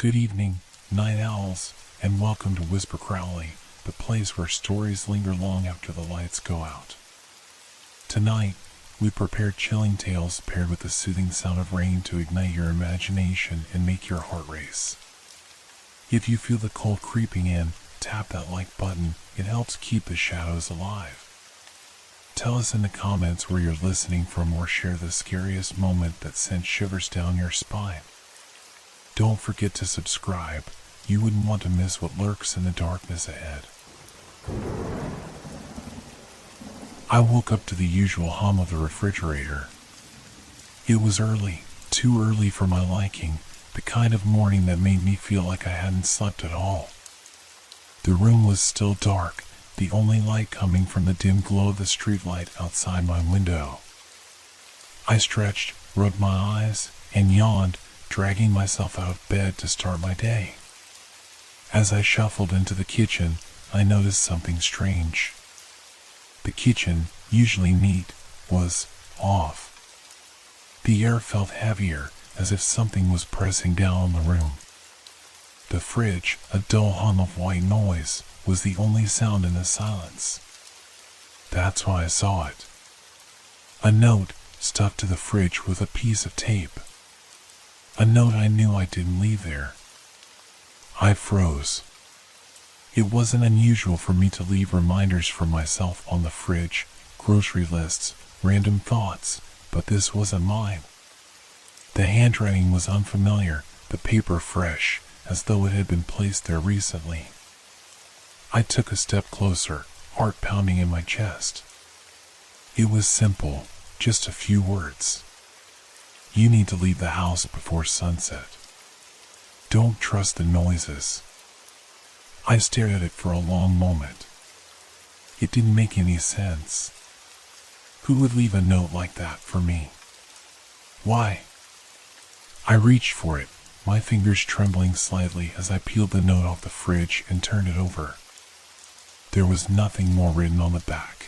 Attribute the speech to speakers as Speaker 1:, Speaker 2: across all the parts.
Speaker 1: Good evening, night owls, and welcome to Whisper Crowley, the place where stories linger long after the lights go out. Tonight, we prepared chilling tales paired with the soothing sound of rain to ignite your imagination and make your heart race. If you feel the cold creeping in, tap that like button. It helps keep the shadows alive. Tell us in the comments where you're listening from or share the scariest moment that sent shivers down your spine. Don't forget to subscribe. You wouldn't want to miss what lurks in the darkness ahead. I woke up to the usual hum of the refrigerator. It was early, too early for my liking, the kind of morning that made me feel like I hadn't slept at all. The room was still dark, the only light coming from the dim glow of the streetlight outside my window. I stretched, rubbed my eyes, and yawned, dragging myself out of bed to start my day. As I shuffled into the kitchen, I noticed something strange. The kitchen, usually neat, was off. The air felt heavier, as if something was pressing down on the room. The fridge, a dull hum of white noise, was the only sound in the silence. That's why I saw it. A note stuck to the fridge with a piece of tape. A note I knew I didn't leave there. I froze. It wasn't unusual for me to leave reminders for myself on the fridge, grocery lists, random thoughts, but this wasn't mine. The handwriting was unfamiliar, the paper fresh, as though it had been placed there recently. I took a step closer, heart pounding in my chest. It was simple, just a few words. You need to leave the house before sunset. Don't trust the noises. I stared at it for a long moment. It didn't make any sense. Who would leave a note like that for me? Why? I reached for it, my fingers trembling slightly as I peeled the note off the fridge and turned it over. There was nothing more written on the back.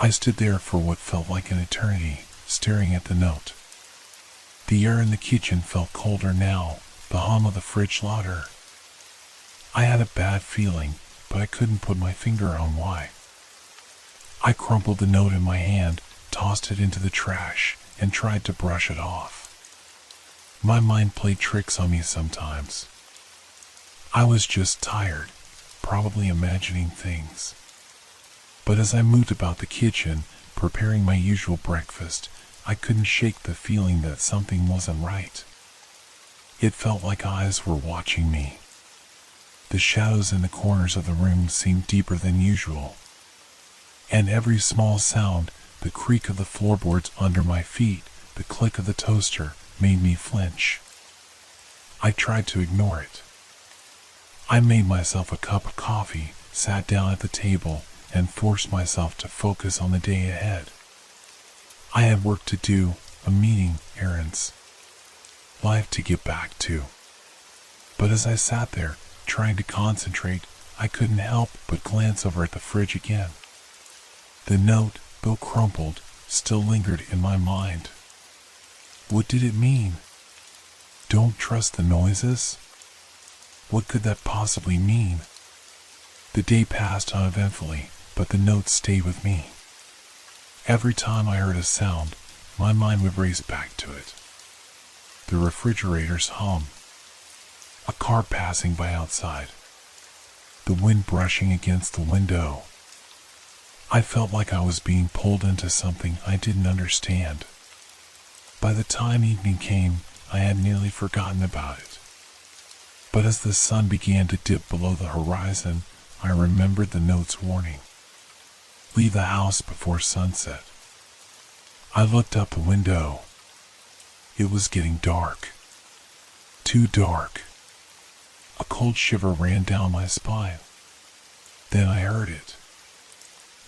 Speaker 1: I stood there for what felt like an eternity, staring at the note. The air in the kitchen felt colder now, the hum of the fridge louder. I had a bad feeling, but I couldn't put my finger on why. I crumpled the note in my hand, tossed it into the trash, and tried to brush it off. My mind played tricks on me sometimes. I was just tired, probably imagining things. But as I moved about the kitchen, preparing my usual breakfast, I couldn't shake the feeling that something wasn't right. It felt like eyes were watching me. The shadows in the corners of the room seemed deeper than usual. And every small sound, the creak of the floorboards under my feet, the click of the toaster, made me flinch. I tried to ignore it. I made myself a cup of coffee, sat down at the table, and forced myself to focus on the day ahead. I had work to do, a meeting, errands, life to get back to. But as I sat there, trying to concentrate, I couldn't help but glance over at the fridge again. The note, though crumpled, still lingered in my mind. What did it mean? Don't trust the noises? What could that possibly mean? The day passed uneventfully, but the note stayed with me. Every time I heard a sound, my mind would race back to it. The refrigerator's hum. A car passing by outside. The wind brushing against the window. I felt like I was being pulled into something I didn't understand. By the time evening came, I had nearly forgotten about it. But as the sun began to dip below the horizon, I remembered the note's warning. Leave the house before sunset. I looked out the window. It was getting dark. Too dark. A cold shiver ran down my spine. Then I heard it.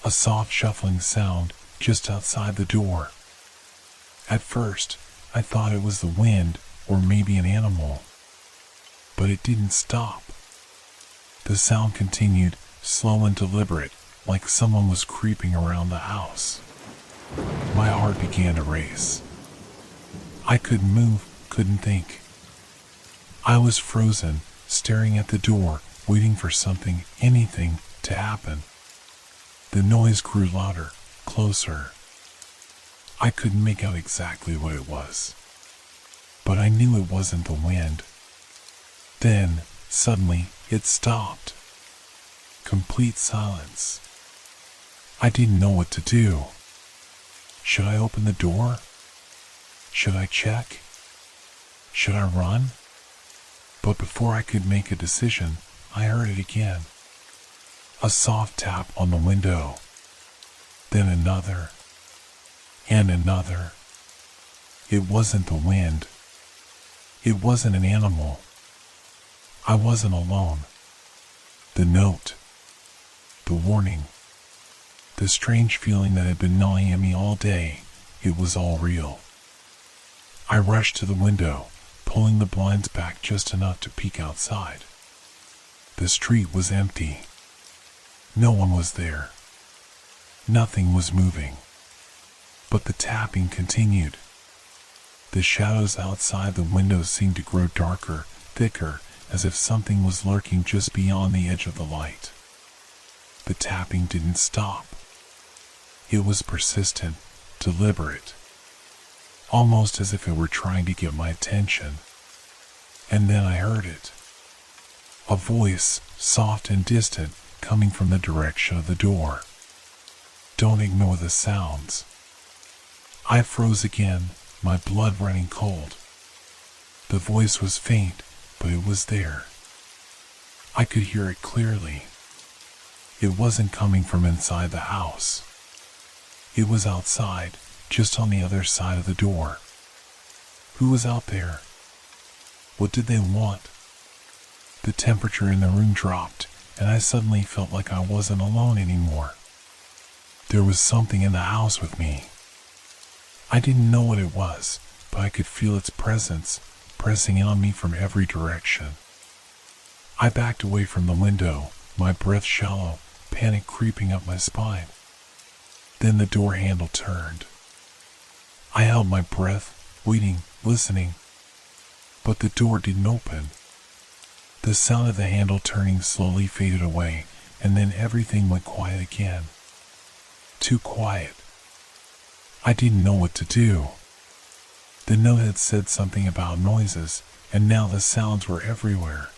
Speaker 1: A soft shuffling sound just outside the door. At first, I thought it was the wind or maybe an animal. But it didn't stop. The sound continued, slow and deliberate, like someone was creeping around the house. My heart began to race. I couldn't move, couldn't think. I was frozen, staring at the door, waiting for something, anything, to happen. The noise grew louder, closer. I couldn't make out exactly what it was, but I knew it wasn't the wind. Then, suddenly, it stopped. Complete silence. I didn't know what to do. Should I open the door? Should I check? Should I run? But before I could make a decision, I heard it again. A soft tap on the window. Then another. And another. It wasn't the wind. It wasn't an animal. I wasn't alone. The note. The warning. The strange feeling that had been gnawing at me all day. It was all real. I rushed to the window, pulling the blinds back just enough to peek outside. The street was empty. No one was there. Nothing was moving. But the tapping continued. The shadows outside the windows seemed to grow darker, thicker, as if something was lurking just beyond the edge of the light. The tapping didn't stop. It was persistent, deliberate, almost as if it were trying to get my attention. And then I heard it. A voice, soft and distant, coming from the direction of the door. Don't ignore the sounds. I froze again, my blood running cold. The voice was faint, but it was there. I could hear it clearly. It wasn't coming from inside the house. It was outside, just on the other side of the door. Who was out there? What did they want? The temperature in the room dropped, and I suddenly felt like I wasn't alone anymore. There was something in the house with me. I didn't know what it was, but I could feel its presence, pressing in on me from every direction. I backed away from the window, my breath shallow, panic creeping up my spine. Then the door handle turned. I held my breath, waiting, listening. But the door didn't open. The sound of the handle turning slowly faded away, and then everything went quiet again. Too quiet. I didn't know what to do. The note had said something about noises, and now the sounds were everywhere.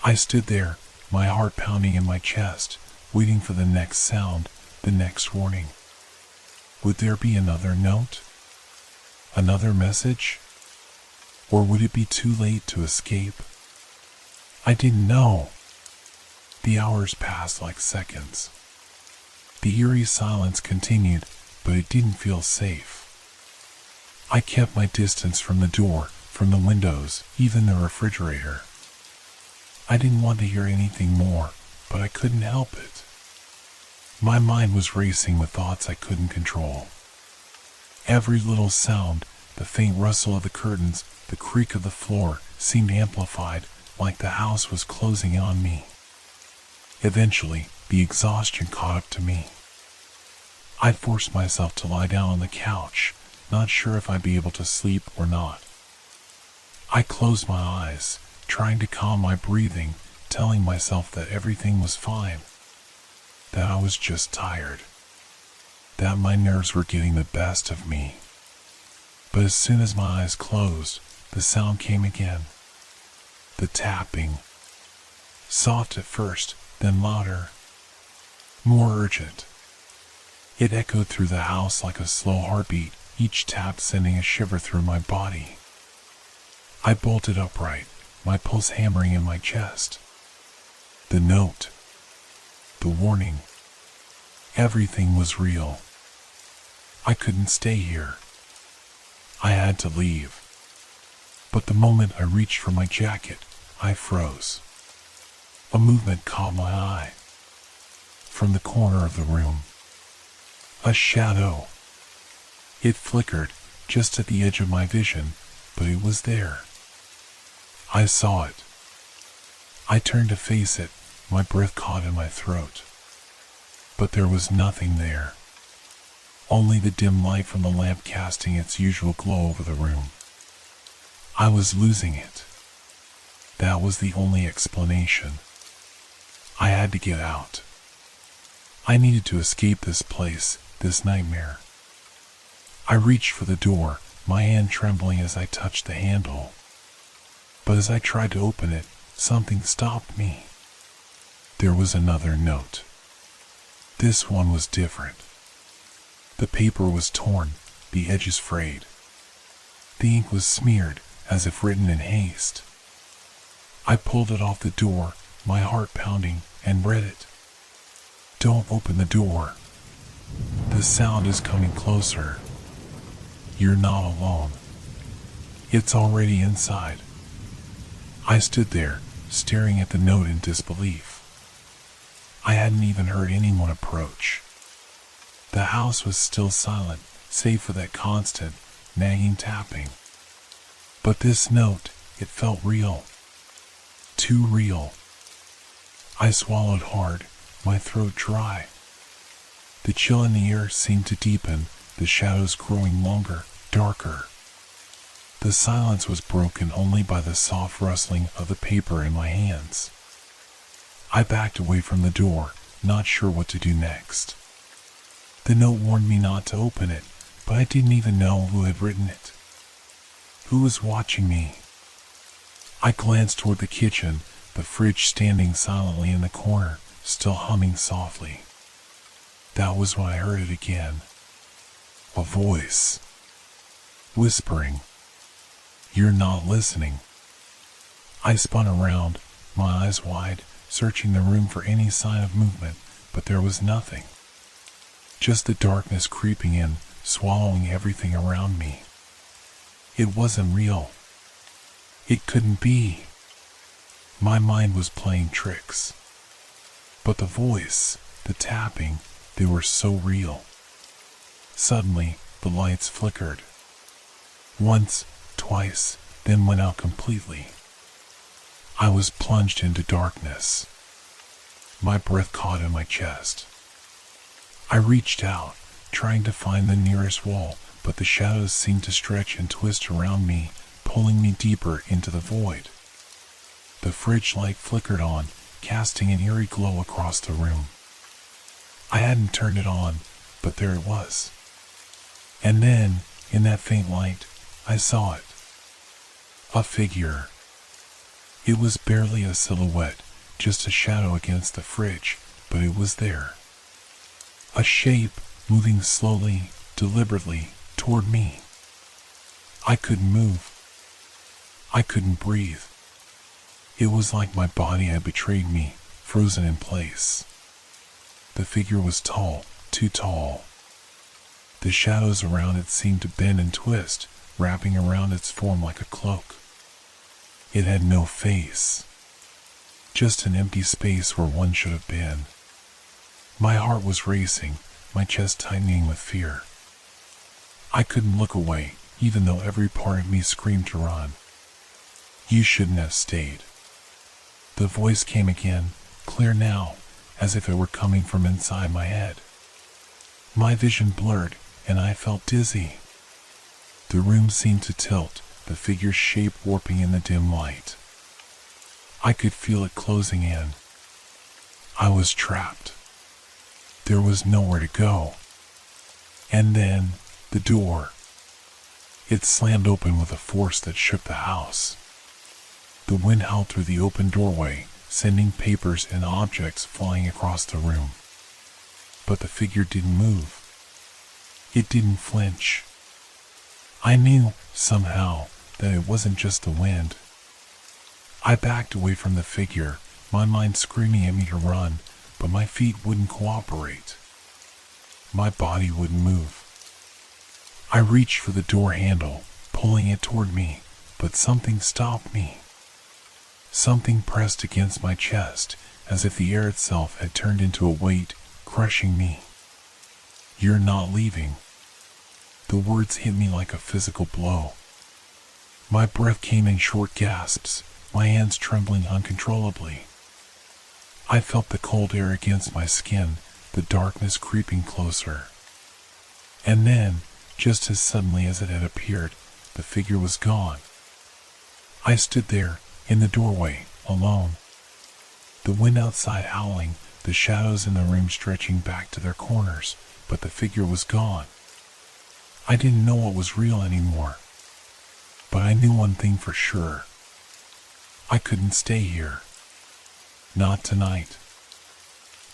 Speaker 1: I stood there, my heart pounding in my chest, waiting for the next sound, the next warning. Would there be another note? Another message? Or would it be too late to escape? I didn't know. The hours passed like seconds. The eerie silence continued, but it didn't feel safe. I kept my distance from the door, from the windows, even the refrigerator. I didn't want to hear anything more, but I couldn't help it. My mind was racing with thoughts I couldn't control. Every little sound, the faint rustle of the curtains, the creak of the floor, seemed amplified, like the house was closing in on me. Eventually, the exhaustion caught up to me. I forced myself to lie down on the couch, not sure if I'd be able to sleep or not. I closed my eyes, trying to calm my breathing, telling myself that everything was fine, that I was just tired, that my nerves were getting the best of me. But as soon as my eyes closed, the sound came again. The tapping. Soft at first, then louder. More urgent. It echoed through the house like a slow heartbeat, each tap sending a shiver through my body. I bolted upright, my pulse hammering in my chest. The note. The warning. Everything was real. I couldn't stay here. I had to leave. But the moment I reached for my jacket, I froze. A movement caught my eye. From the corner of the room. A shadow. It flickered, just at the edge of my vision, but it was there. I saw it. I turned to face it, my breath caught in my throat. But there was nothing there. Only the dim light from the lamp casting its usual glow over the room. I was losing it. That was the only explanation. I had to get out. I needed to escape this place, this nightmare. I reached for the door, my hand trembling as I touched the handle. But as I tried to open it, something stopped me. There was another note. This one was different. The paper was torn, the edges frayed. The ink was smeared, as if written in haste. I pulled it off the door, my heart pounding, and read it. Don't open the door. The sound is coming closer. You're not alone. It's already inside. I stood there, staring at the note in disbelief. I hadn't even heard anyone approach. The house was still silent, save for that constant, nagging tapping. But this note, it felt real. Too real. I swallowed hard, my throat dry. The chill in the air seemed to deepen, the shadows growing longer, darker. The silence was broken only by the soft rustling of the paper in my hands. I backed away from the door, not sure what to do next. The note warned me not to open it, but I didn't even know who had written it. Who was watching me? I glanced toward the kitchen, the fridge standing silently in the corner, still humming softly. That was when I heard it again. A voice. Whispering. You're not listening. I spun around, my eyes wide, searching the room for any sign of movement, but there was nothing. Just the darkness creeping in, swallowing everything around me. It wasn't real. It couldn't be. My mind was playing tricks. But the voice, the tapping, they were so real. Suddenly, the lights flickered. Once, twice, then went out completely. I was plunged into darkness. My breath caught in my chest. I reached out, trying to find the nearest wall, but the shadows seemed to stretch and twist around me, pulling me deeper into the void. The fridge light flickered on, casting an eerie glow across the room. I hadn't turned it on, but there it was. And then, in that faint light, I saw it. A figure. It was barely a silhouette, just a shadow against the fridge, but it was there. A shape moving slowly, deliberately, toward me. I couldn't move. I couldn't breathe. It was like my body had betrayed me, frozen in place. The figure was tall, too tall. The shadows around it seemed to bend and twist, wrapping around its form like a cloak. It had no face. Just an empty space where one should have been. My heart was racing, my chest tightening with fear. I couldn't look away, even though every part of me screamed to run. You shouldn't have stayed. The voice came again, clear now, as if it were coming from inside my head. My vision blurred, and I felt dizzy. The room seemed to tilt, the figure's shape warping in the dim light. I could feel it closing in. I was trapped. There was nowhere to go. And then, the door. It slammed open with a force that shook the house. The wind howled through the open doorway, sending papers and objects flying across the room. But the figure didn't move. It didn't flinch. I knew, somehow, that it wasn't just the wind. I backed away from the figure, my mind screaming at me to run, but my feet wouldn't cooperate. My body wouldn't move. I reached for the door handle, pulling it toward me, but something stopped me. Something pressed against my chest, as if the air itself had turned into a weight, crushing me. You're not leaving. The words hit me like a physical blow. My breath came in short gasps, my hands trembling uncontrollably. I felt the cold air against my skin, the darkness creeping closer. And then, just as suddenly as it had appeared, the figure was gone. I stood there, in the doorway, alone. The wind outside howling, the shadows in the room stretching back to their corners, but the figure was gone. I didn't know what was real anymore. But I knew one thing for sure. I couldn't stay here. Not tonight.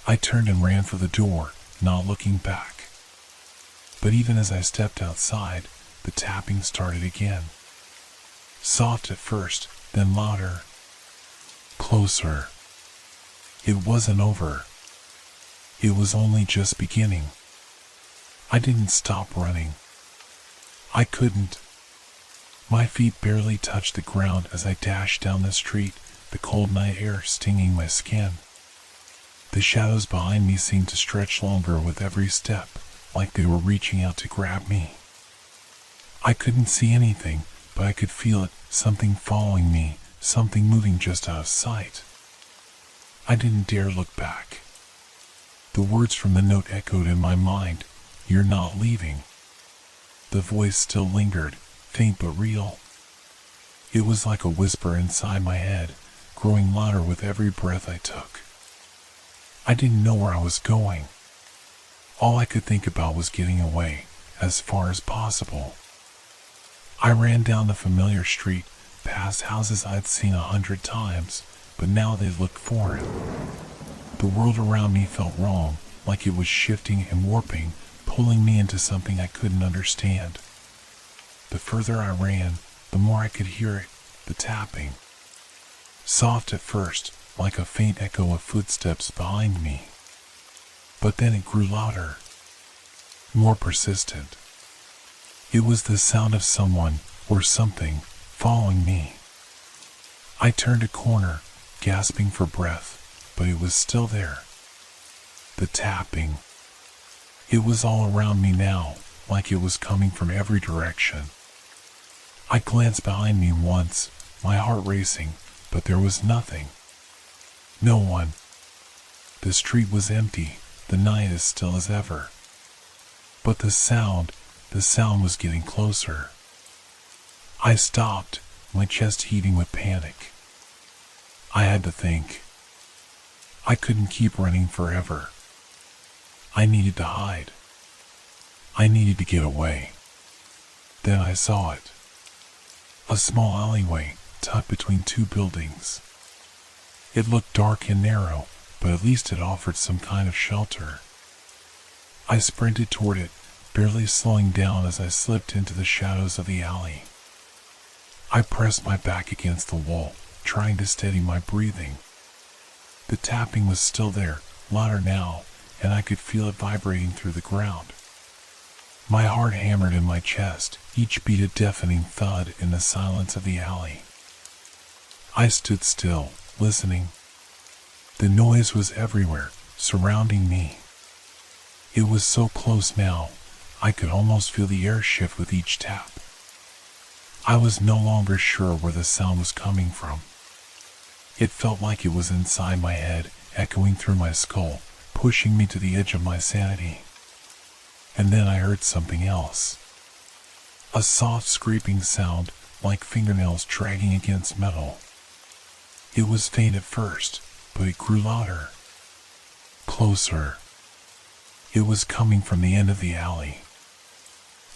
Speaker 1: I turned and ran for the door, not looking back. But even as I stepped outside, the tapping started again. Soft at first, then louder. Closer. It wasn't over. It was only just beginning. I didn't stop running. I couldn't. My feet barely touched the ground as I dashed down the street, the cold night air stinging my skin. The shadows behind me seemed to stretch longer with every step, like they were reaching out to grab me. I couldn't see anything, but I could feel it, something following me, something moving just out of sight. I didn't dare look back. The words from the note echoed in my mind, "You're not leaving." The voice still lingered, faint but real. It was like a whisper inside my head, growing louder with every breath I took. I didn't know where I was going. All I could think about was getting away, as far as possible. I ran down the familiar street, past houses I'd seen 100 times, but now they looked foreign. The world around me felt wrong, like it was shifting and warping, pulling me into something I couldn't understand. The further I ran, the more I could hear it, the tapping. Soft at first, like a faint echo of footsteps behind me. But then it grew louder, more persistent. It was the sound of someone, or something, following me. I turned a corner, gasping for breath, but it was still there. The tapping. It was all around me now, like it was coming from every direction. I glanced behind me once, my heart racing, but there was nothing. No one. The street was empty, the night as still as ever. But the sound was getting closer. I stopped, my chest heaving with panic. I had to think. I couldn't keep running forever. I needed to hide. I needed to get away. Then I saw it. A small alleyway, tucked between two buildings. It looked dark and narrow, but at least it offered some kind of shelter. I sprinted toward it, barely slowing down as I slipped into the shadows of the alley. I pressed my back against the wall, trying to steady my breathing. The tapping was still there, louder now, and I could feel it vibrating through the ground. My heart hammered in my chest, each beat a deafening thud in the silence of the alley. I stood still, listening. The noise was everywhere, surrounding me. It was so close now, I could almost feel the air shift with each tap. I was no longer sure where the sound was coming from. It felt like it was inside my head, echoing through my skull, pushing me to the edge of my sanity. And then I heard something else. A soft scraping sound, like fingernails dragging against metal. It was faint at first, but it grew louder. Closer. It was coming from the end of the alley.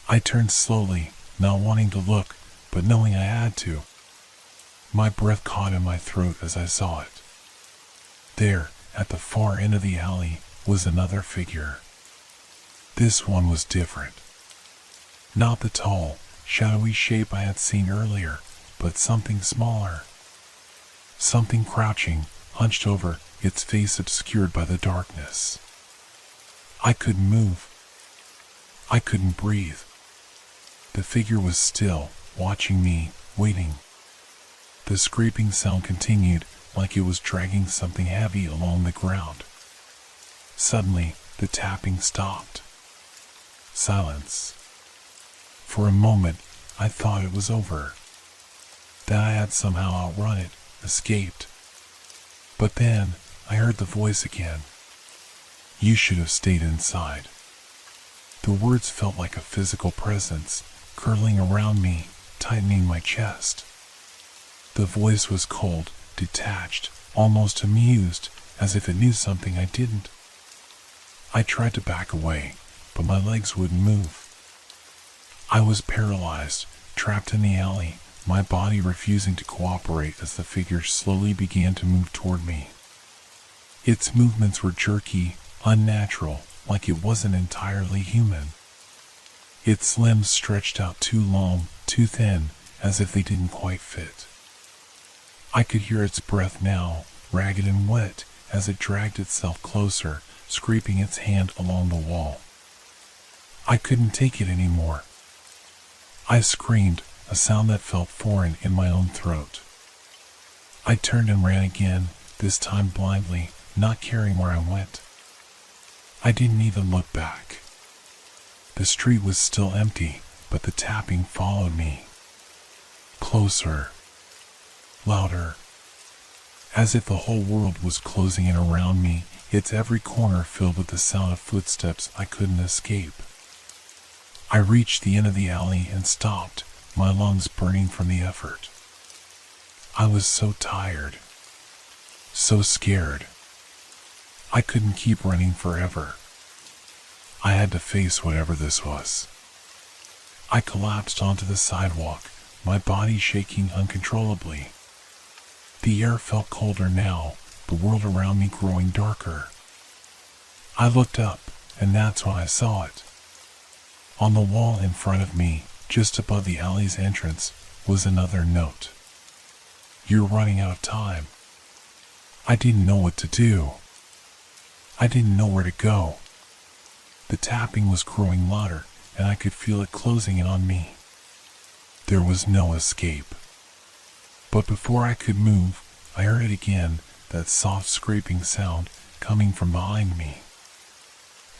Speaker 1: I turned slowly, not wanting to look, but knowing I had to. My breath caught in my throat as I saw it. There, at the far end of the alley, was another figure. This one was different. Not the tall, shadowy shape I had seen earlier, but something smaller. Something crouching, hunched over, its face obscured by the darkness. I couldn't move. I couldn't breathe. The figure was still, watching me, waiting. The scraping sound continued, like it was dragging something heavy along the ground. Suddenly, the tapping stopped. Silence. For a moment, I thought it was over. That I had somehow outrun it, escaped. But then, I heard the voice again. "You should have stayed inside." The words felt like a physical presence, curling around me, tightening my chest. The voice was cold, detached, almost amused, as if it knew something I didn't. I tried to back away, but my legs wouldn't move. I was paralyzed, trapped in the alley, my body refusing to cooperate as the figure slowly began to move toward me. Its movements were jerky, unnatural, like it wasn't entirely human. Its limbs stretched out too long, too thin, as if they didn't quite fit. I could hear its breath now, ragged and wet, as it dragged itself closer, scraping its hand along the wall. I couldn't take it anymore. I screamed, a sound that felt foreign in my own throat. I turned and ran again, this time blindly, not caring where I went. I didn't even look back. The street was still empty, but the tapping followed me. Closer. Louder. As if the whole world was closing in around me, its every corner filled with the sound of footsteps I couldn't escape. I reached the end of the alley and stopped, my lungs burning from the effort. I was so tired. So scared. I couldn't keep running forever. I had to face whatever this was. I collapsed onto the sidewalk, my body shaking uncontrollably. The air felt colder now, the world around me growing darker. I looked up, and that's when I saw it. On the wall in front of me, just above the alley's entrance, was another note. "You're running out of time." I didn't know what to do. I didn't know where to go. The tapping was growing louder, and I could feel it closing in on me. There was no escape. But before I could move, I heard it again, that soft scraping sound coming from behind me.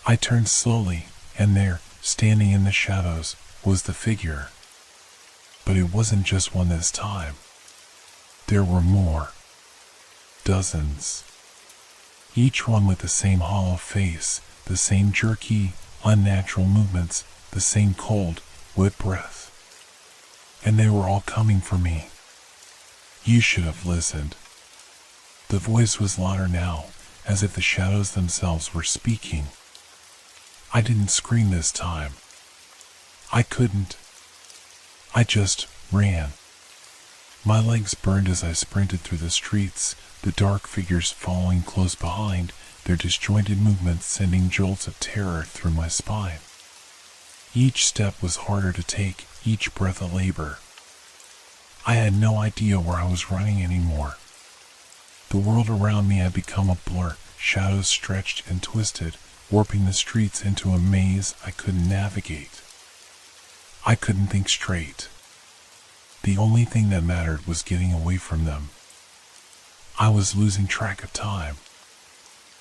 Speaker 1: I turned slowly, and there, standing in the shadows, was the figure. But it wasn't just one this time. There were more. Dozens. Each one with the same hollow face, the same jerky, unnatural movements, the same cold, wet breath. And they were all coming for me. You should have listened. The voice was louder now, as if the shadows themselves were speaking. I didn't scream this time. I couldn't. I just ran. My legs burned as I sprinted through the streets, the dark figures following close behind, their disjointed movements sending jolts of terror through my spine. Each step was harder to take, each breath a labor. I had no idea where I was running anymore. The world around me had become a blur, shadows stretched and twisted, warping the streets into a maze I couldn't navigate. I couldn't think straight. The only thing that mattered was getting away from them. I was losing track of time.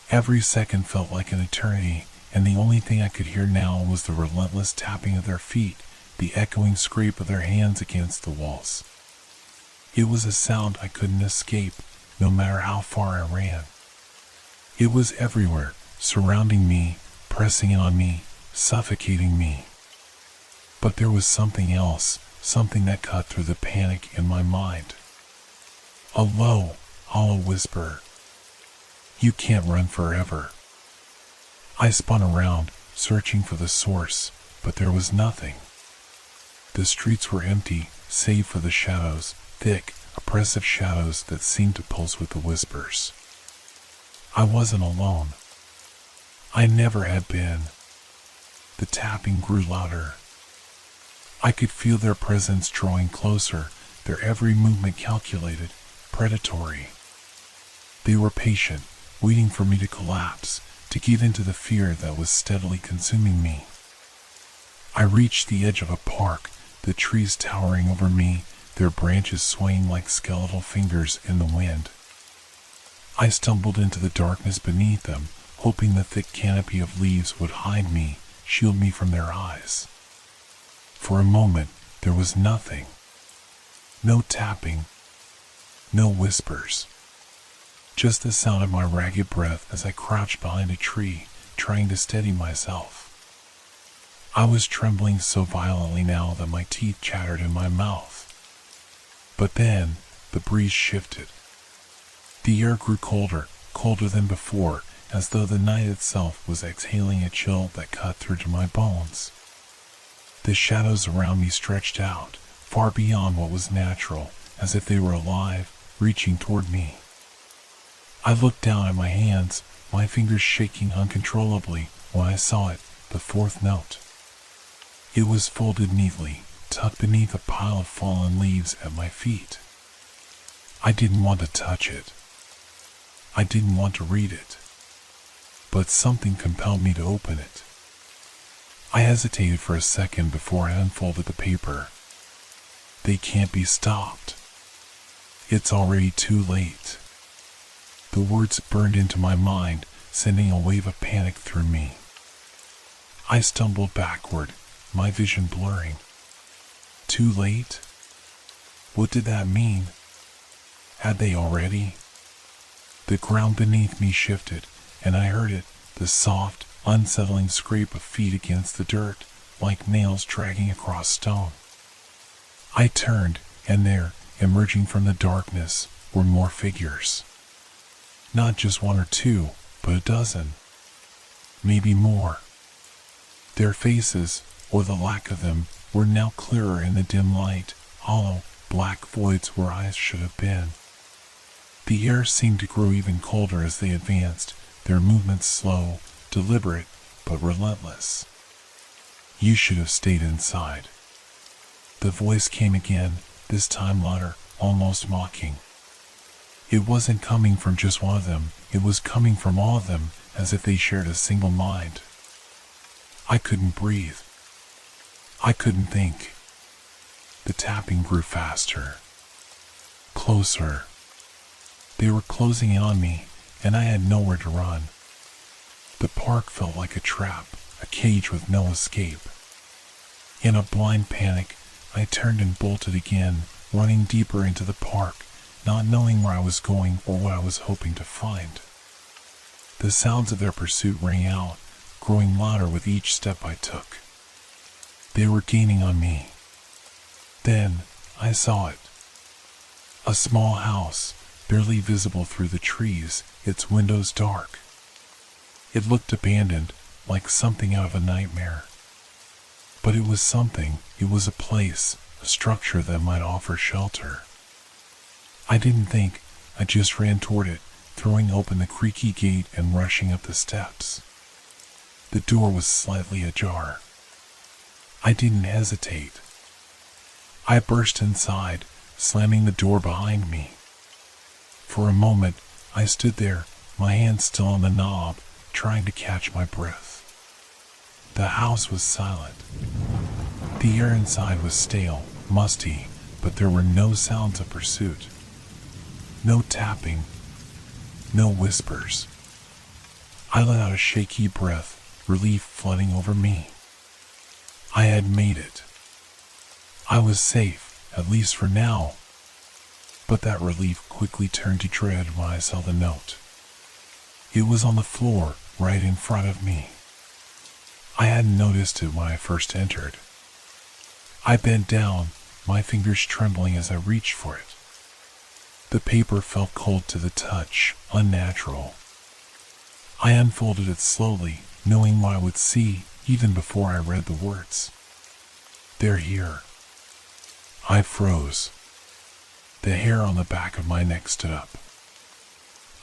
Speaker 1: Every second felt like an eternity, and the only thing I could hear now was the relentless tapping of their feet, the echoing scrape of their hands against the walls. It was a sound I couldn't escape, no matter how far I ran. It was everywhere, surrounding me, pressing in on me, suffocating me. But there was something else, something that cut through the panic in my mind. A low, hollow whisper. You can't run forever. I spun around, searching for the source, but there was nothing. The streets were empty, save for the shadows, thick, oppressive shadows that seemed to pulse with the whispers. I wasn't alone. I never had been. The tapping grew louder. I could feel their presence drawing closer, their every movement calculated, predatory. They were patient, waiting for me to collapse, to give in to the fear that was steadily consuming me. I reached the edge of a park, the trees towering over me, their branches swaying like skeletal fingers in the wind. I stumbled into the darkness beneath them, hoping the thick canopy of leaves would hide me, shield me from their eyes. For a moment, there was nothing. No tapping. No whispers. Just the sound of my ragged breath as I crouched behind a tree, trying to steady myself. I was trembling so violently now that my teeth chattered in my mouth. But then, the breeze shifted. The air grew colder, colder than before, as though the night itself was exhaling a chill that cut through to my bones. The shadows around me stretched out, far beyond what was natural, as if they were alive, reaching toward me. I looked down at my hands, my fingers shaking uncontrollably, when I saw it, the fourth note. It was folded neatly, tucked beneath a pile of fallen leaves at my feet. I didn't want to touch it. I didn't want to read it. But something compelled me to open it. I hesitated for a second before I unfolded the paper. They can't be stopped. It's already too late. The words burned into my mind, sending a wave of panic through me. I stumbled backward, my vision blurring. Too late? What did that mean? Had they already? The ground beneath me shifted, and I heard it, the soft, unsettling scrape of feet against the dirt, like nails dragging across stone. I turned, and there, emerging from the darkness, were more figures. Not just one or two, but a dozen. Maybe more. Their faces, or the lack of them, were now clearer in the dim light, hollow, black voids where eyes should have been. The air seemed to grow even colder as they advanced, their movements slow, deliberate, but relentless. You should have stayed inside. The voice came again, this time louder, almost mocking. It wasn't coming from just one of them, it was coming from all of them, as if they shared a single mind. I couldn't breathe. I couldn't think. The tapping grew faster. Closer. They were closing in on me, and I had nowhere to run. The park felt like a trap, a cage with no escape. In a blind panic, I turned and bolted again, running deeper into the park, not knowing where I was going or what I was hoping to find. The sounds of their pursuit rang out, growing louder with each step I took. They were gaining on me. Then, I saw it. A small house, barely visible through the trees, its windows dark. It looked abandoned, like something out of a nightmare. But it was something, it was a place, a structure that might offer shelter. I didn't think, I just ran toward it, throwing open the creaky gate and rushing up the steps. The door was slightly ajar. I didn't hesitate. I burst inside, slamming the door behind me. For a moment, I stood there, my hand still on the knob, trying to catch my breath. The house was silent. The air inside was stale, musty, but there were no sounds of pursuit. No tapping, no whispers. I let out a shaky breath, relief flooding over me. I had made it. I was safe, at least for now. But that relief quickly turned to dread when I saw the note. It was on the floor, right in front of me. I hadn't noticed it when I first entered. I bent down, my fingers trembling as I reached for it. The paper felt cold to the touch, unnatural. I unfolded it slowly, knowing what I would see even before I read the words. They're here. I froze. The hair on the back of my neck stood up.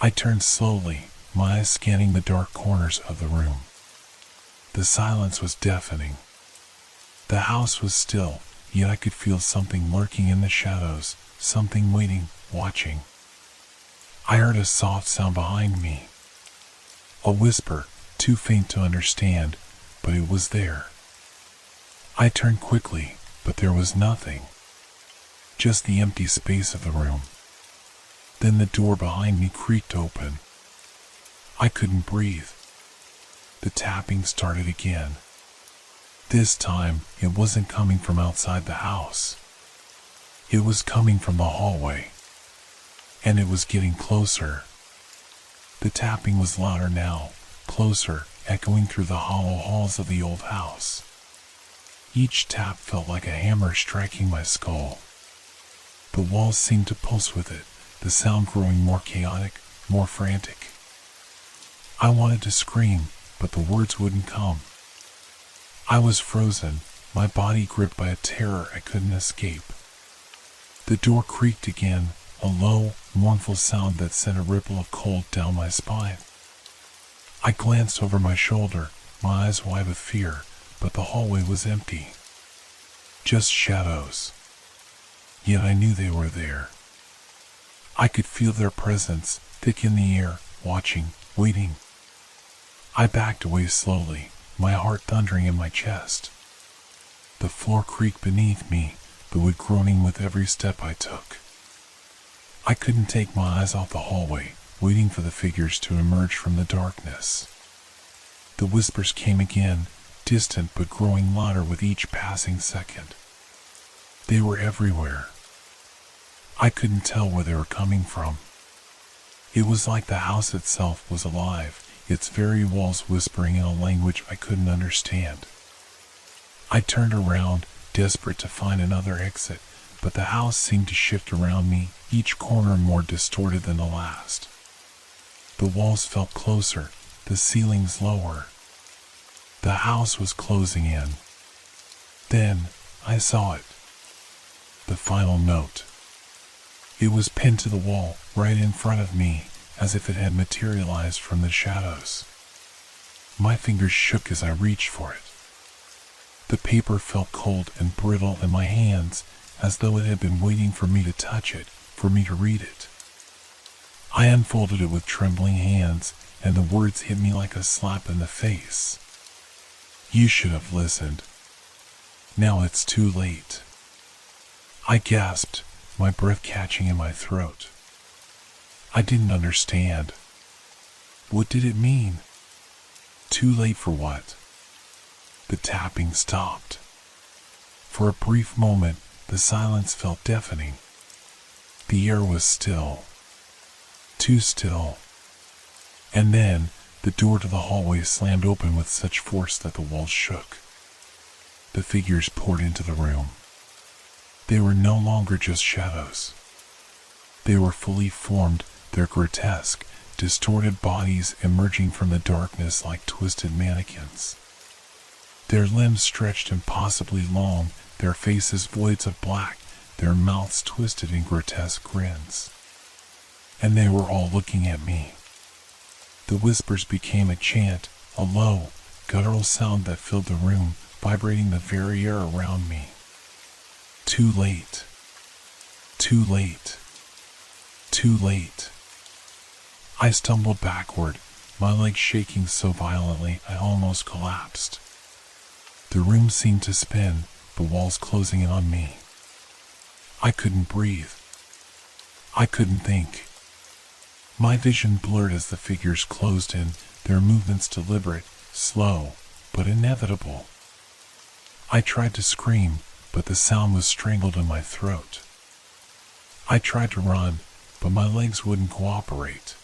Speaker 1: I turned slowly, my eyes scanning the dark corners of the room. The silence was deafening. The house was still, yet I could feel something lurking in the shadows, something waiting, watching. I heard a soft sound behind me. A whisper, too faint to understand, but it was there. I turned quickly, but there was nothing. Just the empty space of the room. Then the door behind me creaked open. I couldn't breathe. The tapping started again. This time, it wasn't coming from outside the house. It was coming from the hallway. And it was getting closer. The tapping was louder now, closer, echoing through the hollow halls of the old house. Each tap felt like a hammer striking my skull. The walls seemed to pulse with it, the sound growing more chaotic, more frantic. I wanted to scream, but the words wouldn't come. I was frozen, my body gripped by a terror I couldn't escape. The door creaked again, a low, mournful sound that sent a ripple of cold down my spine. I glanced over my shoulder, my eyes wide with fear, but the hallway was empty. Just shadows. Yet I knew they were there. I could feel their presence, thick in the air, watching, waiting. I backed away slowly, my heart thundering in my chest. The floor creaked beneath me, the wood groaning with every step I took. I couldn't take my eyes off the hallway, waiting for the figures to emerge from the darkness. The whispers came again, distant but growing louder with each passing second. They were everywhere. I couldn't tell where they were coming from. It was like the house itself was alive, its very walls whispering in a language I couldn't understand. I turned around, desperate to find another exit, but the house seemed to shift around me, each corner more distorted than the last. The walls felt closer, the ceilings lower. The house was closing in. Then, I saw it. The final note. It was pinned to the wall, right in front of me, as if it had materialized from the shadows. My fingers shook as I reached for it. The paper felt cold and brittle in my hands, as though it had been waiting for me to touch it, for me to read it. I unfolded it with trembling hands, and the words hit me like a slap in the face. You should have listened. Now it's too late. I gasped, my breath catching in my throat. I didn't understand. What did it mean? Too late for what? The tapping stopped. For a brief moment, the silence felt deafening. The air was still. Too still. And then, the door to the hallway slammed open with such force that the walls shook. The figures poured into the room. They were no longer just shadows. They were fully formed, their grotesque, distorted bodies emerging from the darkness like twisted mannequins. Their limbs stretched impossibly long, their faces voids of black, their mouths twisted in grotesque grins. And they were all looking at me. The whispers became a chant, a low, guttural sound that filled the room, vibrating the very air around me. Too late. Too late. Too late. I stumbled backward, my legs shaking so violently I almost collapsed. The room seemed to spin, the walls closing in on me. I couldn't breathe. I couldn't think. My vision blurred as the figures closed in, their movements deliberate, slow, but inevitable. I tried to scream, but the sound was strangled in my throat. I tried to run, but my legs wouldn't cooperate.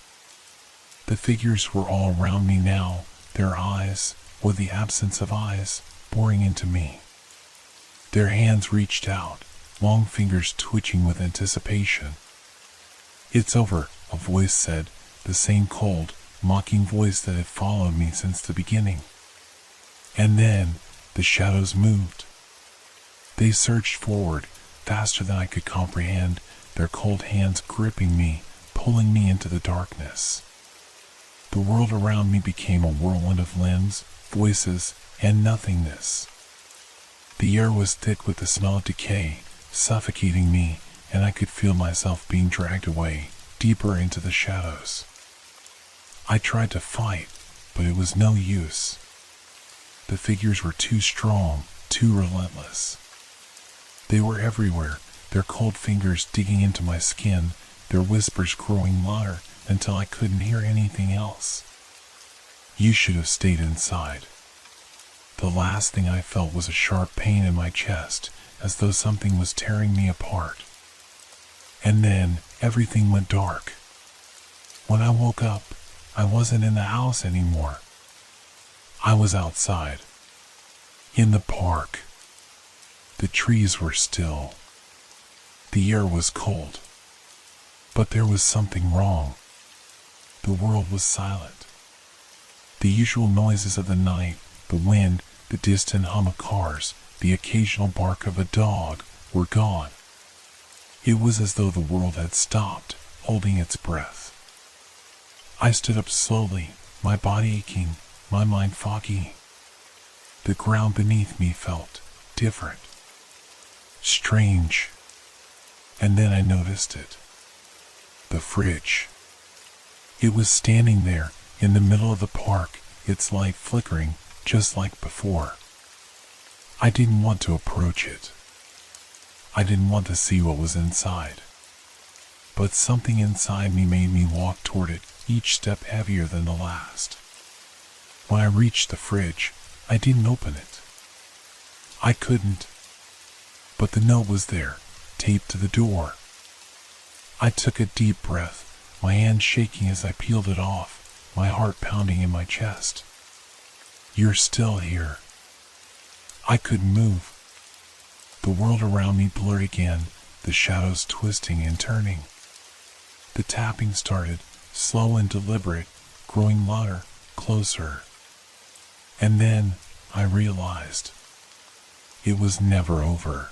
Speaker 1: The figures were all around me now, their eyes, or the absence of eyes, boring into me. Their hands reached out, long fingers twitching with anticipation. It's over, a voice said, the same cold, mocking voice that had followed me since the beginning. And then, the shadows moved. They surged forward, faster than I could comprehend, their cold hands gripping me, pulling me into the darkness. The world around me became a whirlwind of limbs, voices, and nothingness. The air was thick with the smell of decay, suffocating me, and I could feel myself being dragged away, deeper into the shadows. I tried to fight, but it was no use. The figures were too strong, too relentless. They were everywhere, their cold fingers digging into my skin, their whispers growing louder until I couldn't hear anything else. You should have stayed inside. The last thing I felt was a sharp pain in my chest, as though something was tearing me apart. And then, everything went dark. When I woke up, I wasn't in the house anymore. I was outside. In the park. The trees were still. The air was cold, but there was something wrong. The world was silent. The usual noises of the night, the wind, the distant hum of cars, the occasional bark of a dog, were gone. It was as though the world had stopped, holding its breath. I stood up slowly, my body aching, my mind foggy. The ground beneath me felt different, strange. And then I noticed it. The fridge. It was standing there, in the middle of the park, its light flickering, just like before. I didn't want to approach it. I didn't want to see what was inside. But something inside me made me walk toward it, each step heavier than the last. When I reached the fridge, I didn't open it. I couldn't. But the note was there, taped to the door. I took a deep breath, my hand shaking as I peeled it off, my heart pounding in my chest. "You're still here." I couldn't move. The world around me blurred again, the shadows twisting and turning. The tapping started, slow and deliberate, growing louder, closer. And then I realized it was never over.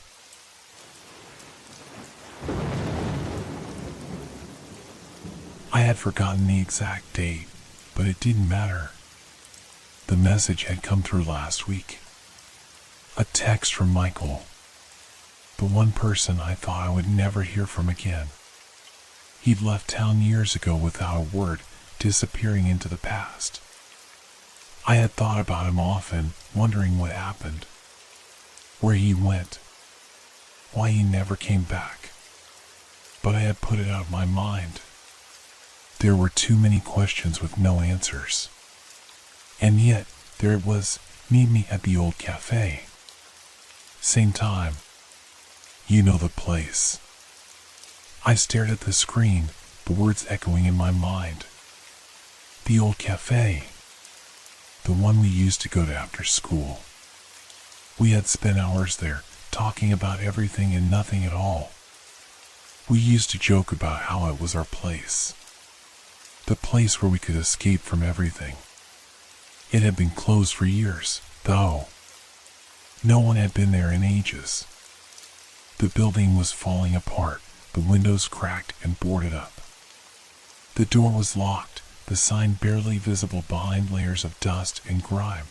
Speaker 1: I had forgotten the exact date, but it didn't matter. The message had come through last week. A text from Michael, the one person I thought I would never hear from again. He'd left town years ago without a word, disappearing into the past. I had thought about him often, wondering what happened, where he went, why he never came back. But I had put it out of my mind. There were too many questions with no answers. And yet, there it was, meet me at the old cafe. Same time. You know the place. I stared at the screen, the words echoing in my mind. The old cafe. The one we used to go to after school. We had spent hours there, talking about everything and nothing at all. We used to joke about how it was our place. The place where we could escape from everything. It had been closed for years, though. No one had been there in ages. The building was falling apart, the windows cracked and boarded up. The door was locked, the sign barely visible behind layers of dust and grime.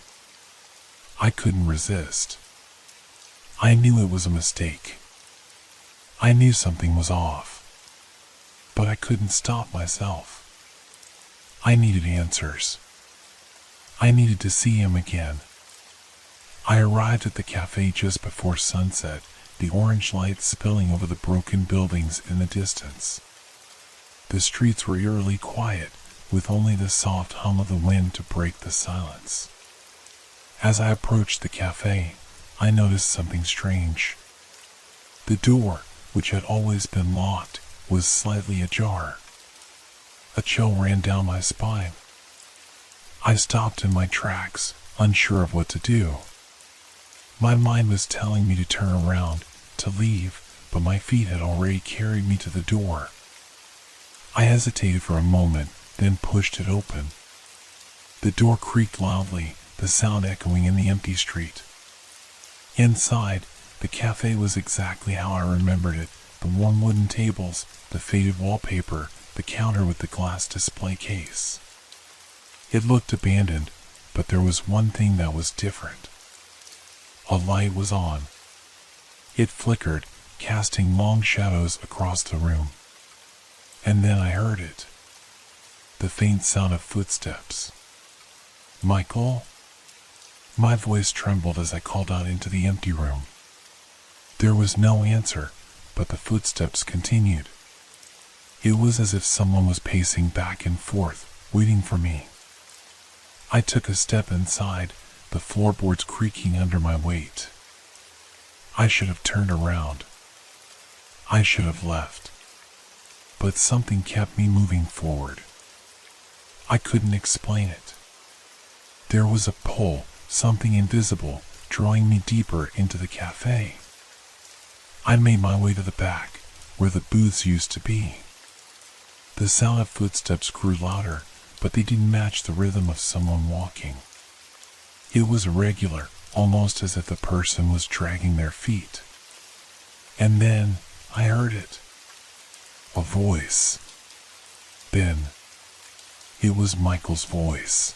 Speaker 1: I couldn't resist. I knew it was a mistake. I knew something was off. But I couldn't stop myself. I needed answers. I needed to see him again. I arrived at the cafe just before sunset, the orange light spilling over the broken buildings in the distance. The streets were eerily quiet, with only the soft hum of the wind to break the silence. As I approached the cafe, I noticed something strange. The door, which had always been locked, was slightly ajar. A chill ran down my spine. I stopped in my tracks, unsure of what to do. My mind was telling me to turn around, to leave, but my feet had already carried me to the door. I hesitated for a moment, then pushed it open. The door creaked loudly, the sound echoing in the empty street. Inside, the cafe was exactly how I remembered it, the worn wooden tables, the faded wallpaper, the counter with the glass display case. It looked abandoned, but there was one thing that was different. A light was on. It flickered, casting long shadows across the room. And then I heard it. The faint sound of footsteps. "Michael?" My voice trembled as I called out into the empty room. There was no answer, but the footsteps continued. It was as if someone was pacing back and forth, waiting for me. I took a step inside, the floorboards creaking under my weight. I should have turned around. I should have left. But something kept me moving forward. I couldn't explain it. There was a pull, something invisible, drawing me deeper into the cafe. I made my way to the back, where the booths used to be. The sound of footsteps grew louder, but they didn't match the rhythm of someone walking. It was irregular, almost as if the person was dragging their feet. And then I heard it. A voice. Then it was Michael's voice.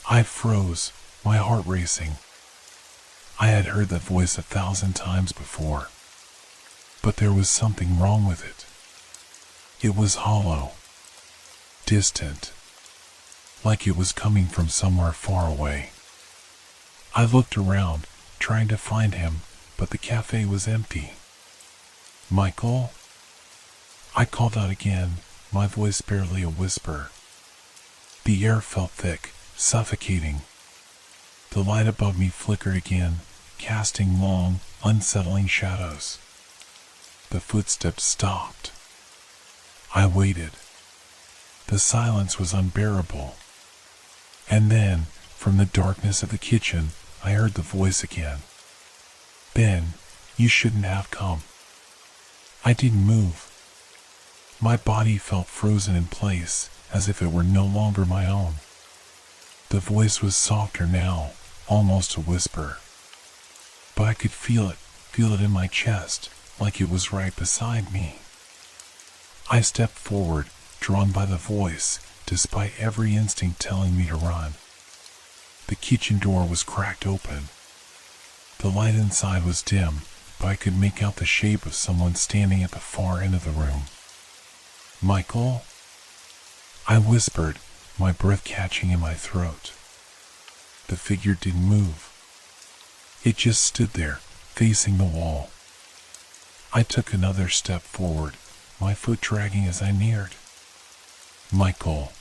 Speaker 1: I froze, my heart racing. I had heard that voice 1,000 times before, but there was something wrong with it. It was hollow, distant, like it was coming from somewhere far away. I looked around, trying to find him, but the cafe was empty. Michael? I called out again, my voice barely a whisper. The air felt thick, suffocating. The light above me flickered again, casting long, unsettling shadows. The footsteps stopped. I waited. The silence was unbearable. And then, from the darkness of the kitchen, I heard the voice again. Ben, you shouldn't have come. I didn't move. My body felt frozen in place, as if it were no longer my own. The voice was softer now, almost a whisper. But I could feel it in my chest, like it was right beside me. I stepped forward, drawn by the voice, despite every instinct telling me to run. The kitchen door was cracked open. The light inside was dim, but I could make out the shape of someone standing at the far end of the room. Michael? I whispered, my breath catching in my throat. The figure didn't move. It just stood there, facing the wall. I took another step forward, my foot dragging as I neared. Michael.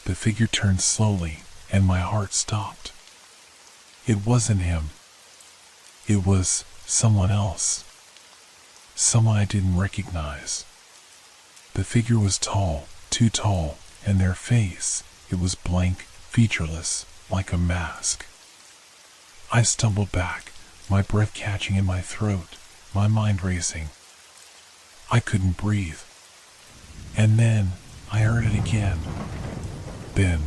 Speaker 1: The figure turned slowly, and my heart stopped. It wasn't him. It was someone else. Someone I didn't recognize. The figure was tall, too tall, and their face, it was blank, featureless, like a mask. I stumbled back, my breath catching in my throat, my mind racing. I couldn't breathe. And then I heard it again. Ben.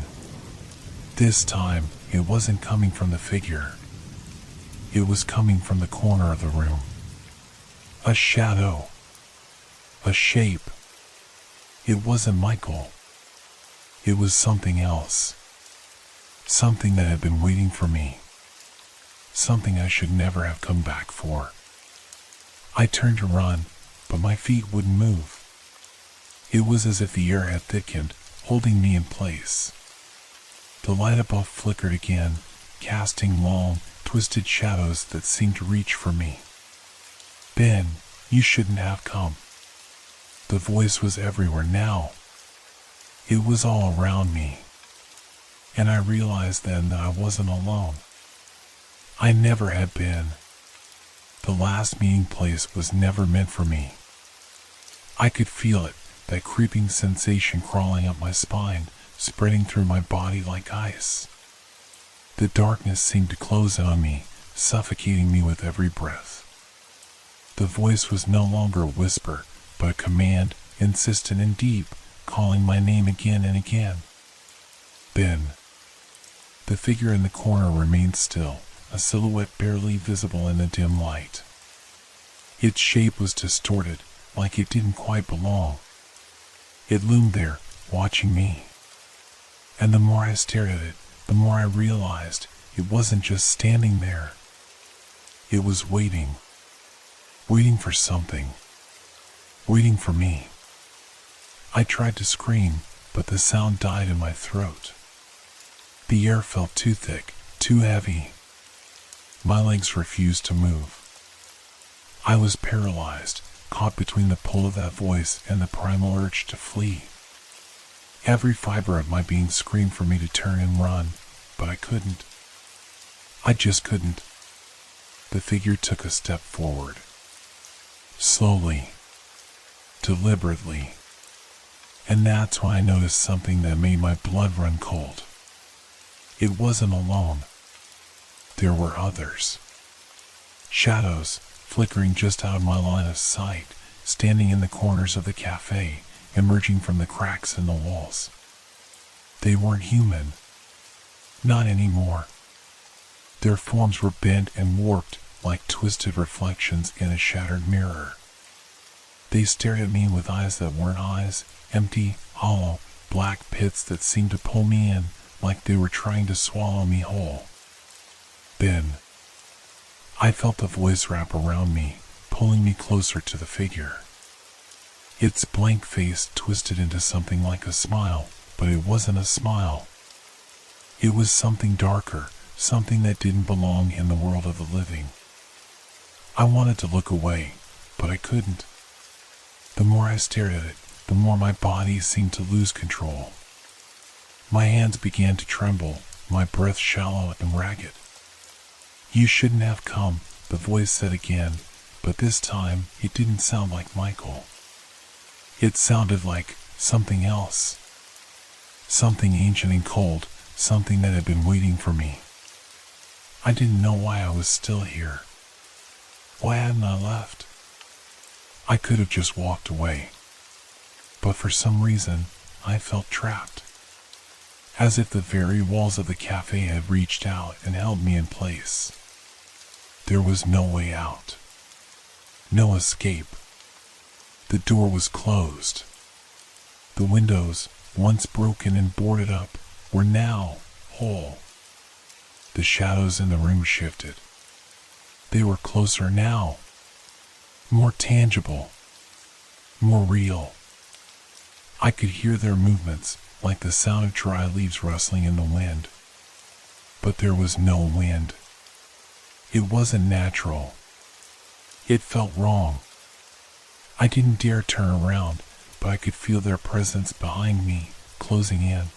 Speaker 1: This time, it wasn't coming from the figure. It was coming from the corner of the room. A shadow. A shape. It wasn't Michael. It was something else. Something that had been waiting for me. Something I should never have come back for. I turned to run, but my feet wouldn't move. It was as if the air had thickened, holding me in place. The light above flickered again, casting long, twisted shadows that seemed to reach for me. Ben, you shouldn't have come. The voice was everywhere now. It was all around me. And I realized then that I wasn't alone. I never had been. The last meeting place was never meant for me. I could feel it, that creeping sensation crawling up my spine, spreading through my body like ice. The darkness seemed to close in on me, suffocating me with every breath. The voice was no longer a whisper, but a command, insistent and deep, calling my name again and again. Ben. The figure in the corner remained still, a silhouette barely visible in the dim light. Its shape was distorted, like it didn't quite belong. It loomed there, watching me. And the more I stared at it, the more I realized it wasn't just standing there. It was waiting. Waiting for something. Waiting for me. I tried to scream, but the sound died in my throat. The air felt too thick, too heavy. My legs refused to move. I was paralyzed, caught between the pull of that voice and the primal urge to flee. Every fiber of my being screamed for me to turn and run, but I couldn't. I just couldn't. The figure took a step forward. Slowly. Deliberately. And that's when I noticed something that made my blood run cold. It wasn't alone. There were others. Shadows, flickering just out of my line of sight, standing in the corners of the cafe, emerging from the cracks in the walls. They weren't human. Not anymore. Their forms were bent and warped like twisted reflections in a shattered mirror. They stared at me with eyes that weren't eyes, empty, hollow, black pits that seemed to pull me in like they were trying to swallow me whole. Then, I felt a voice wrap around me, pulling me closer to the figure. Its blank face twisted into something like a smile, but it wasn't a smile. It was something darker, something that didn't belong in the world of the living. I wanted to look away, but I couldn't. The more I stared at it, the more my body seemed to lose control. My hands began to tremble, my breath shallow and ragged. "You shouldn't have come," the voice said again, but this time it didn't sound like Michael. It sounded like something else. Something ancient and cold, something that had been waiting for me. I didn't know why I was still here. Why hadn't I left? I could have just walked away. But for some reason, I felt trapped. As if the very walls of the cafe had reached out and held me in place. There was no way out. No escape. The door was closed. The windows, once broken and boarded up, were now whole. The shadows in the room shifted. They were closer now. More tangible. More real. I could hear their movements, like the sound of dry leaves rustling in the wind. But there was no wind. It wasn't natural. It felt wrong. I didn't dare turn around, but I could feel their presence behind me, closing in.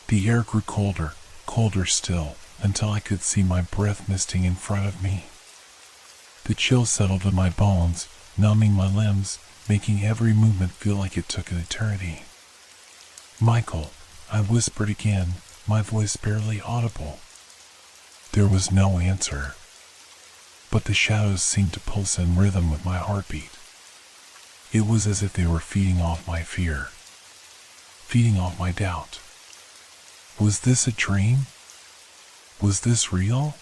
Speaker 1: The air grew colder, colder still, until I could see my breath misting in front of me. The chill settled in my bones, numbing my limbs, making every movement feel like it took an eternity. "Michael," I whispered again, my voice barely audible. There was no answer. But the shadows seemed to pulse in rhythm with my heartbeat. It was as if they were feeding off my fear, feeding off my doubt. Was this a dream? Was this real?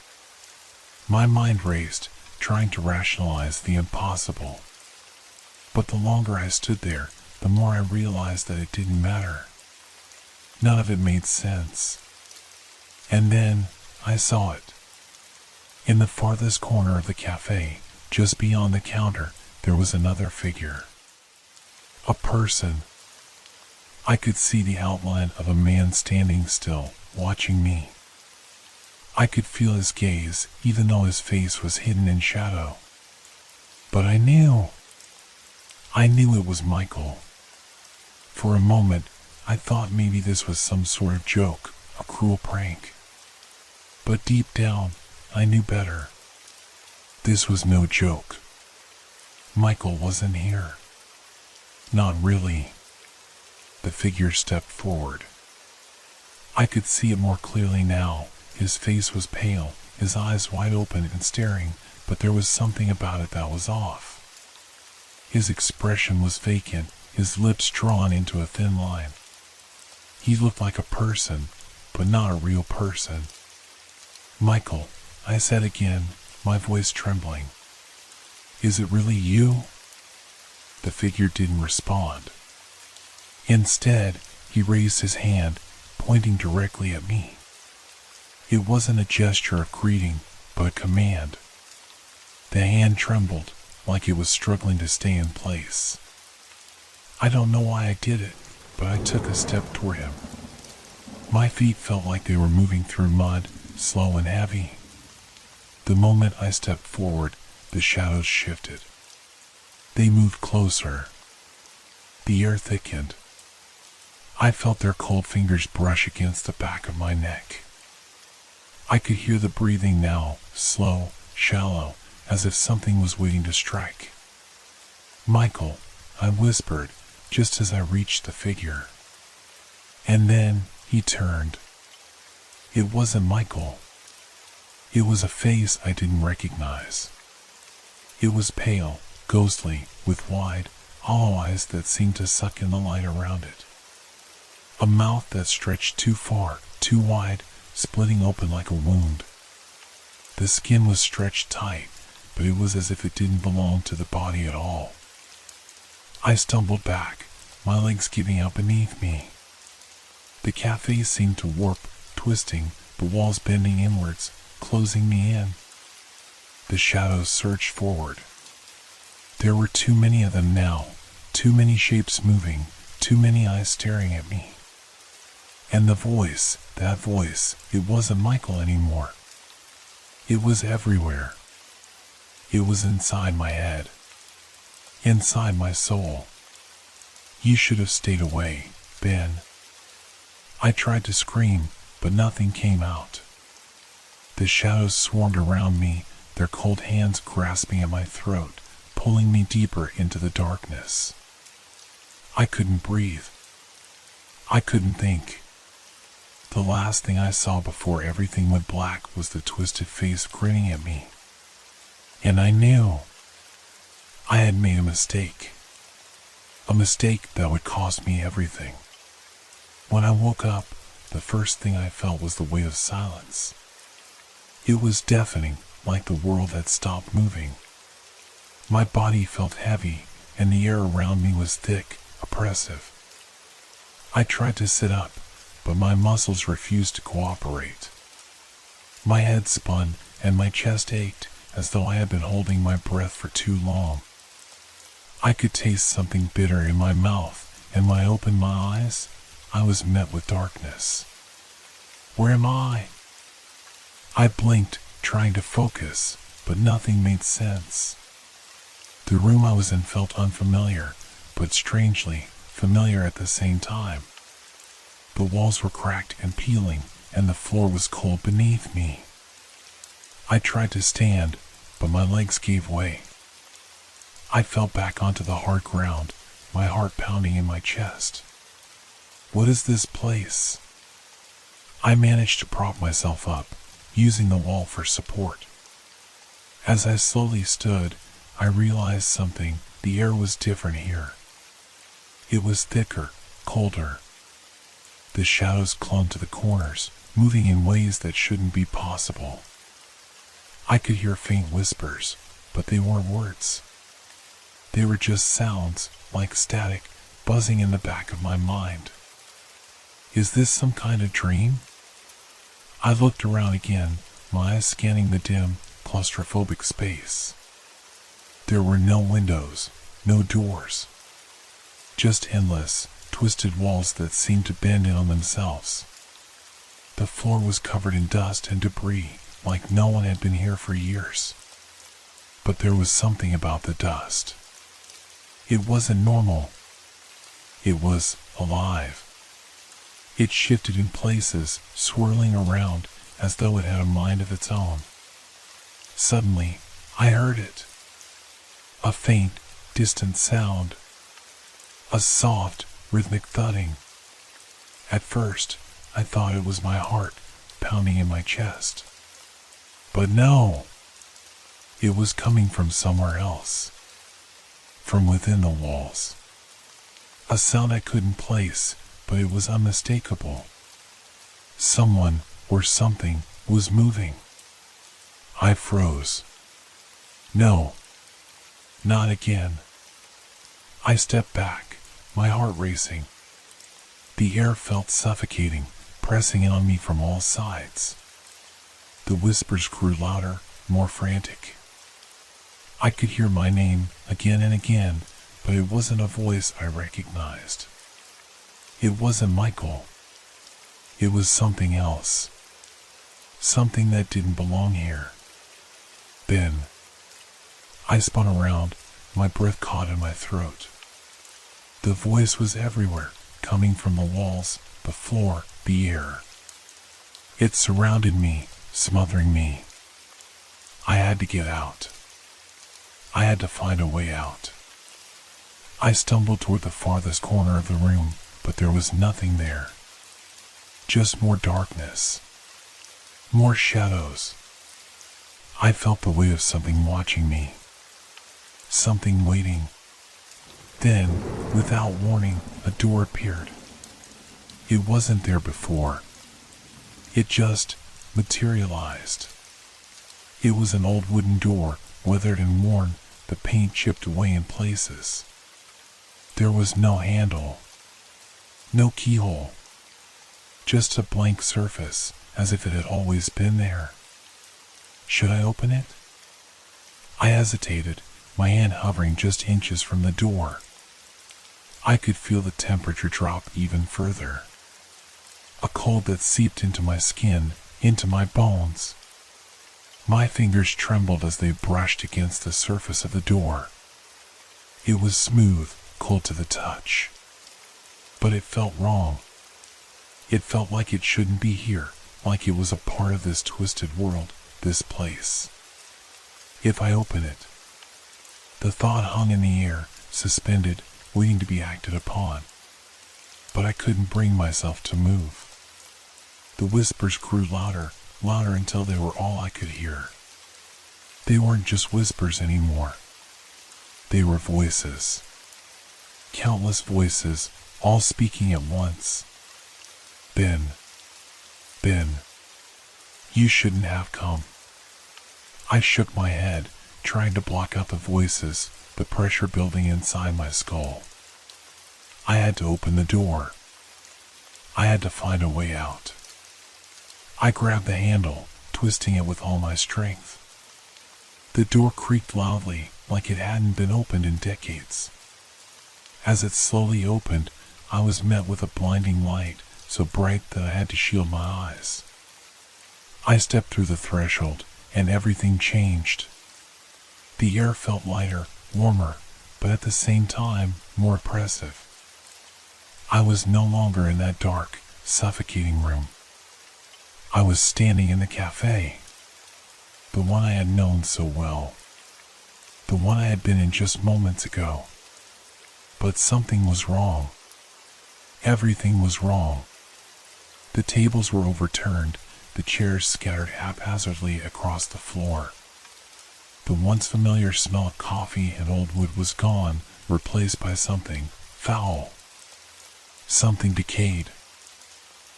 Speaker 1: My mind raced, trying to rationalize the impossible. But the longer I stood there, the more I realized that it didn't matter. None of it made sense. And then I saw it. In the farthest corner of the cafe, just beyond the counter, there was another figure. A person. I could see the outline of a man standing still, watching me. I could feel his gaze, even though his face was hidden in shadow. But I knew it was Michael. For a moment, I thought maybe this was some sort of joke, a cruel prank. But deep down, I knew better. This was no joke. Michael wasn't here. Not really. The figure stepped forward. I could see it more clearly now. His face was pale, his eyes wide open and staring, but there was something about it that was off. His expression was vacant, his lips drawn into a thin line. He looked like a person, but not a real person. "Michael," I said again, my voice trembling. "Is it really you?" The figure didn't respond. Instead, he raised his hand, pointing directly at me. It wasn't a gesture of greeting, but a command. The hand trembled, like it was struggling to stay in place. I don't know why I did it, but I took a step toward him. My feet felt like they were moving through mud, slow and heavy. The moment I stepped forward, the shadows shifted. They moved closer. The air thickened. I felt their cold fingers brush against the back of my neck. I could hear the breathing now, slow, shallow, as if something was waiting to strike. "Michael," I whispered, just as I reached the figure. And then he turned. It wasn't Michael. It was a face I didn't recognize. It was pale, ghostly, with wide, hollow eyes that seemed to suck in the light around it. A mouth that stretched too far, too wide, splitting open like a wound. The skin was stretched tight, but it was as if it didn't belong to the body at all. I stumbled back, my legs giving out beneath me. The cafe seemed to warp, twisting, the walls bending inwards, closing me in. The shadows surged forward. There were too many of them now, too many shapes moving, too many eyes staring at me. And the voice, that voice, it wasn't Michael anymore. It was everywhere. It was inside my head. Inside my soul. You should have stayed away, Ben. I tried to scream, but nothing came out. The shadows swarmed around me, their cold hands grasping at my throat, pulling me deeper into the darkness. I couldn't breathe. I couldn't think. The last thing I saw before everything went black was the twisted face grinning at me. And I knew I had made a mistake. A mistake that would cost me everything. When I woke up, the first thing I felt was the weight of silence. It was deafening, like the world had stopped moving. My body felt heavy, and the air around me was thick, oppressive. I tried to sit up, but my muscles refused to cooperate. My head spun, and my chest ached, as though I had been holding my breath for too long. I could taste something bitter in my mouth, and when I opened my eyes, I was met with darkness. Where am I? I blinked, trying to focus, but nothing made sense. The room I was in felt unfamiliar, but strangely familiar at the same time. The walls were cracked and peeling, and the floor was cold beneath me. I tried to stand, but my legs gave way. I fell back onto the hard ground, my heart pounding in my chest. What is this place? I managed to prop myself up, using the wall for support. As I slowly stood, I realized something. The air was different here. It was thicker, colder. The shadows clung to the corners, moving in ways that shouldn't be possible. I could hear faint whispers, but they weren't words. They were just sounds, like static, buzzing in the back of my mind. Is this some kind of dream? I looked around again, my eyes scanning the dim, claustrophobic space. There were no windows, no doors. Just endless, twisted walls that seemed to bend in on themselves. The floor was covered in dust and debris, like no one had been here for years. But there was something about the dust. It wasn't normal. It was alive. It shifted in places, swirling around as though it had a mind of its own. Suddenly, I heard it. A faint, distant sound. A soft, rhythmic thudding. At first, I thought it was my heart pounding in my chest. But no! It was coming from somewhere else. From within the walls. A sound I couldn't place, but it was unmistakable. Someone, or something, was moving. I froze. No. Not again. I stepped back, my heart racing. The air felt suffocating, pressing in on me from all sides. The whispers grew louder, more frantic. I could hear my name again and again, but it wasn't a voice I recognized. It wasn't Michael. It was something else. Something that didn't belong here. Then, I spun around, my breath caught in my throat. The voice was everywhere, coming from the walls, the floor, the air. It surrounded me, smothering me. I had to get out. I had to find a way out. I stumbled toward the farthest corner of the room, but there was nothing there. Just more darkness. More shadows. I felt the weight of something watching me. Something waiting, Then, without warning, a door appeared. It wasn't there before. It just materialized. It was an old wooden door, weathered and worn, the paint chipped away in places. There was no handle, no keyhole, just a blank surface, as if it had always been there. Should I open it? I hesitated, my hand hovering just inches from the door. I could feel the temperature drop even further. A cold that seeped into my skin, into my bones. My fingers trembled as they brushed against the surface of the door. It was smooth, cold to the touch. But it felt wrong. It felt like it shouldn't be here, like it was a part of this twisted world, this place. If I open it. The thought hung in the air, suspended, waiting to be acted upon. But I couldn't bring myself to move. The whispers grew louder, louder until they were all I could hear. They weren't just whispers anymore. They were voices. Countless voices, all speaking at once. Ben, you shouldn't have come. I shook my head, trying to block out the voices, the pressure building inside my skull. I had to open the door. I had to find a way out. I grabbed the handle, twisting it with all my strength. The door creaked loudly, like it hadn't been opened in decades. As it slowly opened, I was met with a blinding light, so bright that I had to shield my eyes. I stepped through the threshold, and everything changed. The air felt lighter, warmer, but at the same time, more oppressive. I was no longer in that dark, suffocating room. I was standing in the cafe. The one I had known so well. The one I had been in just moments ago. But something was wrong. Everything was wrong. The tables were overturned, the chairs scattered haphazardly across the floor. The once familiar smell of coffee and old wood was gone, replaced by something foul. Something decayed.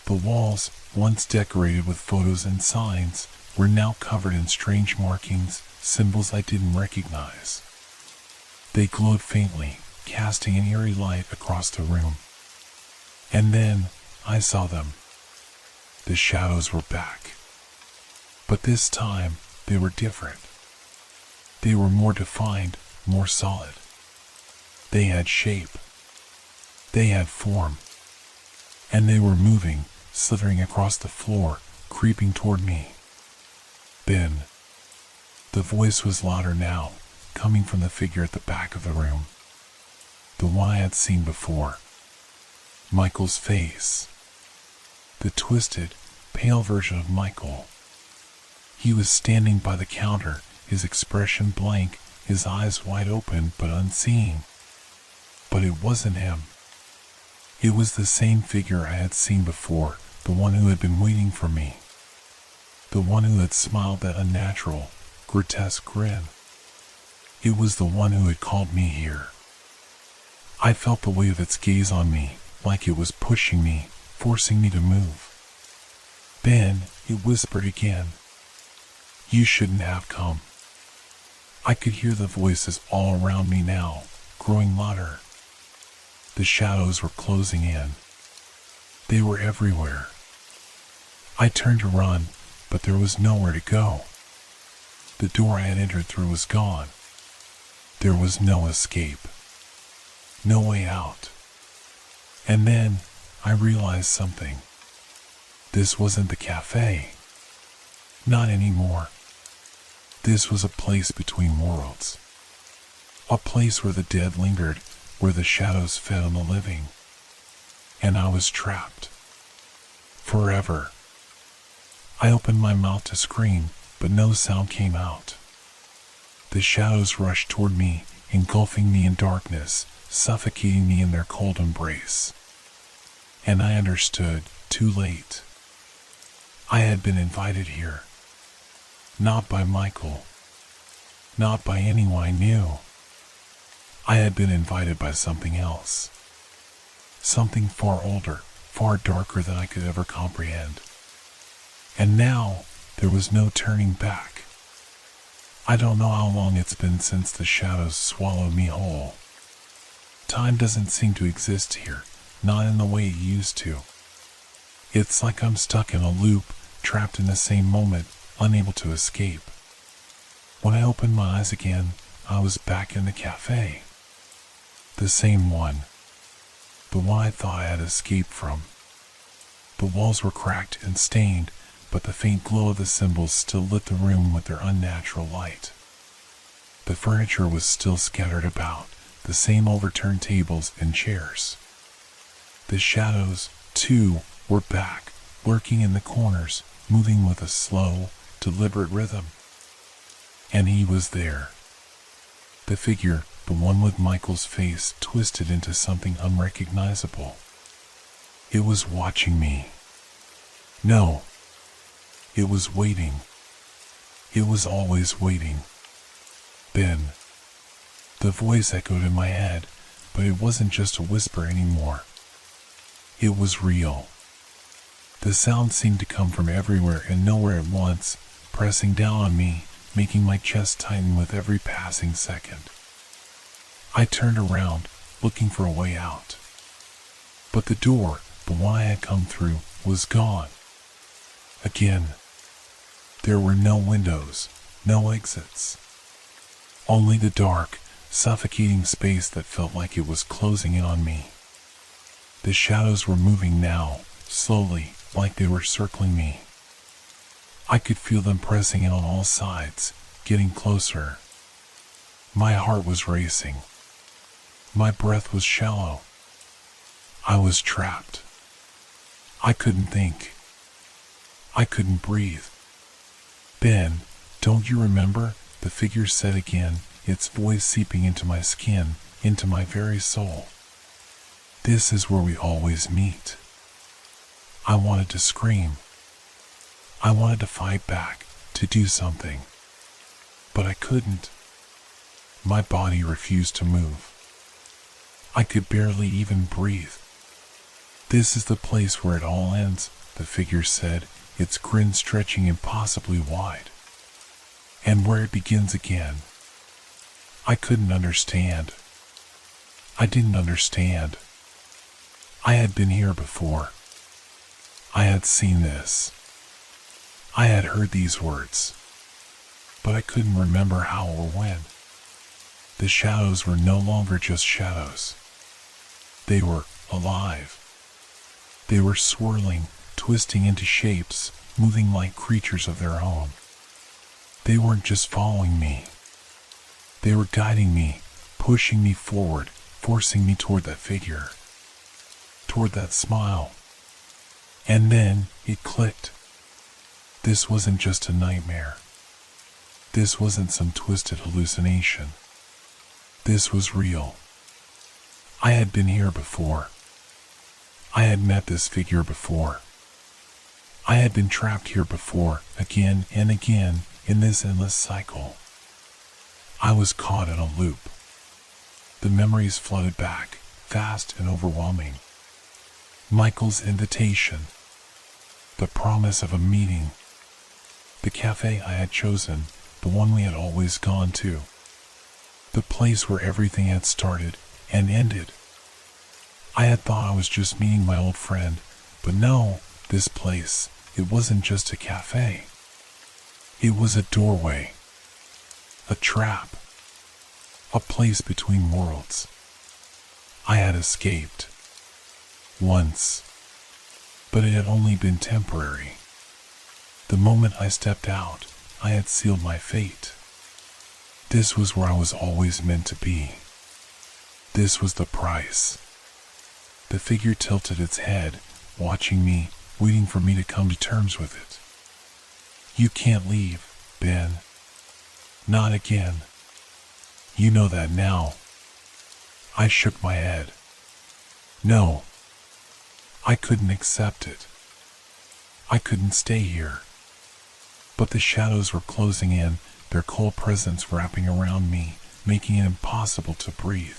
Speaker 1: The walls, once decorated with photos and signs, were now covered in strange markings, symbols I didn't recognize. They glowed faintly, casting an eerie light across the room. And then, I saw them. The shadows were back. But this time, they were different. They were more defined, more solid. They had shape. They had form. And they were moving, slithering across the floor, creeping toward me. Ben. The voice was louder now, coming from the figure at the back of the room. The one I had seen before. Michael's face. The twisted, pale version of Michael. He was standing by the counter, his expression blank, his eyes wide open but unseeing. But it wasn't him. It was the same figure I had seen before, the one who had been waiting for me. The one who had smiled that unnatural, grotesque grin. It was the one who had called me here. I felt the weight of its gaze on me, like it was pushing me, forcing me to move. Ben, it whispered again. You shouldn't have come. I could hear the voices all around me now, growing louder. The shadows were closing in. They were everywhere. I turned to run, but there was nowhere to go. The door I had entered through was gone. There was no escape. No way out. And then I realized something. This wasn't the cafe. Not anymore. This was a place between worlds. A place where the dead lingered, where the shadows fed on the living. And I was trapped. Forever. I opened my mouth to scream, but no sound came out. The shadows rushed toward me, engulfing me in darkness, suffocating me in their cold embrace. And I understood, too late. I had been invited here. Not by Michael. Not by anyone I knew. I had been invited by something else. Something far older, far darker than I could ever comprehend. And now, there was no turning back. I don't know how long it's been since the shadows swallowed me whole. Time doesn't seem to exist here, not in the way it used to. It's like I'm stuck in a loop, trapped in the same moment, unable to escape. When I opened my eyes again, I was back in the cafe. The same one. The one I thought I had escaped from. The walls were cracked and stained, but the faint glow of the symbols still lit the room with their unnatural light. The furniture was still scattered about, the same overturned tables and chairs. The shadows, too, were back, lurking in the corners, moving with a slow, deliberate rhythm. And he was there. The figure, the one with Michael's face twisted into something unrecognizable. It was watching me. No. It was waiting. It was always waiting. Then, the voice echoed in my head, but it wasn't just a whisper anymore. It was real. The sound seemed to come from everywhere and nowhere at once, pressing down on me, making my chest tighten with every passing second. I turned around, looking for a way out. But the door, the one I had come through, was gone. Again. There were no windows, no exits. Only the dark, suffocating space that felt like it was closing in on me. The shadows were moving now, slowly, like they were circling me. I could feel them pressing in on all sides, getting closer. My heart was racing. My breath was shallow. I was trapped. I couldn't think. I couldn't breathe. Ben, don't you remember? The figure said again, its voice seeping into my skin, into my very soul. This is where we always meet. I wanted to scream. I wanted to fight back, to do something. But I couldn't. My body refused to move. I could barely even breathe. This is the place where it all ends, the figure said, its grin stretching impossibly wide. And where it begins again. I couldn't understand. I didn't understand. I had been here before. I had seen this. I had heard these words. But I couldn't remember how or when. The shadows were no longer just shadows. They were alive. They were swirling, twisting into shapes, moving like creatures of their own. They weren't just following me. They were guiding me, pushing me forward, forcing me toward that figure, toward that smile. And then it clicked. This wasn't just a nightmare. This wasn't some twisted hallucination. This was real. I had been here before. I had met this figure before. I had been trapped here before, again and again, in this endless cycle. I was caught in a loop. The memories flooded back, fast and overwhelming. Michael's invitation. The promise of a meeting. The cafe I had chosen, the one we had always gone to. The place where everything had started and ended. I had thought I was just meeting my old friend, but no, this place, it wasn't just a cafe. It was a doorway. A trap. A place between worlds. I had escaped. Once. But it had only been temporary. The moment I stepped out, I had sealed my fate. This was where I was always meant to be. This was the price. The figure tilted its head, watching me, waiting for me to come to terms with it. You can't leave, Ben. Not again. You know that now. I shook my head. No. I couldn't accept it. I couldn't stay here. But the shadows were closing in, their cold presence wrapping around me, making it impossible to breathe.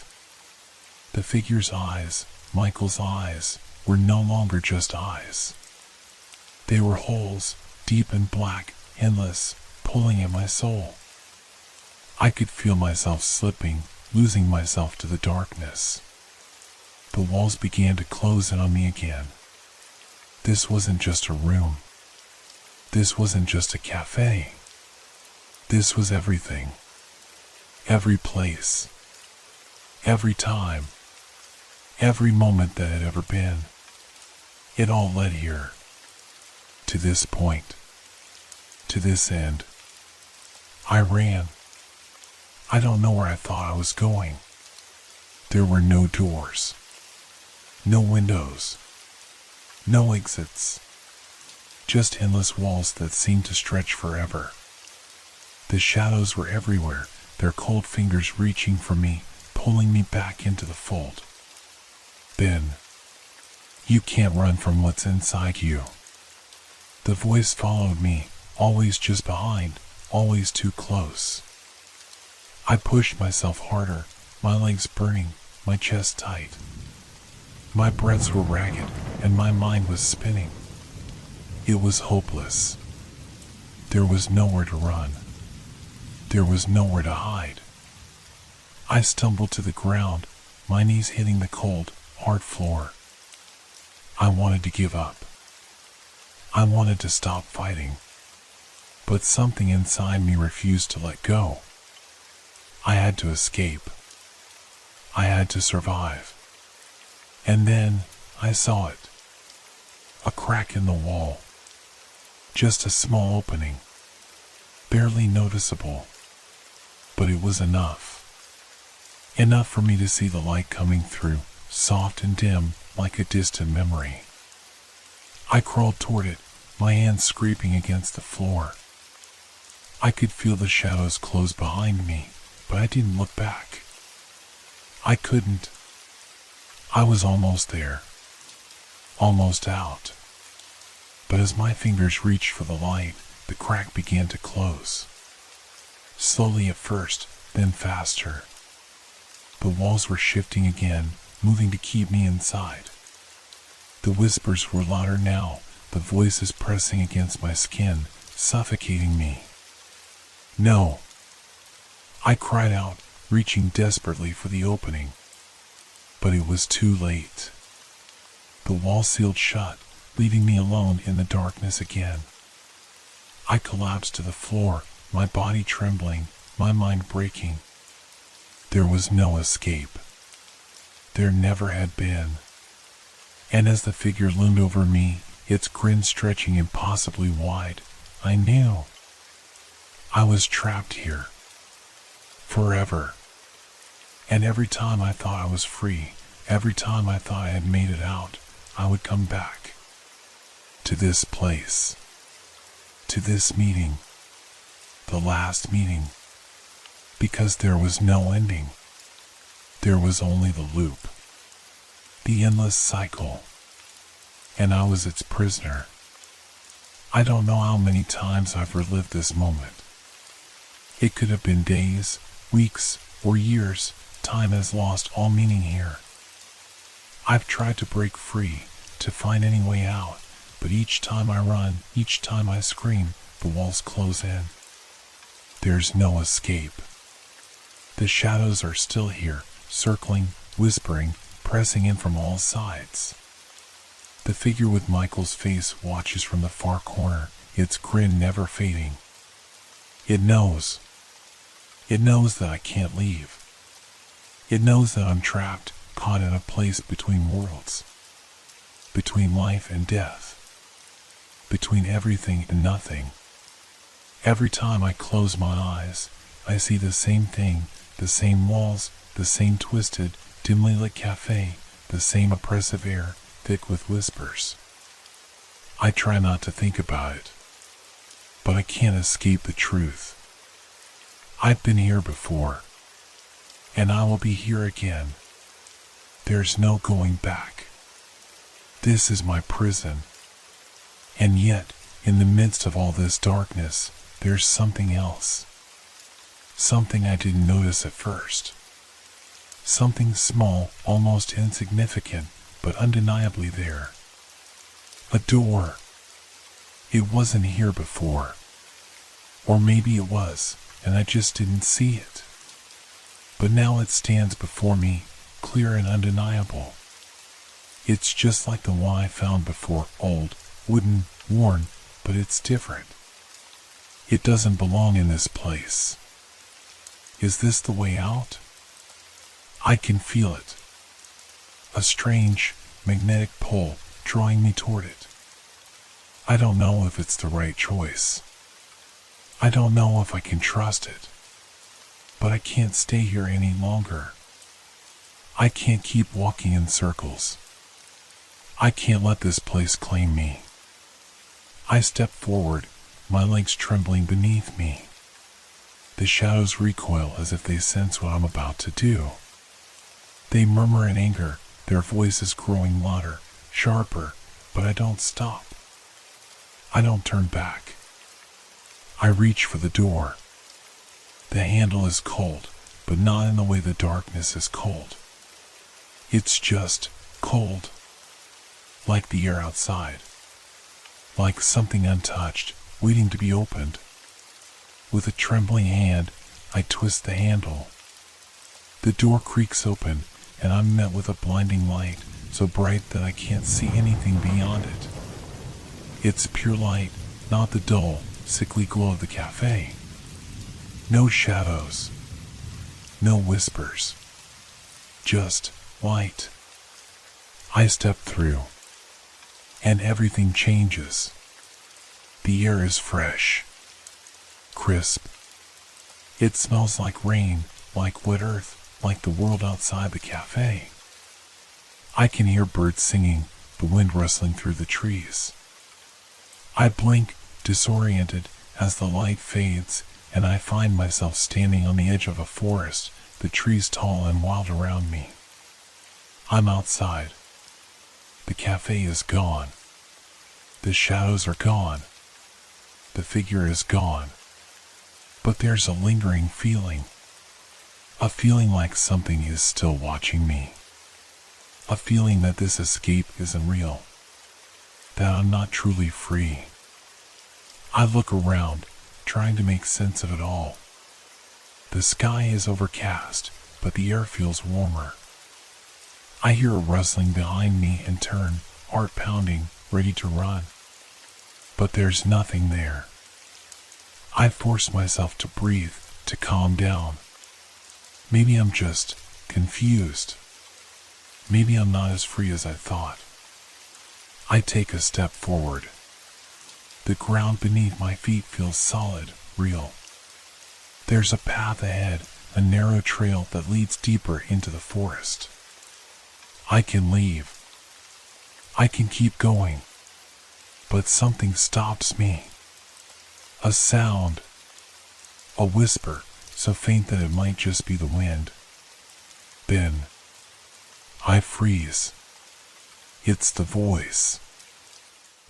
Speaker 1: The figure's eyes, Michael's eyes, were no longer just eyes. They were holes, deep and black, endless, pulling at my soul. I could feel myself slipping, losing myself to the darkness. The walls began to close in on me again. This wasn't just a room. This wasn't just a cafe. This was everything. Every place. Every time. Every moment that had ever been. It all led here. To this point. To this end. I ran. I don't know where I thought I was going. There were no doors. No windows. No exits. Just endless walls that seemed to stretch forever. The shadows were everywhere, their cold fingers reaching for me, pulling me back into the fold. Then, you can't run from what's inside you. The voice followed me, always just behind, always too close. I pushed myself harder, my legs burning, my chest tight. My breaths were ragged, and my mind was spinning. It was hopeless. There was nowhere to run. There was nowhere to hide. I stumbled to the ground, my knees hitting the cold, hard floor. I wanted to give up. I wanted to stop fighting. But something inside me refused to let go. I had to escape. I had to survive. And then I saw it. A crack in the wall. Just a small opening. Barely noticeable. But it was enough. Enough for me to see the light coming through, soft and dim, like a distant memory. I crawled toward it, my hands scraping against the floor. I could feel the shadows close behind me, but I didn't look back. I couldn't. I was almost there. Almost out. But as my fingers reached for the light, the crack began to close. Slowly at first, then faster. The walls were shifting again, moving to keep me inside. The whispers were louder now, the voices pressing against my skin, suffocating me. No! I cried out, reaching desperately for the opening. But it was too late. The wall sealed shut, leaving me alone in the darkness again. I collapsed to the floor, my body trembling, my mind breaking. There was no escape. There never had been. And as the figure loomed over me, its grin stretching impossibly wide, I knew. I was trapped here. Forever. And every time I thought I was free, every time I thought I had made it out, I would come back. To this place. To this meeting. The last meeting. Because there was no ending. There was only the loop. The endless cycle. And I was its prisoner. I don't know how many times I've relived this moment. It could have been days, weeks, or years. Time has lost all meaning here. I've tried to break free, to find any way out, but each time I run, each time I scream, the walls close in. There's no escape. The shadows are still here, circling, whispering, pressing in from all sides. The figure with Michael's face watches from the far corner, its grin never fading. It knows. It knows that I can't leave. It knows that I'm trapped, caught in a place between worlds. Between life and death. Between everything and nothing. Every time I close my eyes, I see the same thing, the same walls, the same twisted, dimly lit cafe, the same oppressive air, thick with whispers. I try not to think about it, but I can't escape the truth. I've been here before, and I will be here again. There's no going back. This is my prison. And yet, in the midst of all this darkness, there's something else. Something I didn't notice at first. Something small, almost insignificant, but undeniably there. A door. It wasn't here before. Or maybe it was, and I just didn't see it. But now it stands before me, clear and undeniable. It's just like the one I found before, old, wooden, worn, but it's different. It doesn't belong in this place. Is this the way out? I can feel it. A strange, magnetic pull drawing me toward it. I don't know if it's the right choice. I don't know if I can trust it. But I can't stay here any longer. I can't keep walking in circles. I can't let this place claim me. I step forward, my legs trembling beneath me. The shadows recoil as if they sense what I'm about to do. They murmur in anger, their voices growing louder, sharper, but I don't stop. I don't turn back. I reach for the door. The handle is cold, but not in the way the darkness is cold. It's just cold. Like the air outside. Like something untouched, waiting to be opened. With a trembling hand, I twist the handle. The door creaks open, and I'm met with a blinding light, so bright that I can't see anything beyond it. It's pure light, not the dull, sickly glow of the cafe. No shadows. No whispers. Just light. I step through. And everything changes. The air is fresh. Crisp. It smells like rain, like wet earth, like the world outside the cafe. I can hear birds singing, the wind rustling through the trees. I blink, disoriented, as the light fades, and I find myself standing on the edge of a forest, the trees tall and wild around me. I'm outside. The cafe is gone. The shadows are gone. The figure is gone. But there's a lingering feeling. A feeling like something is still watching me. A feeling that this escape isn't real. That I'm not truly free. I look around, trying to make sense of it all. The sky is overcast, but the air feels warmer. I hear a rustling behind me and turn, heart pounding, ready to run. But there's nothing there. I force myself to breathe, to calm down. Maybe I'm just confused. Maybe I'm not as free as I thought. I take a step forward. The ground beneath my feet feels solid, real. There's a path ahead, a narrow trail that leads deeper into the forest. I can leave. I can keep going. But something stops me. A sound. A whisper, so faint that it might just be the wind. Then, I freeze. It's the voice.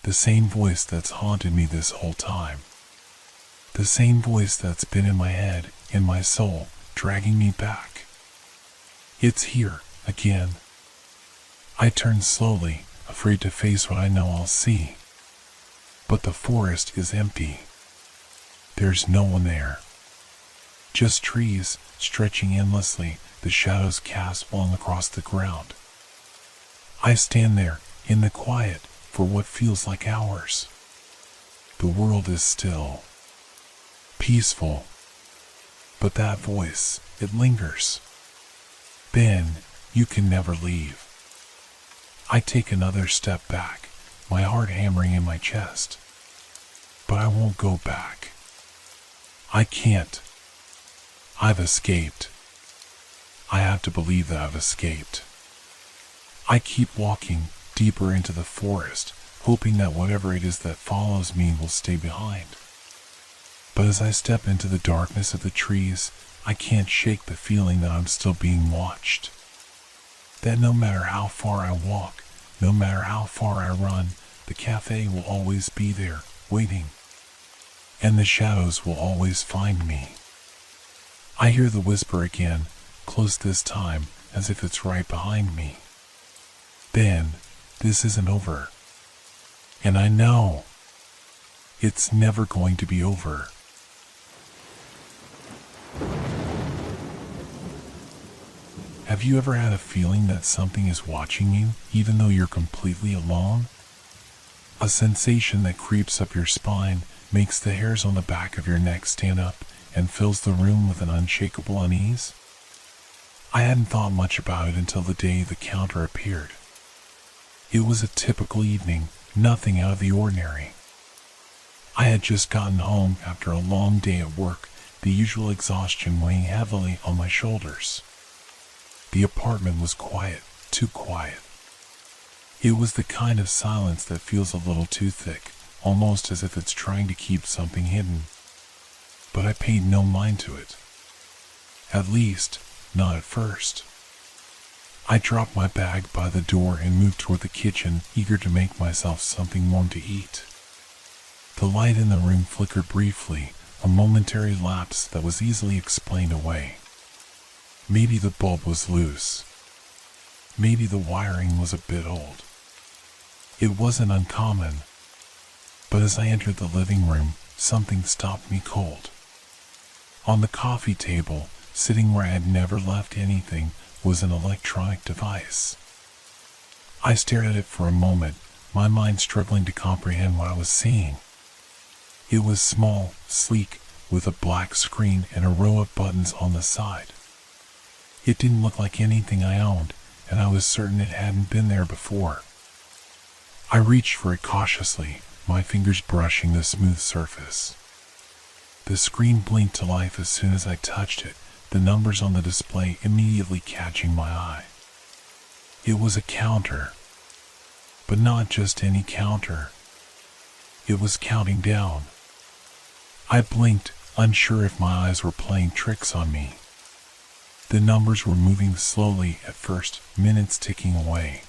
Speaker 1: The same voice that's haunted me this whole time. The same voice that's been in my head, in my soul, dragging me back. It's here, again. I turn slowly, afraid to face what I know I'll see. But the forest is empty. There's no one there. Just trees, stretching endlessly, the shadows cast flung across the ground. I stand there, in the quiet, for what feels like hours. The world is still. Peaceful. But that voice, it lingers. Ben, you can never leave. I take another step back, my heart hammering in my chest. But I won't go back. I can't. I've escaped. I have to believe that I've escaped. I keep walking deeper into the forest, hoping that whatever it is that follows me will stay behind. But as I step into the darkness of the trees, I can't shake the feeling that I'm still being watched. That no matter how far I walk, no matter how far I run, the cafe will always be there, waiting. And the shadows will always find me. I hear the whisper again, close this time, as if it's right behind me. Then, this isn't over. And I know it's never going to be over. Have you ever had a feeling that something is watching you, even though you're completely alone? A sensation that creeps up your spine, makes the hairs on the back of your neck stand up, and fills the room with an unshakable unease? I hadn't thought much about it until the day the counter appeared. It was a typical evening, nothing out of the ordinary. I had just gotten home after a long day at work, the usual exhaustion weighing heavily on my shoulders. The apartment was quiet, too quiet. It was the kind of silence that feels a little too thick, almost as if it's trying to keep something hidden. But I paid no mind to it. At least, not at first. I dropped my bag by the door and moved toward the kitchen, eager to make myself something warm to eat. The light in the room flickered briefly, a momentary lapse that was easily explained away. Maybe the bulb was loose. Maybe the wiring was a bit old. It wasn't uncommon. But as I entered the living room, something stopped me cold. On the coffee table, sitting where I had never left anything, was an electronic device. I stared at it for a moment, my mind struggling to comprehend what I was seeing. It was small, sleek, with a black screen and a row of buttons on the side. It didn't look like anything I owned, and I was certain it hadn't been there before. I reached for it cautiously, my fingers brushing the smooth surface. The screen blinked to life as soon as I touched it, the numbers on the display immediately catching my eye. It was a counter. But not just any counter. It was counting down. I blinked, unsure if my eyes were playing tricks on me. The numbers were moving slowly at first, minutes ticking away.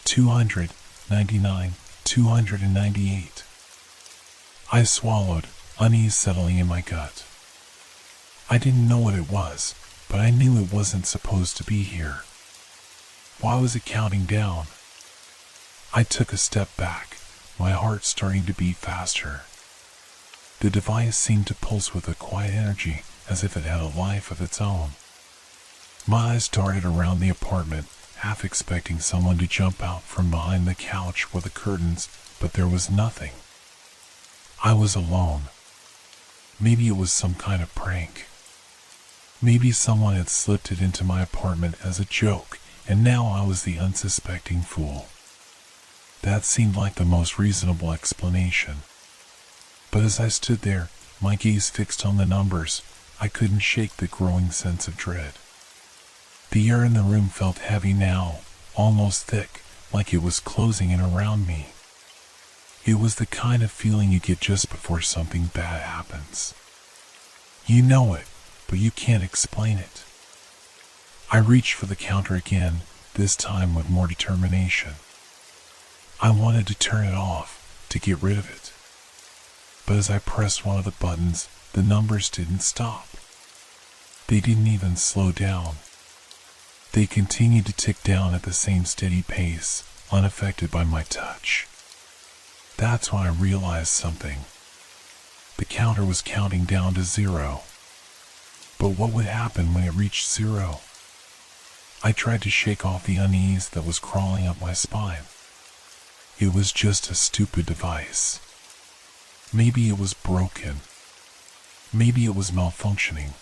Speaker 1: 299, 298. I swallowed, unease settling in my gut. I didn't know what it was, but I knew it wasn't supposed to be here. Why was it counting down? I took a step back, my heart starting to beat faster. The device seemed to pulse with a quiet energy, as if it had a life of its own. My eyes darted around the apartment, half expecting someone to jump out from behind the couch or the curtains, but there was nothing. I was alone. Maybe it was some kind of prank. Maybe someone had slipped it into my apartment as a joke, and now I was the unsuspecting fool. That seemed like the most reasonable explanation. But as I stood there, my gaze fixed on the numbers, I couldn't shake the growing sense of dread. The air in the room felt heavy now, almost thick, like it was closing in around me. It was the kind of feeling you get just before something bad happens. You know it, but you can't explain it. I reached for the counter again, this time with more determination. I wanted to turn it off, to get rid of it. But as I pressed one of the buttons, the numbers didn't stop. They didn't even slow down. They continued to tick down at the same steady pace, unaffected by my touch. That's when I realized something. The counter was counting down to 0. But what would happen when it reached 0? I tried to shake off the unease that was crawling up my spine. It was just a stupid device. Maybe it was broken. Maybe it was malfunctioning.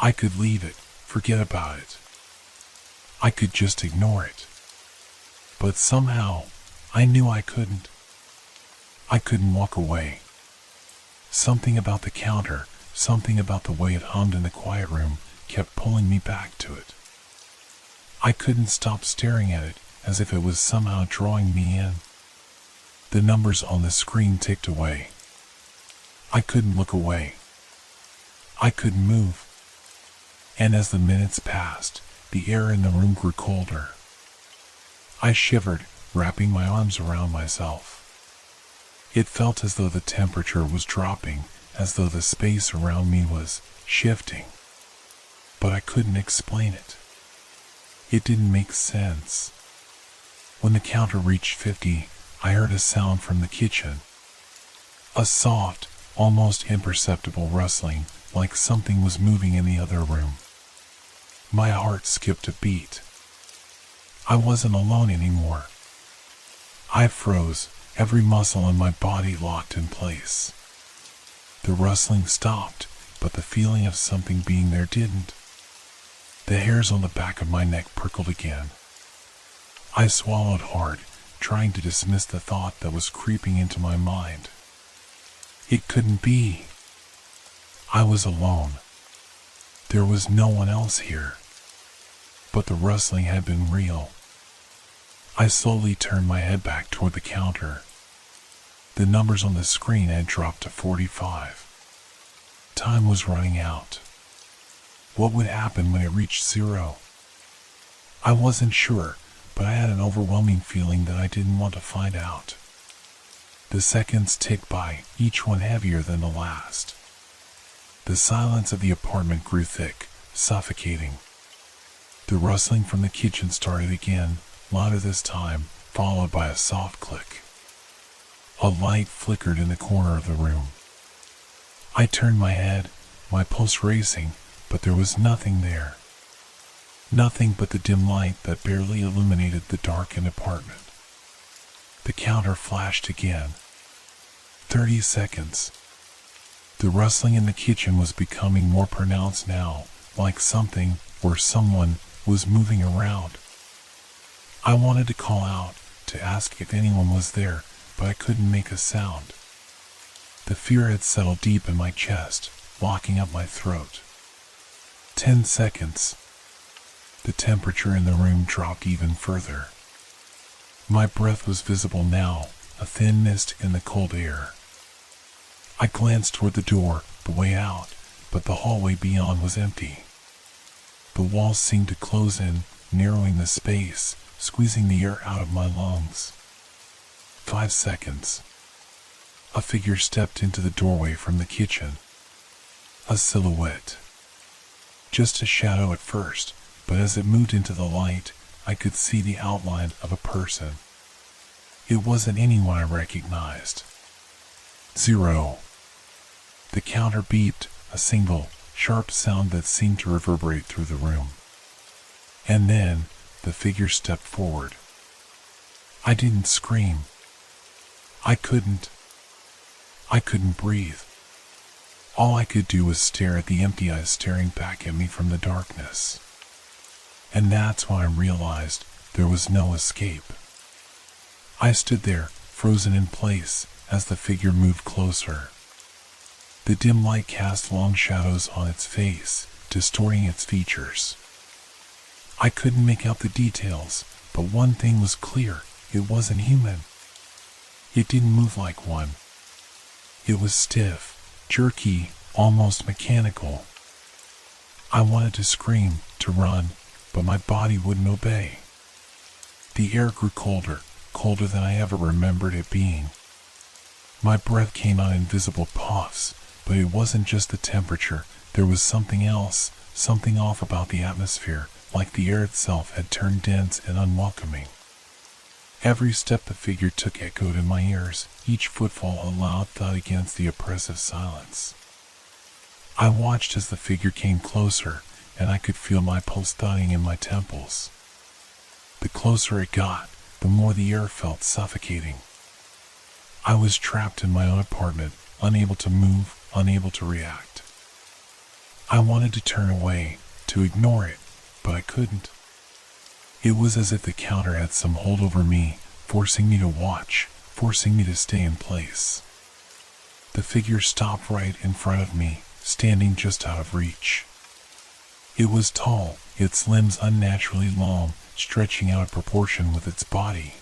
Speaker 1: I could leave it, forget about it. I could just ignore it. But somehow, I knew I couldn't. I couldn't walk away. Something about the counter, something about the way it hummed in the quiet room, kept pulling me back to it. I couldn't stop staring at it, as if it was somehow drawing me in. The numbers on the screen ticked away. I couldn't look away. I couldn't move. And as the minutes passed, the air in the room grew colder. I shivered, wrapping my arms around myself. It felt as though the temperature was dropping, as though the space around me was shifting. But I couldn't explain it. It didn't make sense. When the counter reached 50, I heard a sound from the kitchen. A soft, almost imperceptible rustling, like something was moving in the other room. My heart skipped a beat. I wasn't alone anymore. I froze, every muscle in my body locked in place. The rustling stopped, but the feeling of something being there didn't. The hairs on the back of my neck prickled again. I swallowed hard, trying to dismiss the thought that was creeping into my mind. It couldn't be. I was alone. There was no one else here. But the rustling had been real. I slowly turned my head back toward the counter. The numbers on the screen had dropped to 45. Time was running out. What would happen when it reached 0? I wasn't sure, but I had an overwhelming feeling that I didn't want to find out. The seconds ticked by, each one heavier than the last. The silence of the apartment grew thick, suffocating. The rustling from the kitchen started again, louder this time, followed by a soft click. A light flickered in the corner of the room. I turned my head, my pulse racing, but there was nothing there. Nothing but the dim light that barely illuminated the darkened apartment. The counter flashed again. 30 seconds. The rustling in the kitchen was becoming more pronounced now, like something or someone was moving around. I wanted to call out, to ask if anyone was there, but I couldn't make a sound. The fear had settled deep in my chest, locking up my throat. 10 seconds. The temperature in the room dropped even further. My breath was visible now, a thin mist in the cold air. I glanced toward the door, the way out, but the hallway beyond was empty. The walls seemed to close in, narrowing the space, squeezing the air out of my lungs. 5 seconds. A figure stepped into the doorway from the kitchen. A silhouette. Just a shadow at first, but as it moved into the light, I could see the outline of a person. It wasn't anyone I recognized. 0. The counter beeped, a single, sharp sound that seemed to reverberate through the room. And then, the figure stepped forward. I didn't scream. I couldn't breathe. All I could do was stare at the empty eyes staring back at me from the darkness. And that's when I realized there was no escape. I stood there, frozen in place, as the figure moved closer. The dim light cast long shadows on its face, distorting its features. I couldn't make out the details, but one thing was clear: it wasn't human. It didn't move like one. It was stiff, jerky, almost mechanical. I wanted to scream, to run, but my body wouldn't obey. The air grew colder, colder than I ever remembered it being. My breath came out in invisible puffs, but it wasn't just the temperature. There was something else, something off about the atmosphere, like the air itself had turned dense and unwelcoming. Every step the figure took echoed in my ears, each footfall a loud thud against the oppressive silence. I watched as the figure came closer, and I could feel my pulse thudding in my temples. The closer it got, the more the air felt suffocating. I was trapped in my own apartment, unable to move, unable to react. I wanted to turn away, to ignore it, but I couldn't. It was as if the counter had some hold over me, forcing me to watch, forcing me to stay in place. The figure stopped right in front of me, standing just out of reach. It was tall, its limbs unnaturally long, stretching out of proportion with its body.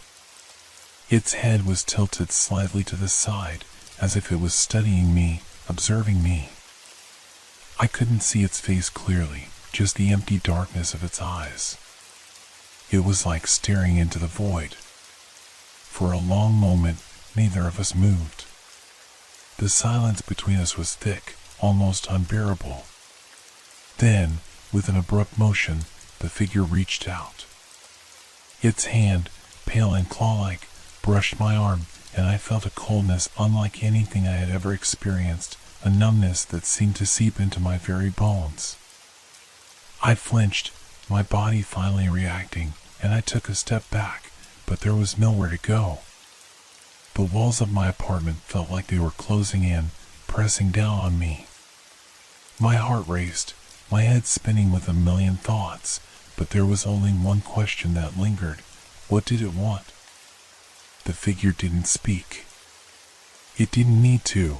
Speaker 1: Its head was tilted slightly to the side, as if it was studying me, observing me. I couldn't see its face clearly, just the empty darkness of its eyes. It was like staring into the void. For a long moment, neither of us moved. The silence between us was thick, almost unbearable. Then, with an abrupt motion, the figure reached out. Its hand, pale and claw-like, brushed my arm, and I felt a coldness unlike anything I had ever experienced, a numbness that seemed to seep into my very bones. I flinched, my body finally reacting, and I took a step back, but there was nowhere to go. The walls of my apartment felt like they were closing in, pressing down on me. My heart raced, my head spinning with a million thoughts, but there was only one question that lingered. What did it want? The figure didn't speak. It didn't need to.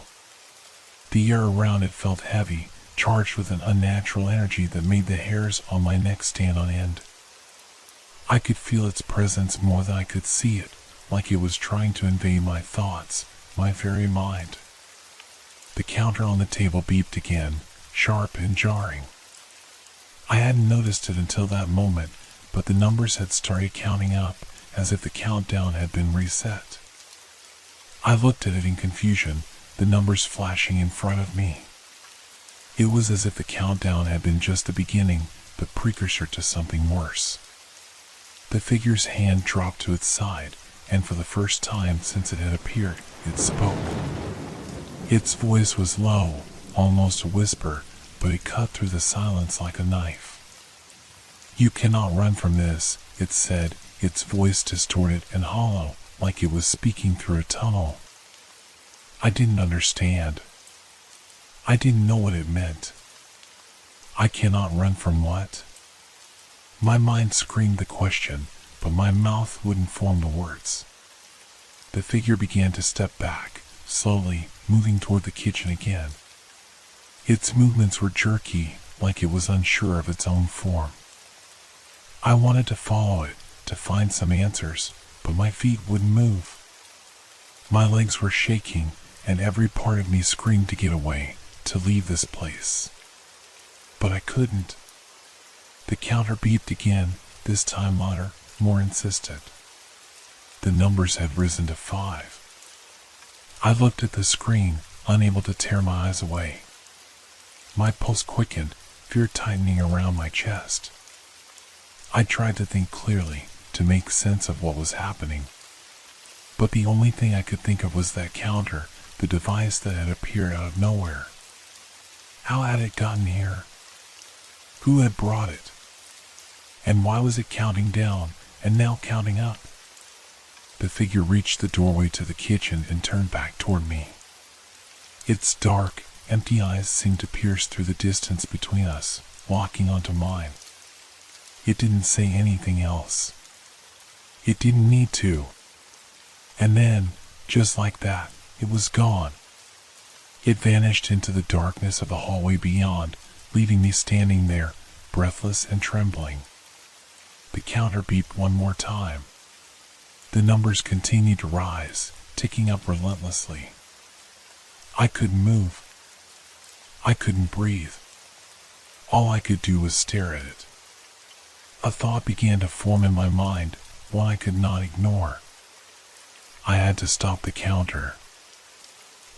Speaker 1: The air around it felt heavy, charged with an unnatural energy that made the hairs on my neck stand on end. I could feel its presence more than I could see it, like it was trying to invade my thoughts, my very mind. The counter on the table beeped again, sharp and jarring. I hadn't noticed it until that moment, but the numbers had started counting up, as if the countdown had been reset. I looked at it in confusion, the numbers flashing in front of me. It was as if the countdown had been just the beginning, the precursor to something worse. The figure's hand dropped to its side, and for the first time since it had appeared, it spoke. Its voice was low, almost a whisper, but it cut through the silence like a knife. "You cannot run from this," it said, its voice distorted and hollow, like it was speaking through a tunnel. I didn't understand. I didn't know what it meant. I cannot run from what? My mind screamed the question, but my mouth wouldn't form the words. The figure began to step back, slowly, moving toward the kitchen again. Its movements were jerky, like it was unsure of its own form. I wanted to follow it, to find some answers, but my feet wouldn't move. My legs were shaking, and every part of me screamed to get away, to leave this place. But I couldn't. The counter beeped again, this time louder, more insistent. The numbers had risen to 5. I looked at the screen, unable to tear my eyes away. My pulse quickened, fear tightening around my chest. I tried to think clearly, to make sense of what was happening. But the only thing I could think of was that counter, the device that had appeared out of nowhere. How had it gotten here? Who had brought it? And why was it counting down, and now counting up? The figure reached the doorway to the kitchen and turned back toward me. Its dark, empty eyes seemed to pierce through the distance between us, locking onto mine. It didn't say anything else. It didn't need to. And then, just like that, it was gone. It vanished into the darkness of the hallway beyond, leaving me standing there, breathless and trembling. The counter beeped one more time. The numbers continued to rise, ticking up relentlessly. I couldn't move. I couldn't breathe. All I could do was stare at it. A thought began to form in my mind, one I could not ignore. I had to stop the counter.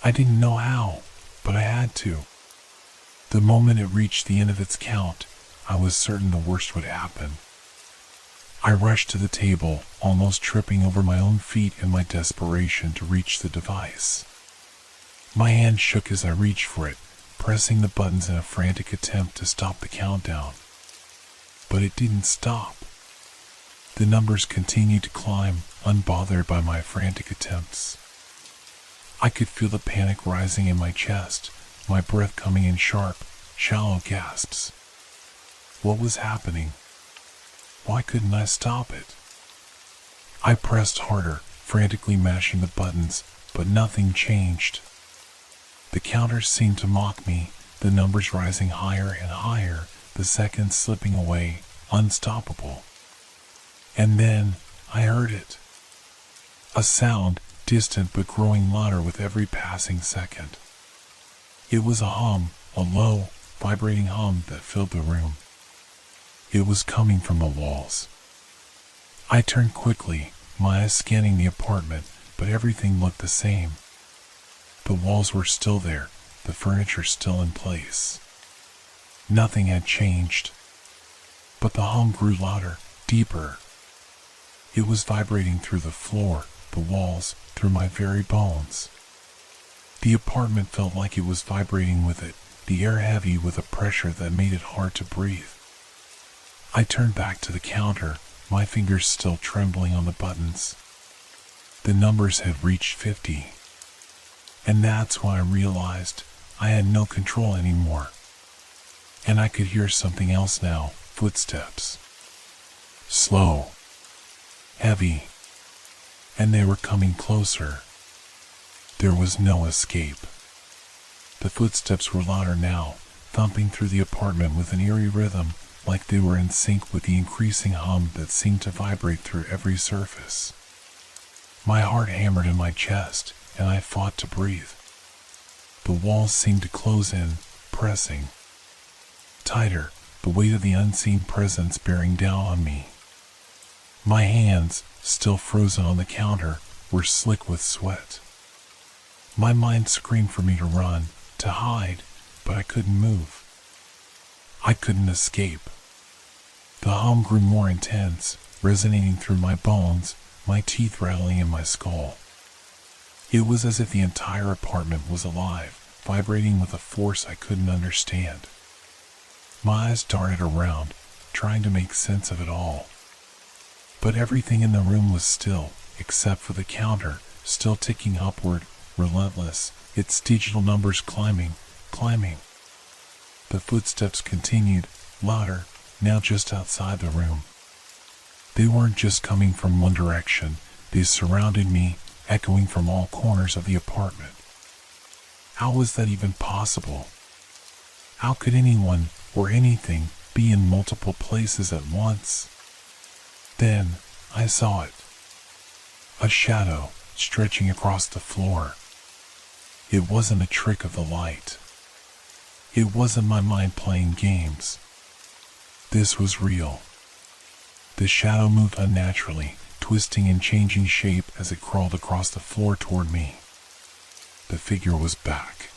Speaker 1: I didn't know how, but I had to. The moment it reached the end of its count, I was certain the worst would happen. I rushed to the table, almost tripping over my own feet in my desperation to reach the device. My hand shook as I reached for it, pressing the buttons in a frantic attempt to stop the countdown. But it didn't stop. The numbers continued to climb, unbothered by my frantic attempts. I could feel the panic rising in my chest, my breath coming in sharp, shallow gasps. What was happening? Why couldn't I stop it? I pressed harder, frantically mashing the buttons, but nothing changed. The counters seemed to mock me, the numbers rising higher and higher, the seconds slipping away, unstoppable. And then, I heard it. A sound, distant but growing louder with every passing second. It was a hum, a low, vibrating hum that filled the room. It was coming from the walls. I turned quickly, my eyes scanning the apartment, but everything looked the same. The walls were still there, the furniture still in place. Nothing had changed. But the hum grew louder, deeper. It was vibrating through the floor, the walls, through my very bones. The apartment felt like it was vibrating with it, the air heavy with a pressure that made it hard to breathe. I turned back to the counter, my fingers still trembling on the buttons. The numbers had reached 50. And that's when I realized I had no control anymore. And I could hear something else now, footsteps. Slow. Heavy. And they were coming closer. There was no escape. The footsteps were louder now, thumping through the apartment with an eerie rhythm, like they were in sync with the increasing hum that seemed to vibrate through every surface. My heart hammered in my chest, and I fought to breathe. The walls seemed to close in, pressing tighter, the weight of the unseen presence bearing down on me. My hands, still frozen on the counter, were slick with sweat. My mind screamed for me to run, to hide, but I couldn't move. I couldn't escape. The hum grew more intense, resonating through my bones, my teeth rattling in my skull. It was as if the entire apartment was alive, vibrating with a force I couldn't understand. My eyes darted around, trying to make sense of it all. But everything in the room was still, except for the counter, still ticking upward, relentless, its digital numbers climbing. The footsteps continued, louder, now just outside the room. They weren't just coming from one direction, they surrounded me, echoing from all corners of the apartment. How was that even possible? How could anyone, or anything, be in multiple places at once? Then, I saw it. A shadow, stretching across the floor. It wasn't a trick of the light. It wasn't my mind playing games. This was real. The shadow moved unnaturally, twisting and changing shape as it crawled across the floor toward me. The figure was back.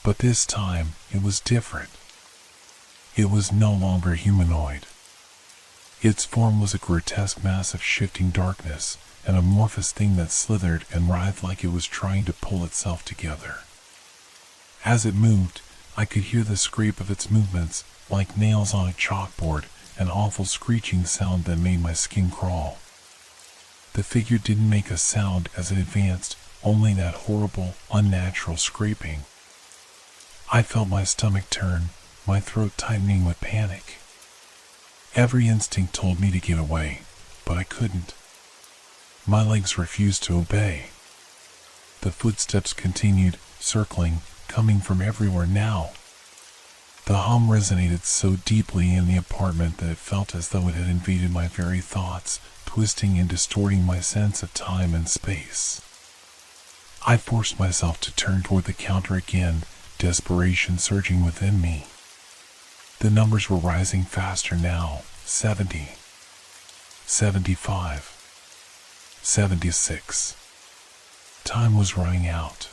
Speaker 1: But this time, it was different. It was no longer humanoid. Its form was a grotesque mass of shifting darkness, an amorphous thing that slithered and writhed like it was trying to pull itself together. As it moved, I could hear the scrape of its movements, like nails on a chalkboard, an awful screeching sound that made my skin crawl. The figure didn't make a sound as it advanced, only that horrible, unnatural scraping. I felt my stomach turn, my throat tightening with panic. Every instinct told me to get away, but I couldn't. My legs refused to obey. The footsteps continued, circling, coming from everywhere now. The hum resonated so deeply in the apartment that it felt as though it had invaded my very thoughts, twisting and distorting my sense of time and space. I forced myself to turn toward the counter again, desperation surging within me. The numbers were rising faster now, 70, 75, 76. Time was running out.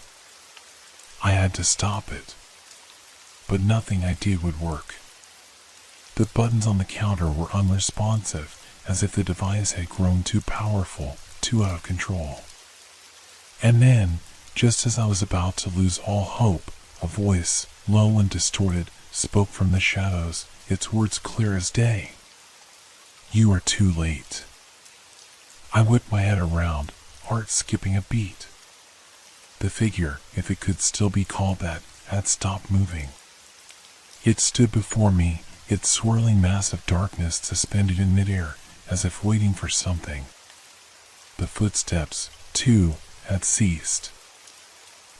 Speaker 1: I had to stop it. But nothing I did would work. The buttons on the counter were unresponsive, as if the device had grown too powerful, too out of control. And then, just as I was about to lose all hope, a voice, low and distorted, spoke from the shadows, its words clear as day. "You are too late." I whipped my head around, heart skipping a beat. The figure, if it could still be called that, had stopped moving. It stood before me, its swirling mass of darkness suspended in midair, as if waiting for something. The footsteps, too, had ceased.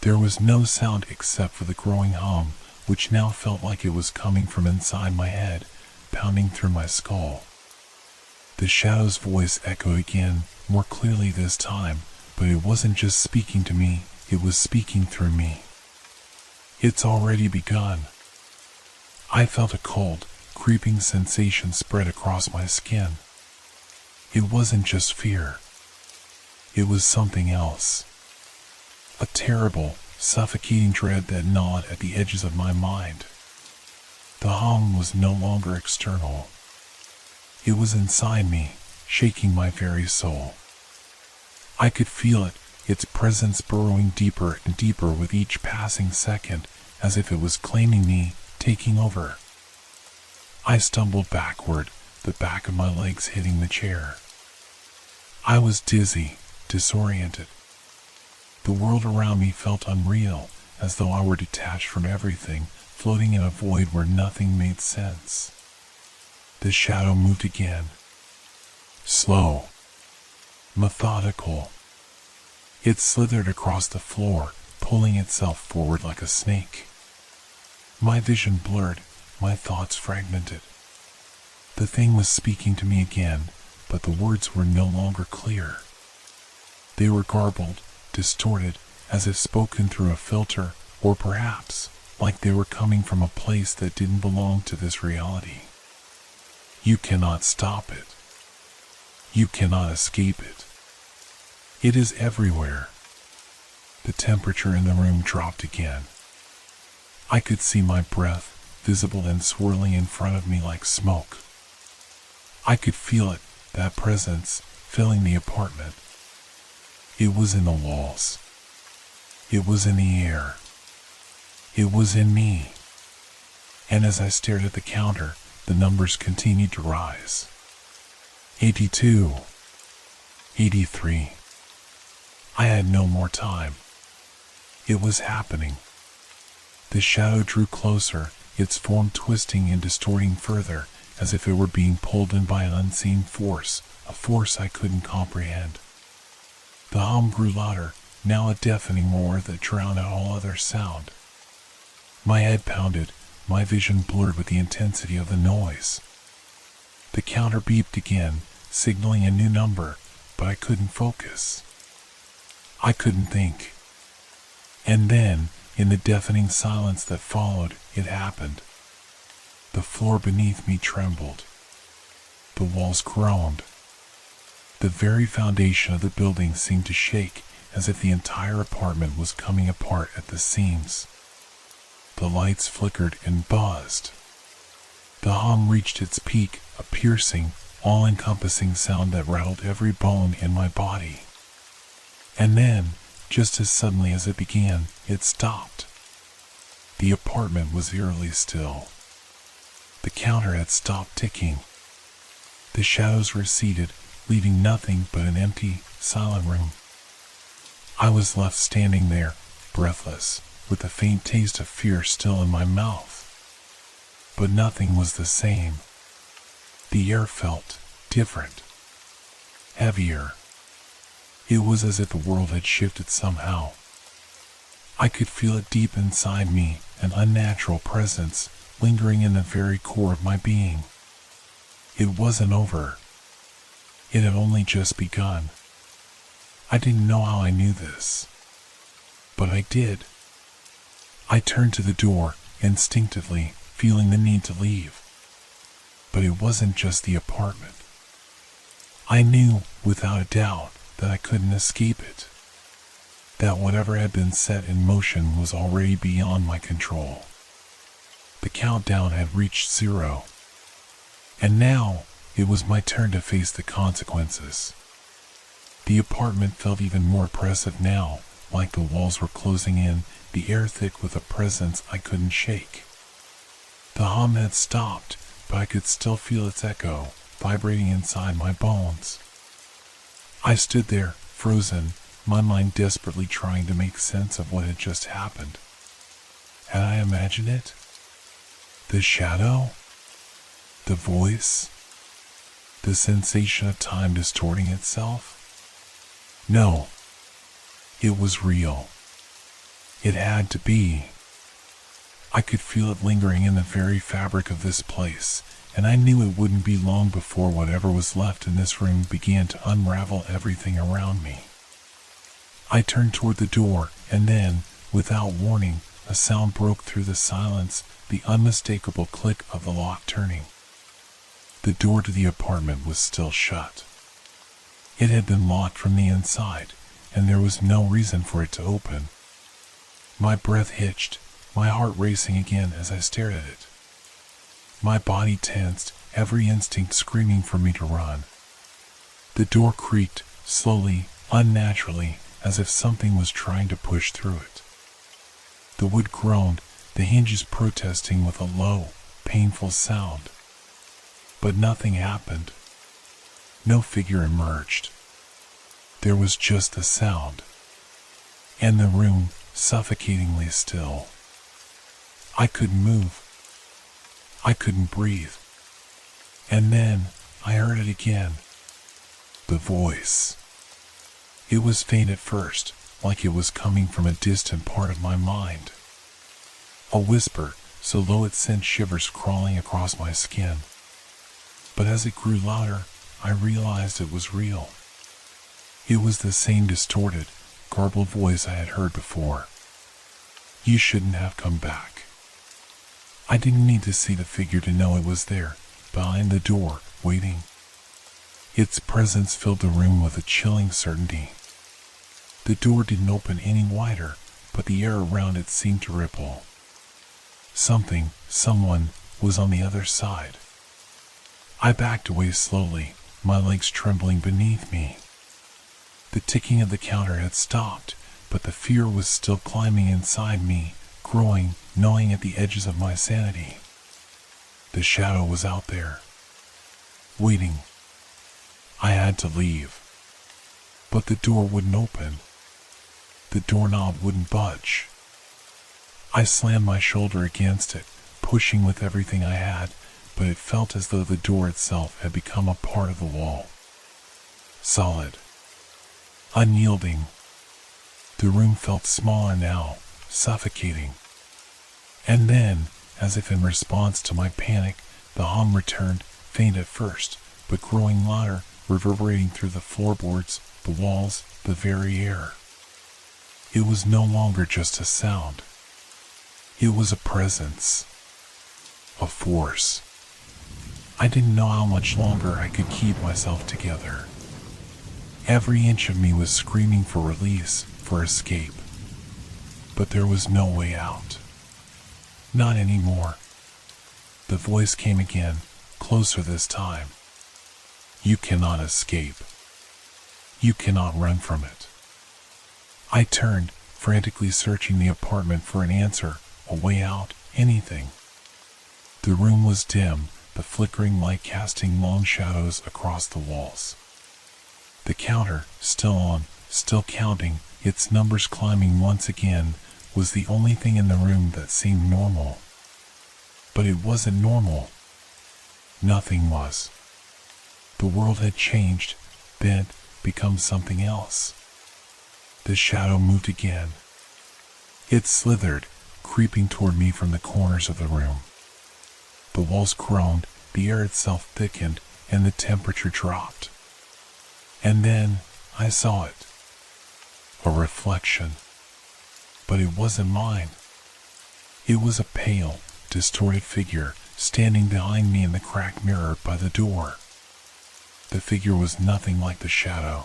Speaker 1: There was no sound except for the growing hum, which now felt like it was coming from inside my head, pounding through my skull. The shadow's voice echoed again, more clearly this time, but it wasn't just speaking to me, it was speaking through me. "It's already begun." I felt a cold, creeping sensation spread across my skin. It wasn't just fear. It was something else. A terrible, suffocating dread that gnawed at the edges of my mind. The hum was no longer external. It was inside me, shaking my very soul. I could feel it, its presence burrowing deeper and deeper with each passing second, as if it was claiming me, taking over. I stumbled backward, the back of my legs hitting the chair. I was dizzy, disoriented. The world around me felt unreal, as though I were detached from everything, floating in a void where nothing made sense. The shadow moved again. Slow. Methodical. It slithered across the floor, pulling itself forward like a snake. My vision blurred, my thoughts fragmented. The thing was speaking to me again, but the words were no longer clear. They were garbled, distorted, as if spoken through a filter, or perhaps, like they were coming from a place that didn't belong to this reality. You cannot stop it. You cannot escape it. It is everywhere. The temperature in the room dropped again. I could see my breath, visible and swirling in front of me like smoke. I could feel it, that presence, filling the apartment. It was in the walls. It was in the air. It was in me. And as I stared at the counter, the numbers continued to rise. 82. 83. I had no more time. It was happening. The shadow drew closer, its form twisting and distorting further, as if it were being pulled in by an unseen force, a force I couldn't comprehend. The hum grew louder, now a deafening roar that drowned out all other sound. My head pounded, my vision blurred with the intensity of the noise. The counter beeped again, signaling a new number, but I couldn't focus. I couldn't think. And then, in the deafening silence that followed, it happened. The floor beneath me trembled. The walls groaned. The very foundation of the building seemed to shake, as if the entire apartment was coming apart at the seams. The lights flickered and buzzed. The hum reached its peak, a piercing, all-encompassing sound that rattled every bone in my body. And then, just as suddenly as it began, it stopped. The apartment was eerily still. The counter had stopped ticking. The shadows receded, leaving nothing but an empty, silent room. I was left standing there, breathless, with a faint taste of fear still in my mouth. But nothing was the same. The air felt different, heavier. It was as if the world had shifted somehow. I could feel it deep inside me, an unnatural presence, lingering in the very core of my being. It wasn't over. It had only just begun. I didn't know how I knew this, but I did. I turned to the door, instinctively, feeling the need to leave. But it wasn't just the apartment. I knew, without a doubt, that I couldn't escape it. That whatever had been set in motion was already beyond my control. The countdown had reached 0. And now, it was my turn to face the consequences. The apartment felt even more oppressive now, like the walls were closing in, the air thick with a presence I couldn't shake. The hum had stopped, but I could still feel its echo, vibrating inside my bones. I stood there, frozen, my mind desperately trying to make sense of what had just happened. Had I imagined it? The shadow? The voice? The sensation of time distorting itself? No. It was real. It had to be. I could feel it lingering in the very fabric of this place, and I knew it wouldn't be long before whatever was left in this room began to unravel everything around me. I turned toward the door, and then, without warning, a sound broke through the silence, the unmistakable click of the lock turning. The door to the apartment was still shut. It had been locked from the inside, and there was no reason for it to open. My breath hitched, my heart racing again as I stared at it. My body tensed, every instinct screaming for me to run. The door creaked, slowly, unnaturally, as if something was trying to push through it. The wood groaned, the hinges protesting with a low, painful sound. But nothing happened. No figure emerged. There was just the sound. And the room, suffocatingly still. I couldn't move. I couldn't breathe. And then I heard it again. The voice. It was faint at first, like it was coming from a distant part of my mind. A whisper, so low it sent shivers crawling across my skin. But as it grew louder, I realized it was real. It was the same distorted, garbled voice I had heard before. You shouldn't have come back. I didn't need to see the figure to know it was there, behind the door, waiting. Its presence filled the room with a chilling certainty. The door didn't open any wider, but the air around it seemed to ripple. Someone, was on the other side. I backed away slowly, my legs trembling beneath me. The ticking of the counter had stopped, but the fear was still climbing inside me, growing, gnawing at the edges of my sanity. The shadow was out there, waiting. I had to leave. But the door wouldn't open. The doorknob wouldn't budge. I slammed my shoulder against it, pushing with everything I had, but it felt as though the door itself had become a part of the wall. Solid. Unyielding. The room felt smaller now, suffocating. And then, as if in response to my panic, the hum returned, faint at first, but growing louder, reverberating through the floorboards, the walls, the very air. It was no longer just a sound. It was a presence. A force. I didn't know how much longer I could keep myself together. Every inch of me was screaming for release, for escape. But there was no way out. Not anymore. The voice came again, closer this time. You cannot escape. You cannot run from it. I turned, frantically searching the apartment for an answer, a way out, anything. The room was dim, the flickering light casting long shadows across the walls. The counter, still on, still counting, its numbers climbing once again, was the only thing in the room that seemed normal. But it wasn't normal. Nothing was. The world had changed, bent, become something else. The shadow moved again. It slithered, creeping toward me from the corners of the room. The walls groaned, the air itself thickened, and the temperature dropped. And then I saw it. A reflection. But it wasn't mine. It was a pale, distorted figure standing behind me in the cracked mirror by the door. The figure was nothing like the shadow.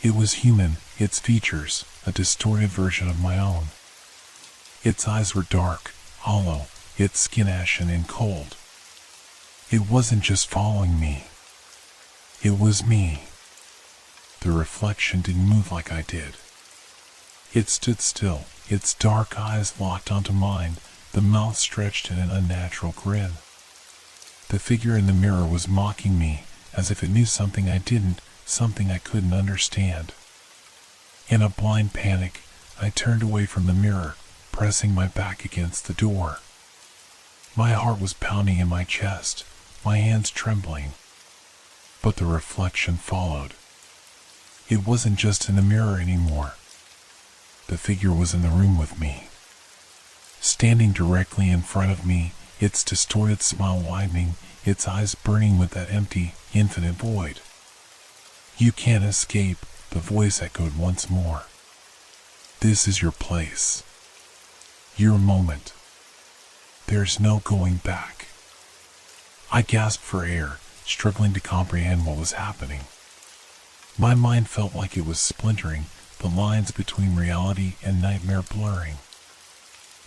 Speaker 1: It was human, its features, a distorted version of my own. Its eyes were dark, hollow, its skin ashen and cold. It wasn't just following me. It was me. The reflection didn't move like I did. It stood still, its dark eyes locked onto mine, the mouth stretched in an unnatural grin. The figure in the mirror was mocking me, as if it knew something I didn't, something I couldn't understand. In a blind panic, I turned away from the mirror, pressing my back against the door. My heart was pounding in my chest, my hands trembling. But the reflection followed. It wasn't just in the mirror anymore. The figure was in the room with me. Standing directly in front of me, its distorted smile widening, its eyes burning with that empty, infinite void. You can't escape, the voice echoed once more. This is your place. Your moment. There's no going back. I gasped for air, struggling to comprehend what was happening. My mind felt like it was splintering, the lines between reality and nightmare blurring.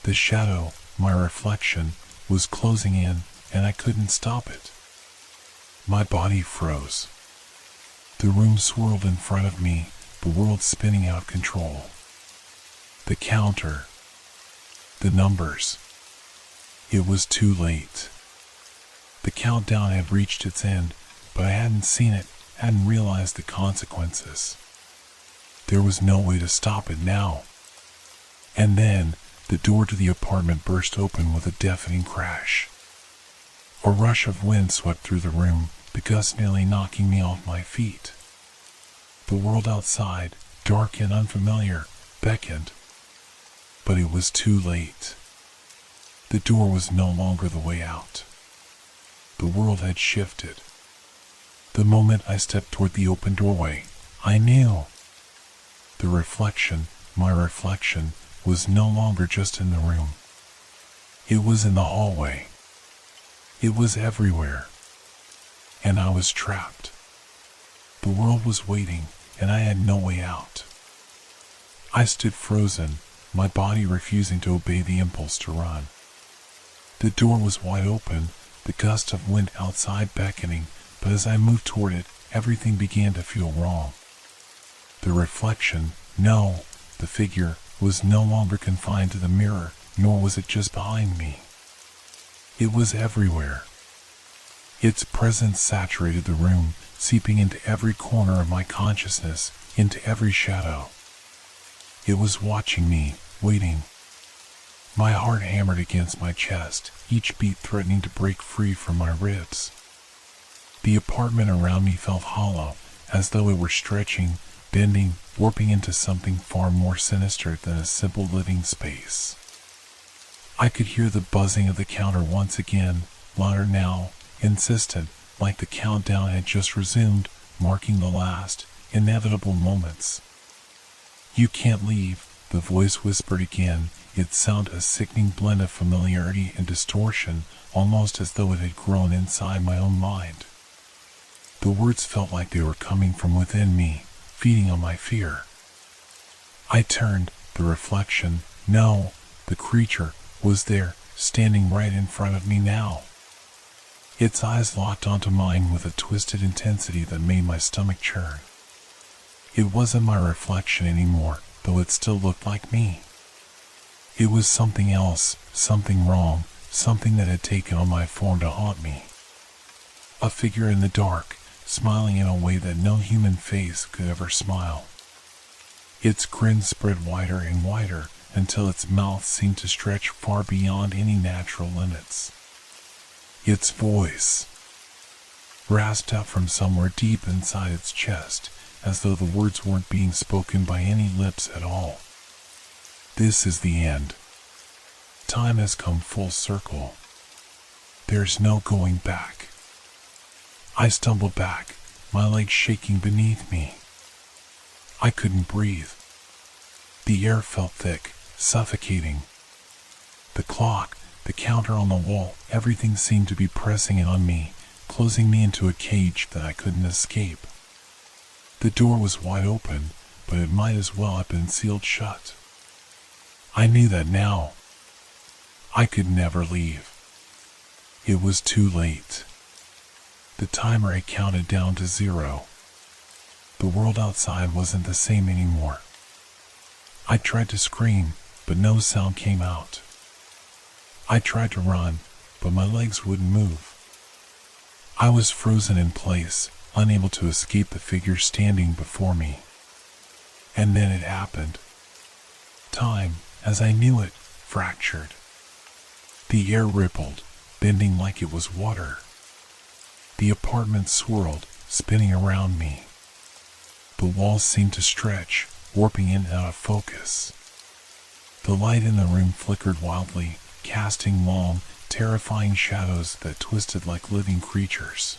Speaker 1: The shadow, my reflection, was closing in, and I couldn't stop it. My body froze. The room swirled in front of me, the world spinning out of control. The counter. The numbers. It was too late. The countdown had reached its end, but I hadn't seen it, hadn't realized the consequences. There was no way to stop it now. And then, the door to the apartment burst open with a deafening crash. A rush of wind swept through the room, the gust nearly knocking me off my feet. The world outside, dark and unfamiliar, beckoned. But it was too late. The door was no longer the way out. The world had shifted. The moment I stepped toward the open doorway, I knew. The reflection, my reflection, was no longer just in the room. It was in the hallway. It was everywhere. And I was trapped. The world was waiting, and I had no way out. I stood frozen, my body refusing to obey the impulse to run. The door was wide open, the gust of wind outside beckoning, but as I moved toward it, everything began to feel wrong. The reflection, no, the figure, was no longer confined to the mirror, nor was it just behind me. It was everywhere. Its presence saturated the room, seeping into every corner of my consciousness, into every shadow. It was watching me, waiting. My heart hammered against my chest, each beat threatening to break free from my ribs. The apartment around me felt hollow, as though it were stretching, bending, warping into something far more sinister than a simple living space. I could hear the buzzing of the counter once again, louder now, insistent, like the countdown had just resumed, marking the last, inevitable moments. "You can't leave," the voice whispered again, its sound a sickening blend of familiarity and distortion, almost as though it had grown inside my own mind. The words felt like they were coming from within me, feeding on my fear. I turned, the reflection, no, the creature, was there, standing right in front of me now. Its eyes locked onto mine with a twisted intensity that made my stomach churn. It wasn't my reflection anymore, though it still looked like me. It was something else, something wrong, something that had taken on my form to haunt me. A figure in the dark, smiling in a way that no human face could ever smile. Its grin spread wider and wider, until its mouth seemed to stretch far beyond any natural limits. Its voice rasped out from somewhere deep inside its chest, as though the words weren't being spoken by any lips at all. "This is the end. Time has come full circle. There's no going back." I stumbled back, my legs shaking beneath me. I couldn't breathe. The air felt thick, suffocating. The clock, the counter on the wall, everything seemed to be pressing in on me, closing me into a cage that I couldn't escape. The door was wide open, but it might as well have been sealed shut. I knew that now. I could never leave. It was too late. The timer had counted down to 0. The world outside wasn't the same anymore. I tried to scream, but no sound came out. I tried to run, but my legs wouldn't move. I was frozen in place, unable to escape the figure standing before me. And then it happened. Time, as I knew it, fractured. The air rippled, bending like it was water. The apartment swirled, spinning around me. The walls seemed to stretch, warping in and out of focus. The light in the room flickered wildly, casting long, terrifying shadows that twisted like living creatures.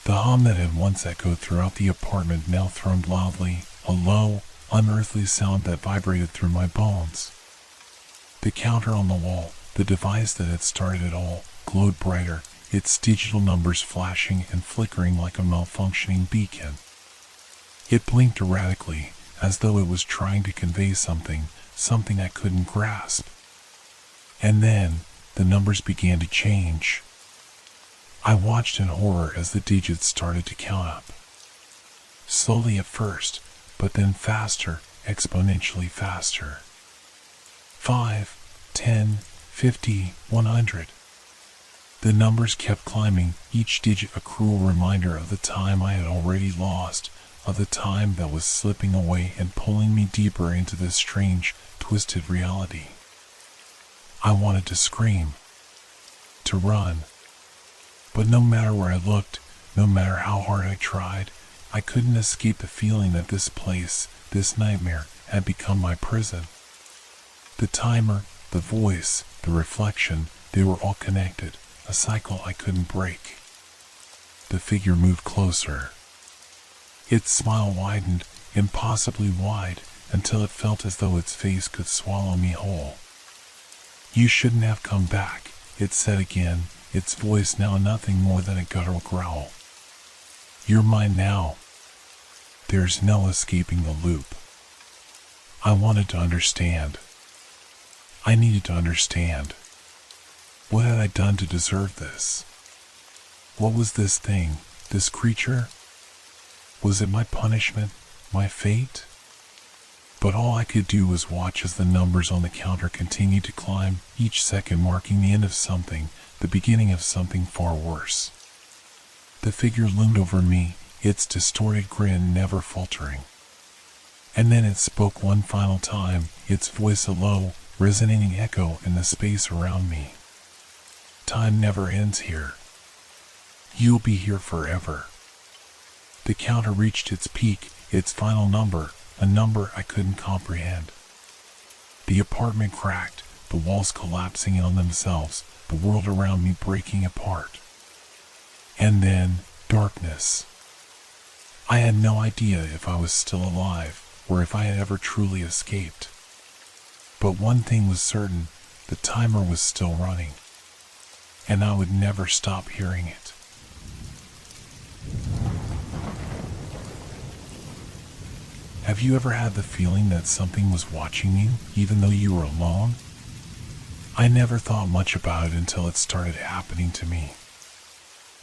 Speaker 1: The hum that had once echoed throughout the apartment now thrummed loudly, a low, unearthly sound that vibrated through my bones. The counter on the wall, the device that had started it all, glowed brighter, its digital numbers flashing and flickering like a malfunctioning beacon. It blinked erratically, as though it was trying to convey something I couldn't grasp. And then, the numbers began to change. I watched in horror as the digits started to count up. Slowly at first, but then faster, exponentially faster. 5, 10, 50, 100. The numbers kept climbing, each digit a cruel reminder of the time I had already lost, of the time that was slipping away and pulling me deeper into this strange, twisted reality. I wanted to scream, to run. But no matter where I looked, no matter how hard I tried, I couldn't escape the feeling that this place, this nightmare, had become my prison. The timer, the voice, the reflection, they were all connected, a cycle I couldn't break. The figure moved closer. Its smile widened, impossibly wide, until it felt as though its face could swallow me whole. "You shouldn't have come back," it said again, its voice now nothing more than a guttural growl. "You're mine now. There's no escaping the loop." I wanted to understand. I needed to understand. What had I done to deserve this? What was this thing, this creature? Was it my punishment, my fate? But all I could do was watch as the numbers on the counter continued to climb, each second marking the end of something, the beginning of something far worse. The figure loomed over me, its distorted grin never faltering. And then it spoke one final time, its voice a low, resonating echo in the space around me. "Time never ends here. You'll be here forever." The counter reached its peak, its final number, a number I couldn't comprehend. The apartment cracked, the walls collapsing in on themselves, the world around me breaking apart. And then, darkness. I had no idea if I was still alive, or if I had ever truly escaped. But one thing was certain, the timer was still running. And I would never stop hearing it. Have you ever had the feeling that something was watching you, even though you were alone? I never thought much about it until it started happening to me.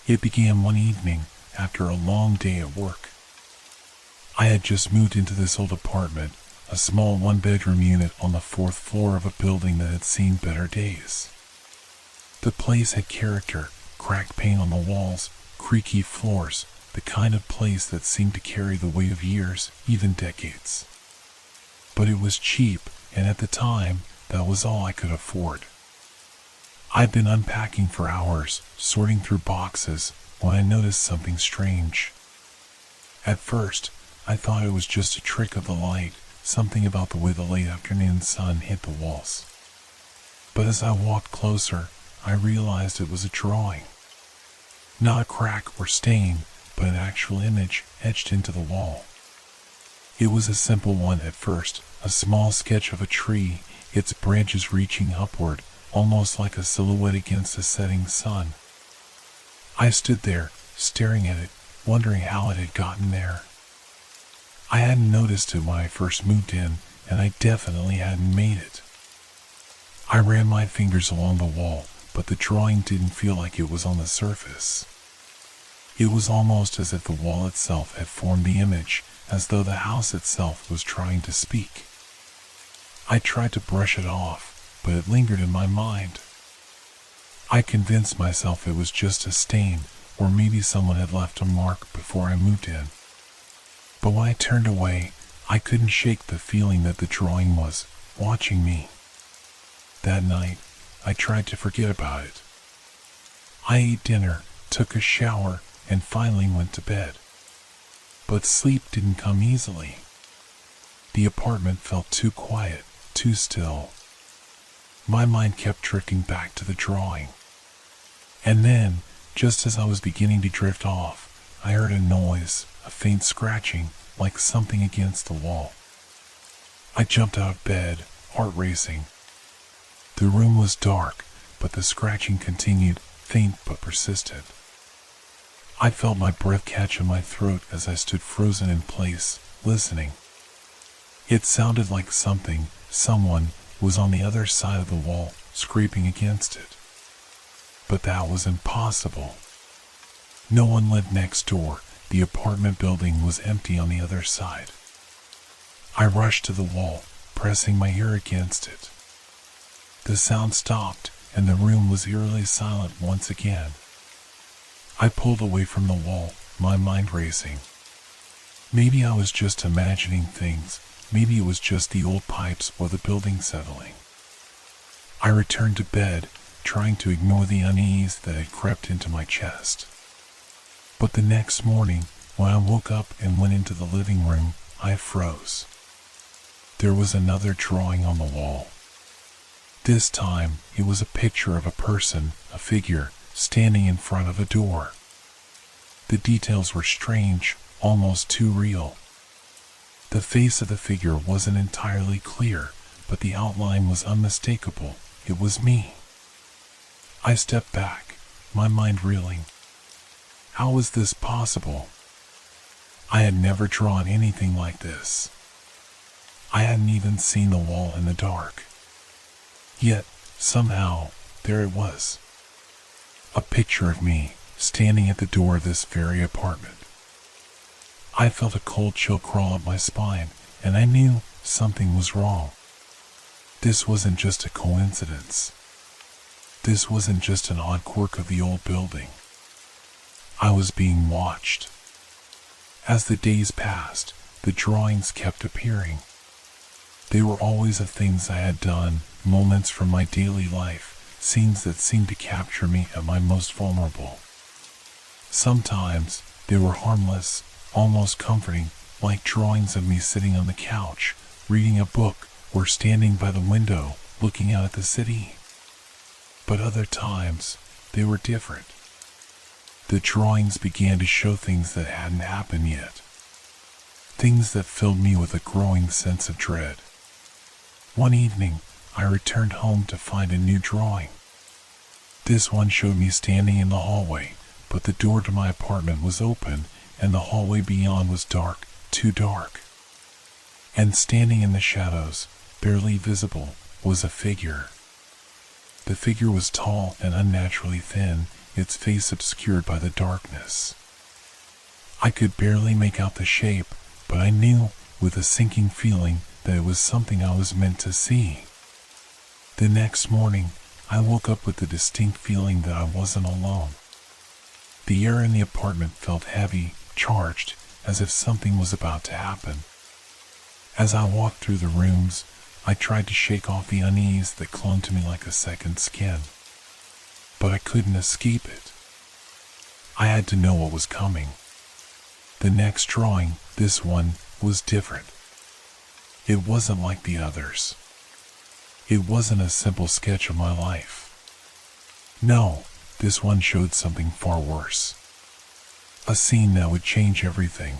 Speaker 1: It began one evening, after a long day at work. I had just moved into this old apartment, a small one-bedroom unit on the 4th floor of a building that had seen better days. The place had character, cracked paint on the walls, creaky floors, the kind of place that seemed to carry the weight of years, even decades. But it was cheap, and at the time, that was all I could afford. I'd been unpacking for hours, sorting through boxes, when I noticed something strange. At first, I thought it was just a trick of the light, something about the way the late afternoon sun hit the walls. But as I walked closer, I realized it was a drawing. Not a crack or stain, but an actual image etched into the wall. It was a simple one at first, a small sketch of a tree, its branches reaching upward, almost like a silhouette against the setting sun. I stood there, staring at it, wondering how it had gotten there. I hadn't noticed it when I first moved in, and I definitely hadn't made it. I ran my fingers along the wall, but the drawing didn't feel like it was on the surface. It was almost as if the wall itself had formed the image, as though the house itself was trying to speak. I tried to brush it off, but it lingered in my mind. I convinced myself it was just a stain, or maybe someone had left a mark before I moved in. But when I turned away, I couldn't shake the feeling that the drawing was watching me. That night, I tried to forget about it. I ate dinner, took a shower, and finally went to bed. But sleep didn't come easily. The apartment felt too quiet, too still. My mind kept drifting back to the drawing. And then, just as I was beginning to drift off, I heard a noise, a faint scratching, like something against the wall. I jumped out of bed, heart racing. The room was dark, but the scratching continued, faint but persistent. I felt my breath catch in my throat as I stood frozen in place, listening. It sounded like someone was on the other side of the wall, scraping against it. But that was impossible. No one lived next door. The apartment building was empty on the other side. I rushed to the wall, pressing my ear against it. The sound stopped, and the room was eerily silent once again. I pulled away from the wall, my mind racing. Maybe I was just imagining things. Maybe it was just the old pipes or the building settling. I returned to bed, trying to ignore the unease that had crept into my chest. But the next morning, when I woke up and went into the living room, I froze. There was another drawing on the wall. This time, it was a picture of a person, a figure, standing in front of a door. The details were strange, almost too real. The face of the figure wasn't entirely clear, but the outline was unmistakable. It was me. I stepped back, my mind reeling. How was this possible? I had never drawn anything like this. I hadn't even seen the wall in the dark. Yet, somehow, there it was. A picture of me, standing at the door of this very apartment. I felt a cold chill crawl up my spine, and I knew something was wrong. This wasn't just a coincidence. This wasn't just an odd quirk of the old building. I was being watched. As the days passed, the drawings kept appearing. They were always of things I had done, moments from my daily life, scenes that seemed to capture me at my most vulnerable. Sometimes they were harmless, almost comforting, like drawings of me sitting on the couch, reading a book, or standing by the window, looking out at the city. But other times, they were different. The drawings began to show things that hadn't happened yet. Things that filled me with a growing sense of dread. One evening, I returned home to find a new drawing. This one showed me standing in the hallway, but the door to my apartment was open, and the hallway beyond was dark, too dark. And standing in the shadows, barely visible, was a figure. The figure was tall and unnaturally thin, its face obscured by the darkness. I could barely make out the shape, but I knew, with a sinking feeling, that it was something I was meant to see. The next morning, I woke up with the distinct feeling that I wasn't alone. The air in the apartment felt heavy, charged, as if something was about to happen. As I walked through the rooms, I tried to shake off the unease that clung to me like a second skin. But I couldn't escape it. I had to know what was coming. The next drawing, this one, was different. It wasn't like the others. It wasn't a simple sketch of my life. No, this one showed something far worse. A scene that would change everything.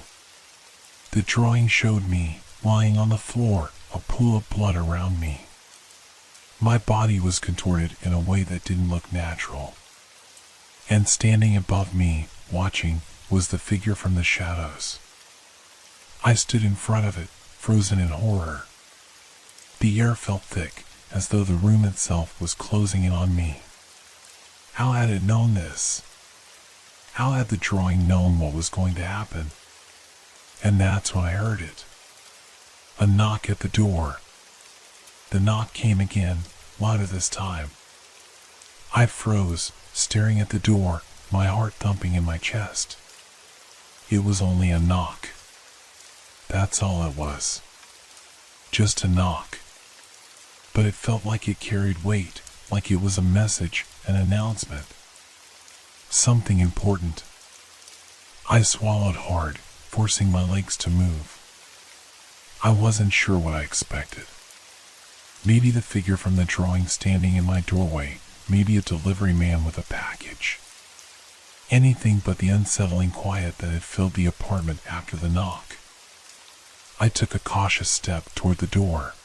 Speaker 1: The drawing showed me, lying on the floor, a pool of blood around me. My body was contorted in a way that didn't look natural. And standing above me, watching, was the figure from the shadows. I stood in front of it, frozen in horror. The air felt thick, as though the room itself was closing in on me. How had it known this? How had the drawing known what was going to happen? And that's when I heard it. A knock at the door. The knock came again, louder this time. I froze, staring at the door, my heart thumping in my chest. It was only a knock. That's all it was. Just a knock. But it felt like it carried weight, like it was a message, an announcement. Something important. I swallowed hard, forcing my legs to move. I wasn't sure what I expected. Maybe the figure from the drawing standing in my doorway, maybe a delivery man with a package. Anything but the unsettling quiet that had filled the apartment after the knock. I took a cautious step toward the door.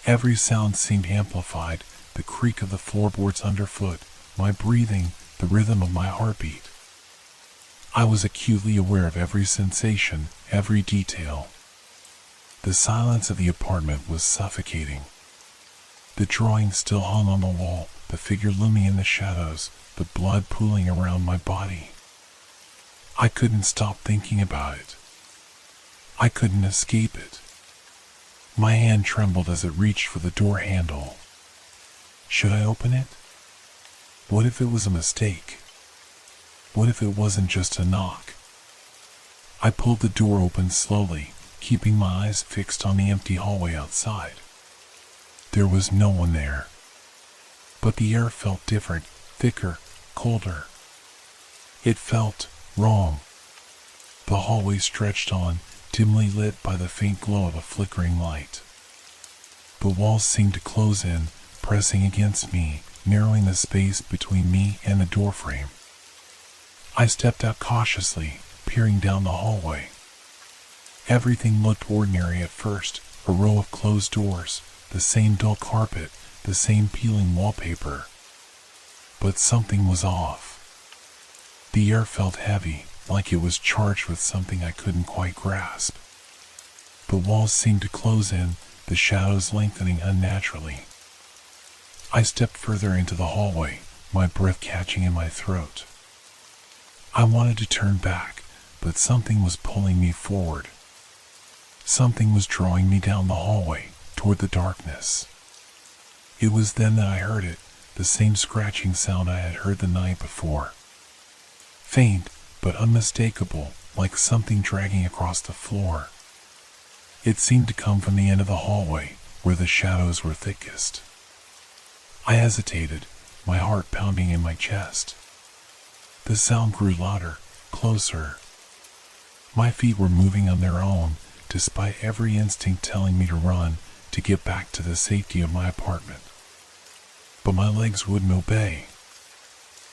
Speaker 1: Every sound seemed amplified, the creak of the floorboards underfoot, my breathing, the rhythm of my heartbeat. I was acutely aware of every sensation, every detail. The silence of the apartment was suffocating. The drawing still hung on the wall, the figure looming in the shadows, the blood pooling around my body. I couldn't stop thinking about it. I couldn't escape it. My hand trembled as it reached for the door handle. Should I open it? What if it was a mistake? What if it wasn't just a knock? I pulled the door open slowly, keeping my eyes fixed on the empty hallway outside. There was no one there. But the air felt different, thicker, colder. It felt wrong. The hallway stretched on, dimly lit by the faint glow of a flickering light. The walls seemed to close in, pressing against me, narrowing the space between me and the doorframe. I stepped out cautiously, peering down the hallway. Everything looked ordinary at first, a row of closed doors, the same dull carpet, the same peeling wallpaper. But something was off. The air felt heavy, like it was charged with something I couldn't quite grasp. The walls seemed to close in, the shadows lengthening unnaturally. I stepped further into the hallway, my breath catching in my throat. I wanted to turn back, but something was pulling me forward. Something was drawing me down the hallway, toward the darkness. It was then that I heard it, the same scratching sound I had heard the night before. Faint, but unmistakable, like something dragging across the floor. It seemed to come from the end of the hallway, where the shadows were thickest. I hesitated, my heart pounding in my chest. The sound grew louder, closer. My feet were moving on their own, despite every instinct telling me to run, to get back to the safety of my apartment. But my legs wouldn't obey.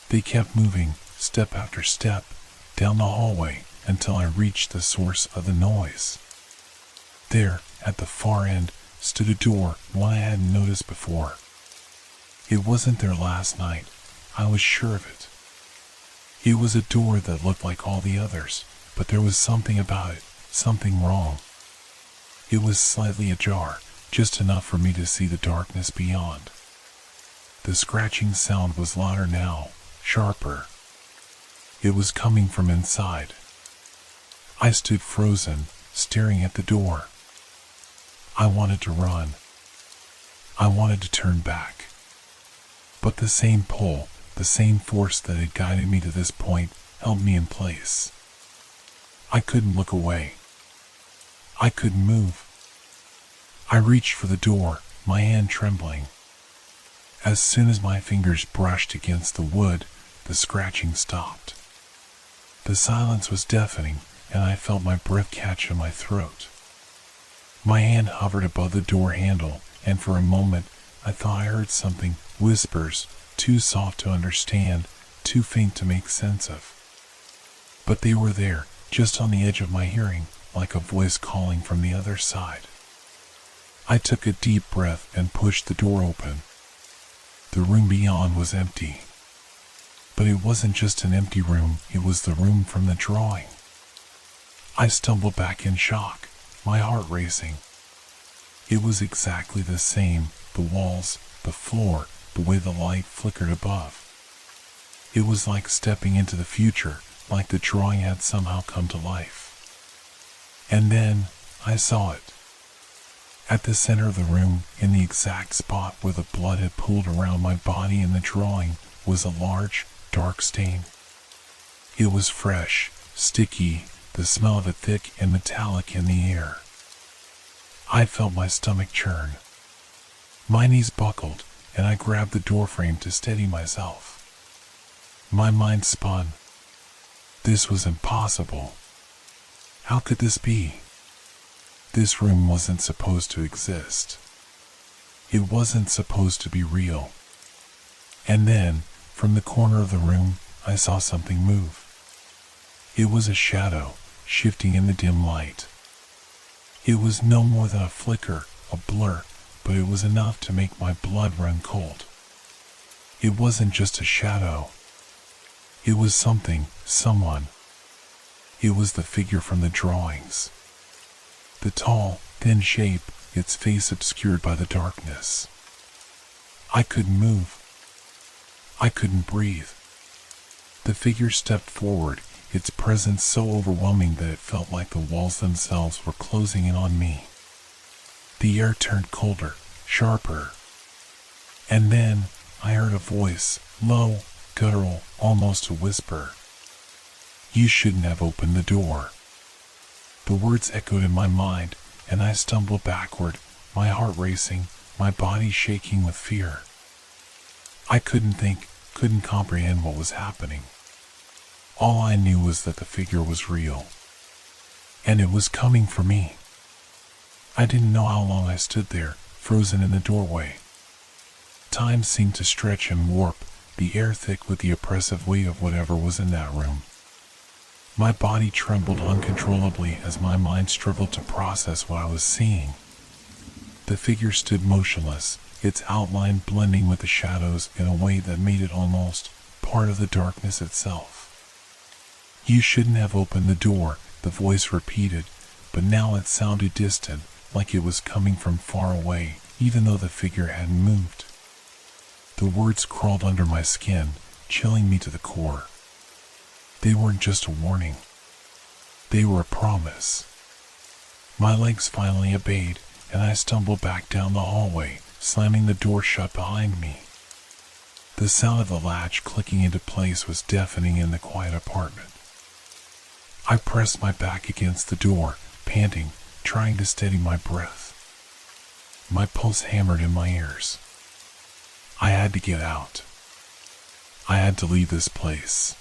Speaker 1: They kept moving, step after step, down the hallway until I reached the source of the noise. There, at the far end, stood a door, one I hadn't noticed before. It wasn't there last night, I was sure of it. It was a door that looked like all the others, but there was something about it, something wrong. It was slightly ajar, just enough for me to see the darkness beyond. The scratching sound was louder now, sharper. It was coming from inside. I stood frozen, staring at the door. I wanted to run. I wanted to turn back. But the same pull, the same force that had guided me to this point, held me in place. I couldn't look away. I couldn't move. I reached for the door, my hand trembling. As soon as my fingers brushed against the wood, the scratching stopped. The silence was deafening, and I felt my breath catch in my throat. My hand hovered above the door handle, and for a moment I thought I heard something, whispers, too soft to understand, too faint to make sense of. But they were there, just on the edge of my hearing, like a voice calling from the other side. I took a deep breath and pushed the door open. The room beyond was empty. But it wasn't just an empty room, it was the room from the drawing. I stumbled back in shock, my heart racing. It was exactly the same, the walls, the floor, the way the light flickered above. It was like stepping into the future, like the drawing had somehow come to life. And then, I saw it. At the center of the room, in the exact spot where the blood had pooled around my body in the drawing, was a large, dark stain. It was fresh, sticky, the smell of it thick and metallic in the air. I felt my stomach churn. My knees buckled, and I grabbed the doorframe to steady myself. My mind spun. This was impossible. How could this be? This room wasn't supposed to exist. It wasn't supposed to be real. And then, from the corner of the room, I saw something move. It was a shadow, shifting in the dim light. It was no more than a flicker, a blur, but it was enough to make my blood run cold. It wasn't just a shadow. It was something, someone. It was the figure from the drawings. The tall, thin shape, its face obscured by the darkness. I couldn't move. I couldn't breathe. The figure stepped forward, its presence so overwhelming that it felt like the walls themselves were closing in on me. The air turned colder, sharper. And then I heard a voice, low, guttural, almost a whisper. "You shouldn't have opened the door." The words echoed in my mind, and I stumbled backward, my heart racing, my body shaking with fear. I couldn't think, couldn't comprehend what was happening. All I knew was that the figure was real, and it was coming for me. I didn't know how long I stood there, frozen in the doorway. Time seemed to stretch and warp, the air thick with the oppressive weight of whatever was in that room. My body trembled uncontrollably as my mind struggled to process what I was seeing. The figure stood motionless, its outline blending with the shadows in a way that made it almost part of the darkness itself. "You shouldn't have opened the door," the voice repeated, but now it sounded distant, like it was coming from far away, even though the figure hadn't moved. The words crawled under my skin, chilling me to the core. They weren't just a warning. They were a promise. My legs finally obeyed, and I stumbled back down the hallway, slamming the door shut behind me. The sound of the latch clicking into place was deafening in the quiet apartment. I pressed my back against the door, panting, trying to steady my breath. My pulse hammered in my ears. I had to get out. I had to leave this place.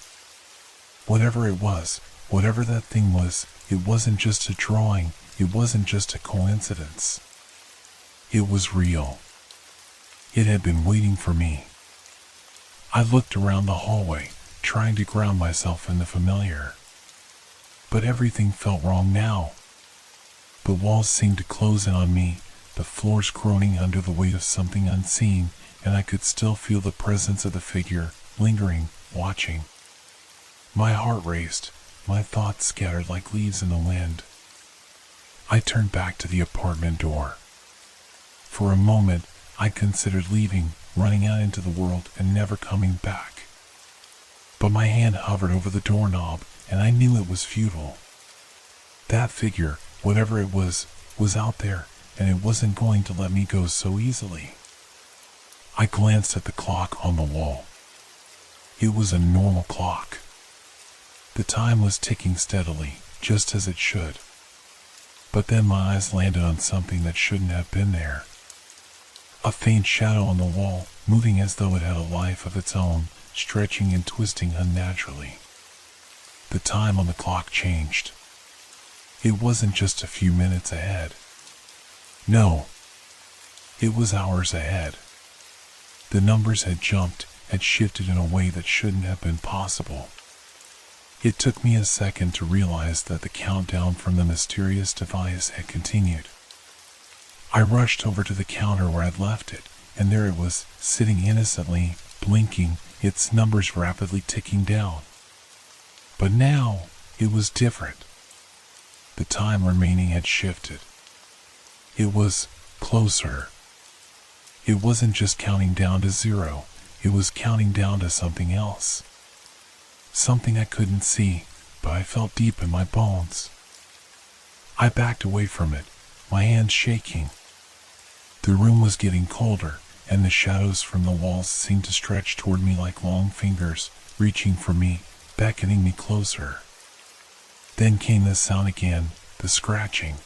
Speaker 1: Whatever it was, whatever that thing was, it wasn't just a drawing, it wasn't just a coincidence. It was real. It had been waiting for me. I looked around the hallway, trying to ground myself in the familiar. But everything felt wrong now. The walls seemed to close in on me, the floors groaning under the weight of something unseen, and I could still feel the presence of the figure, lingering, watching. My heart raced, my thoughts scattered like leaves in the wind. I turned back to the apartment door. For a moment, I considered leaving, running out into the world and never coming back. But my hand hovered over the doorknob, and I knew it was futile. That figure, whatever it was out there, and it wasn't going to let me go so easily. I glanced at the clock on the wall. It was a normal clock. The time was ticking steadily, just as it should. But then my eyes landed on something that shouldn't have been there. A faint shadow on the wall, moving as though it had a life of its own, stretching and twisting unnaturally. The time on the clock changed. It wasn't just a few minutes ahead. No, it was hours ahead. The numbers had jumped, had shifted in a way that shouldn't have been possible. It took me a second to realize that the countdown from the mysterious device had continued. I rushed over to the counter where I'd left it, and there it was, sitting innocently, blinking, its numbers rapidly ticking down. But now, it was different. The time remaining had shifted. It was closer. It wasn't just counting down to zero, it was counting down to something else. Something I couldn't see, but I felt deep in my bones. I backed away from it, my hands shaking. The room was getting colder, and the shadows from the walls seemed to stretch toward me like long fingers, reaching for me, beckoning me closer. Then came the sound again, the scratching.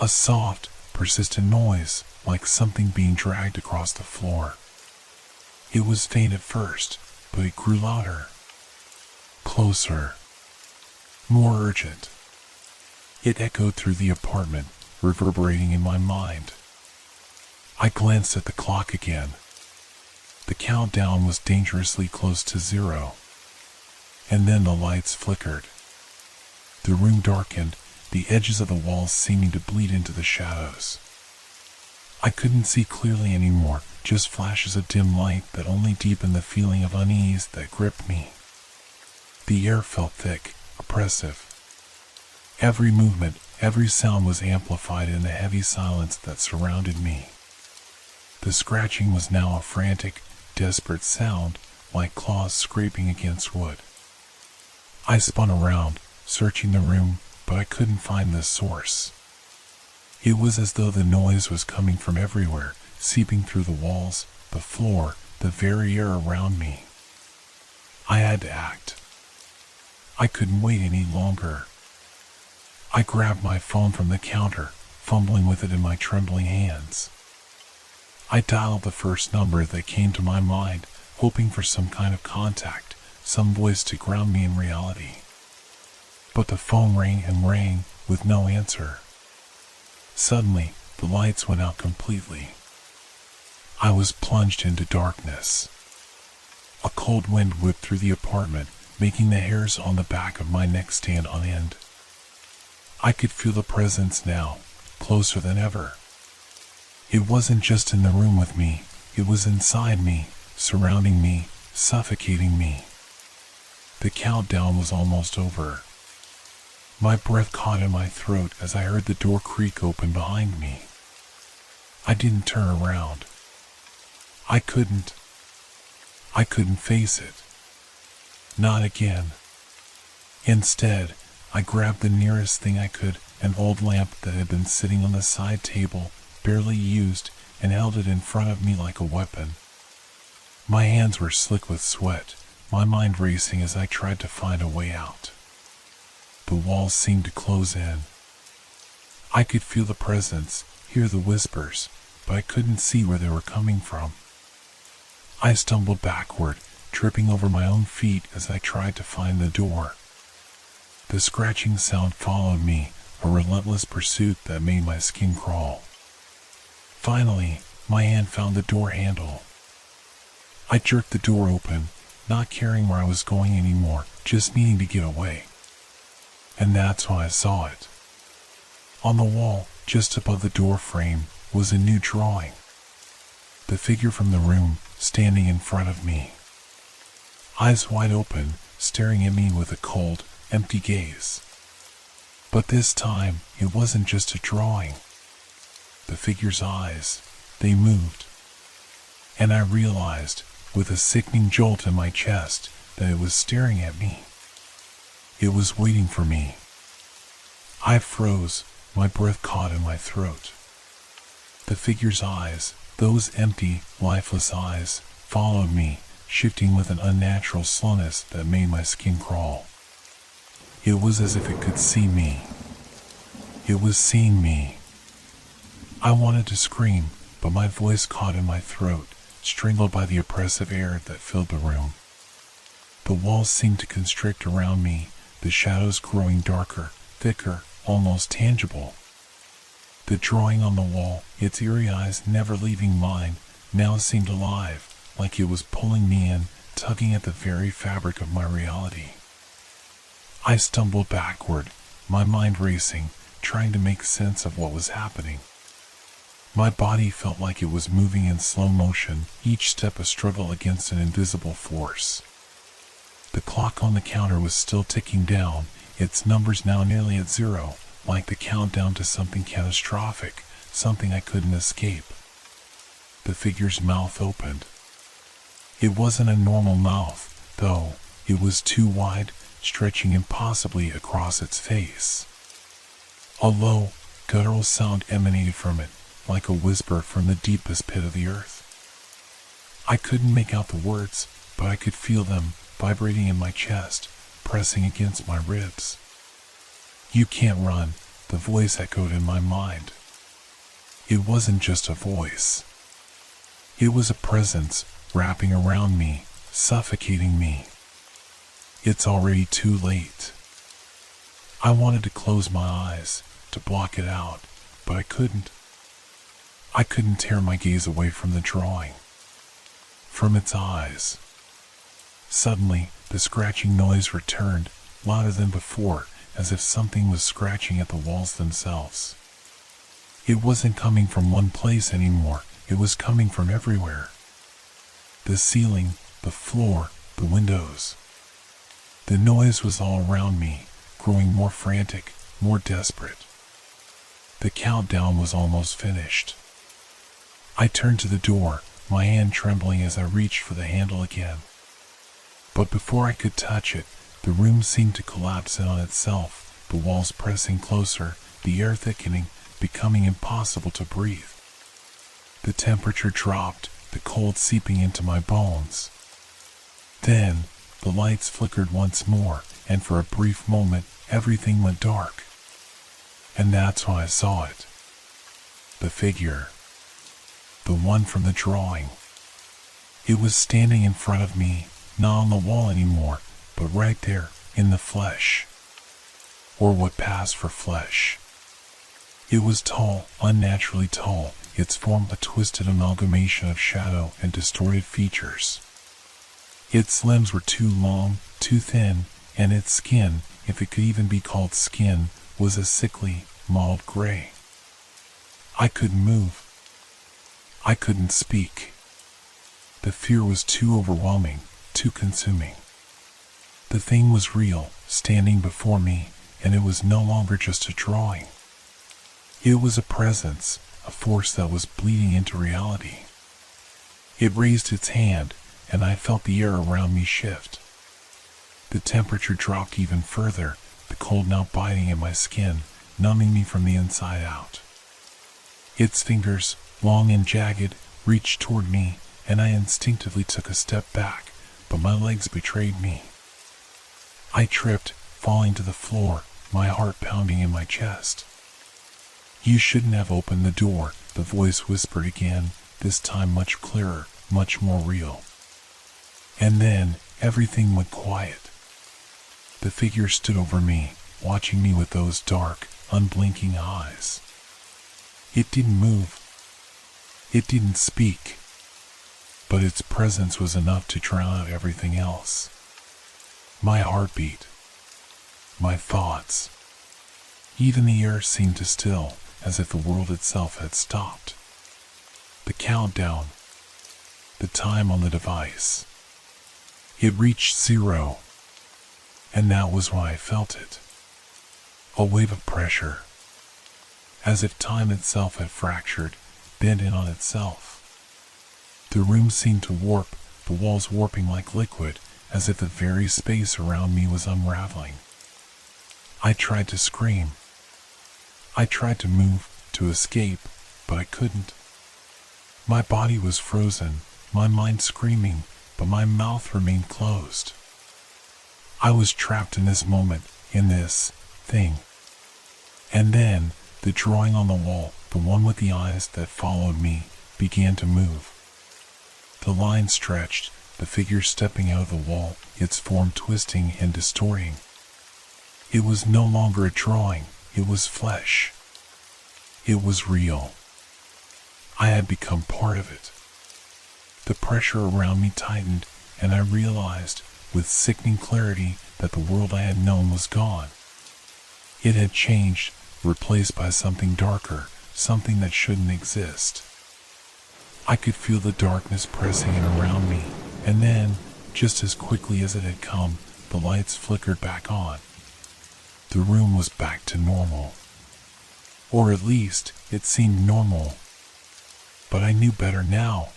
Speaker 1: A soft, persistent noise, like something being dragged across the floor. It was faint at first, but it grew louder. Closer. More urgent. It echoed through the apartment, reverberating in my mind. I glanced at the clock again. The countdown was dangerously close to zero. And then the lights flickered. The room darkened, the edges of the walls seeming to bleed into the shadows. I couldn't see clearly anymore, just flashes of dim light that only deepened the feeling of unease that gripped me. The air felt thick, oppressive. Every movement, Every sound was amplified in the heavy silence that surrounded me. The scratching was now a frantic, desperate sound, like claws scraping against wood. I spun around, searching the room, but I couldn't find the source. It was as though the noise was coming from everywhere, seeping through the walls, the floor, the very air around me. I had to act. I couldn't wait any longer. I grabbed my phone from the counter, fumbling with it in my trembling hands. I dialed the first number that came to my mind, hoping for some kind of contact, some voice to ground me in reality. But the phone rang and rang, with no answer. Suddenly, the lights went out completely. I was plunged into darkness. A cold wind whipped through the apartment, making the hairs on the back of my neck stand on end. I could feel the presence now, closer than ever. It wasn't just in the room with me, it was inside me, surrounding me, suffocating me. The countdown was almost over. My breath caught in my throat as I heard the door creak open behind me. I didn't turn around. I couldn't face it. Not again. Instead, I grabbed the nearest thing I could, an old lamp that had been sitting on the side table, barely used, and held it in front of me like a weapon. My hands were slick with sweat, my mind racing as I tried to find a way out. The walls seemed to close in. I could feel the presence, hear the whispers, but I couldn't see where they were coming from. I stumbled backward, tripping over my own feet as I tried to find the door. The scratching sound followed me, a relentless pursuit that made my skin crawl. Finally, my hand found the door handle. I jerked the door open, not caring where I was going anymore, just needing to get away. And that's when I saw it. On the wall, just above the door frame, was a new drawing. The figure from the room, standing in front of me. Eyes wide open, staring at me with a cold, empty gaze. But this time, it wasn't just a drawing. The figure's eyes, they moved. And I realized, with a sickening jolt in my chest, that it was staring at me. It was waiting for me. I froze, my breath caught in my throat. The figure's eyes, those empty, lifeless eyes, followed me, shifting with an unnatural slowness that made my skin crawl. It was as if it could see me. It was seeing me. I wanted to scream, but my voice caught in my throat, strangled by the oppressive air that filled the room. The walls seemed to constrict around me, the shadows growing darker, thicker, almost tangible. The drawing on the wall, its eerie eyes never leaving mine, now seemed alive, like it was pulling me in, tugging at the very fabric of my reality. I stumbled backward, my mind racing, trying to make sense of what was happening. My body felt like it was moving in slow motion, each step a struggle against an invisible force. The clock on the counter was still ticking down, its numbers now nearly at zero, like the countdown to something catastrophic, something I couldn't escape. The figure's mouth opened. It wasn't a normal mouth, though. It was too wide, stretching impossibly across its face. A low, guttural sound emanated from it, like a whisper from the deepest pit of the earth. I couldn't make out the words, but I could feel them, vibrating in my chest, pressing against my ribs. "You can't run," the voice echoed in my mind. It wasn't just a voice. It was a presence, wrapping around me, suffocating me. It's already too late. I wanted to close my eyes, to block it out, but I couldn't. I couldn't tear my gaze away from the drawing, from its eyes. Suddenly, the scratching noise returned, louder than before, as if something was scratching at the walls themselves. It wasn't coming from one place anymore, it was coming from everywhere. The ceiling, the floor, the windows. The noise was all around me, growing more frantic, more desperate. The countdown was almost finished. I turned to the door, my hand trembling as I reached for the handle again. But before I could touch it, the room seemed to collapse in on itself, the walls pressing closer, the air thickening, becoming impossible to breathe. The temperature dropped, the cold seeping into my bones. Then, the lights flickered once more, and for a brief moment, everything went dark. And that's when I saw it. The figure. The one from the drawing. It was standing in front of me, not on the wall anymore, but right there, in the flesh. Or what passed for flesh. It was tall, unnaturally tall, its form a twisted amalgamation of shadow and distorted features. Its limbs were too long, too thin, and its skin, if it could even be called skin, was a sickly, mottled gray. I couldn't move. I couldn't speak. The fear was too overwhelming, too consuming. The thing was real, standing before me, and it was no longer just a drawing. It was a presence, a force that was bleeding into reality. It raised its hand, and I felt the air around me shift. The temperature dropped even further, the cold now biting at my skin, numbing me from the inside out. Its fingers, long and jagged, reached toward me, and I instinctively took a step back, but my legs betrayed me. I tripped, falling to the floor, my heart pounding in my chest. "You shouldn't have opened the door," the voice whispered again, this time much clearer, much more real. And then, everything went quiet. The figure stood over me, watching me with those dark, unblinking eyes. It didn't move. It didn't speak. But its presence was enough to drown out everything else. My heartbeat. My thoughts. Even the air seemed to still, as if the world itself had stopped. The countdown. The time on the device. It reached 0. And that was when I felt it. A wave of pressure. As if time itself had fractured, bent in on itself. The room seemed to warp, the walls warping like liquid, as if the very space around me was unraveling. I tried to scream. I tried to move, to escape, but I couldn't. My body was frozen, my mind screaming, but my mouth remained closed. I was trapped in this moment, in this thing. And then, the drawing on the wall, the one with the eyes that followed me, began to move. The line stretched, the figure stepping out of the wall, its form twisting and distorting. It was no longer a drawing, it was flesh. It was real. I had become part of it. The pressure around me tightened, and I realized, with sickening clarity, that the world I had known was gone. It had changed, replaced by something darker, something that shouldn't exist. I could feel the darkness pressing in around me, and then, just as quickly as it had come, the lights flickered back on. The room was back to normal. Or at least, it seemed normal. But I knew better now.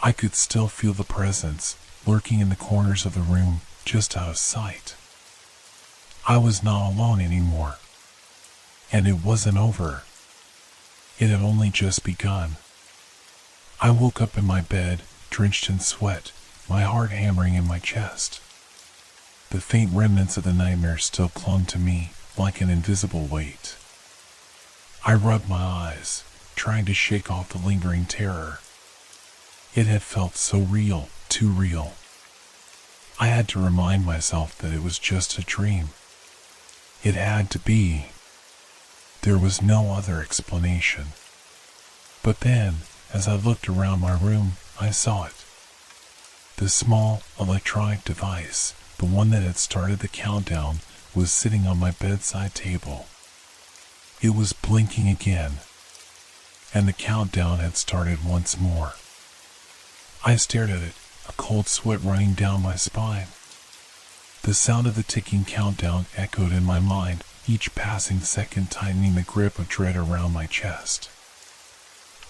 Speaker 1: I could still feel the presence, lurking in the corners of the room, just out of sight. I was not alone anymore. And it wasn't over. It had only just begun. I woke up in my bed, drenched in sweat, my heart hammering in my chest. The faint remnants of the nightmare still clung to me, like an invisible weight. I rubbed my eyes, trying to shake off the lingering terror. It had felt so real, too real. I had to remind myself that it was just a dream. It had to be. There was no other explanation. But then, as I looked around my room, I saw it. The small, electronic device, the one that had started the countdown, was sitting on my bedside table. It was blinking again, and the countdown had started once more. I stared at it, a cold sweat running down my spine. The sound of the ticking countdown echoed in my mind, each passing second tightening the grip of dread around my chest.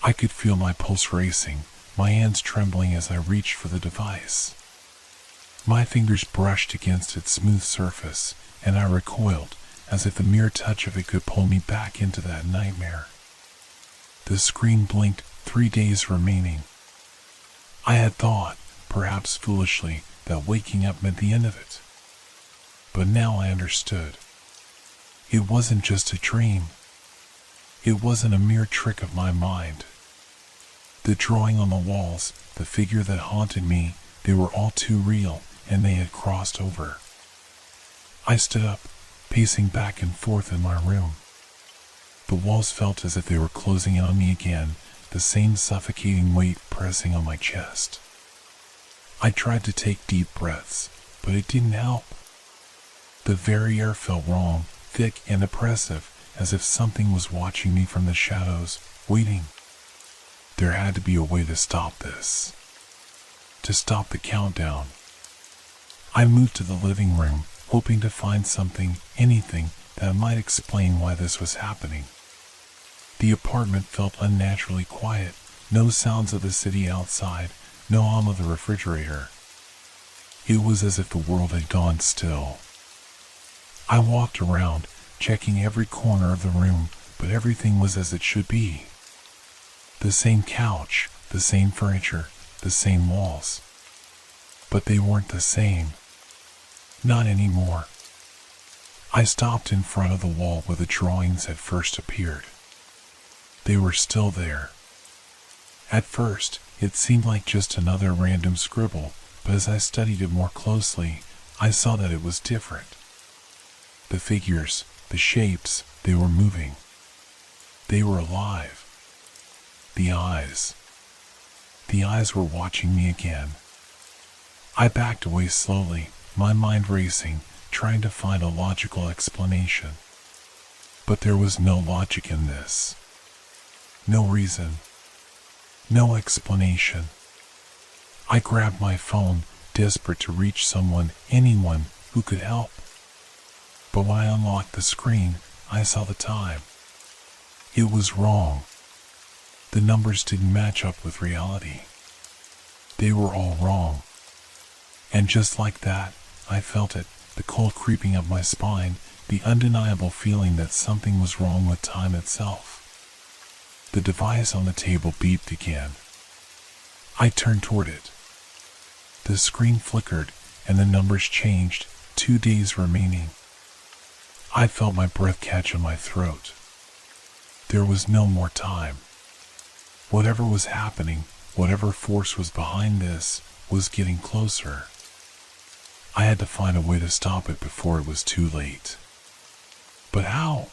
Speaker 1: I could feel my pulse racing, my hands trembling as I reached for the device. My fingers brushed against its smooth surface, and I recoiled, as if the mere touch of it could pull me back into that nightmare. The screen blinked, 3 days remaining. I had thought, perhaps foolishly, that waking up meant the end of it. But now I understood. It wasn't just a dream. It wasn't a mere trick of my mind. The drawing on the walls, the figure that haunted me, they were all too real, and they had crossed over. I stood up, pacing back and forth in my room. The walls felt as if they were closing in on me again, the same suffocating weight pressing on my chest. I tried to take deep breaths, but it didn't help. The very air felt wrong, thick and oppressive, as if something was watching me from the shadows, waiting. There had to be a way to stop this. To stop the countdown. I moved to the living room, hoping to find something, anything, that might explain why this was happening. The apartment felt unnaturally quiet, no sounds of the city outside, no hum of the refrigerator. It was as if the world had gone still. I walked around, checking every corner of the room, but everything was as it should be. The same couch, the same furniture, the same walls. But they weren't the same. Not anymore. I stopped in front of the wall where the drawings had first appeared. They were still there. At first, it seemed like just another random scribble, but as I studied it more closely, I saw that it was different. The figures, the shapes, they were moving. They were alive. The eyes were watching me again. I backed away slowly, my mind racing, trying to find a logical explanation. But there was no logic in this. No reason. No explanation. I grabbed my phone, desperate to reach someone, anyone, who could help. But when I unlocked the screen, I saw the time. It was wrong. The numbers didn't match up with reality. They were all wrong. And just like that, I felt it, the cold creeping up my spine, the undeniable feeling that something was wrong with time itself. The device on the table beeped again. I turned toward it. The screen flickered, and the numbers changed, 2 days remaining. I felt my breath catch in my throat. There was no more time. Whatever was happening, whatever force was behind this, was getting closer. I had to find a way to stop it before it was too late. But how?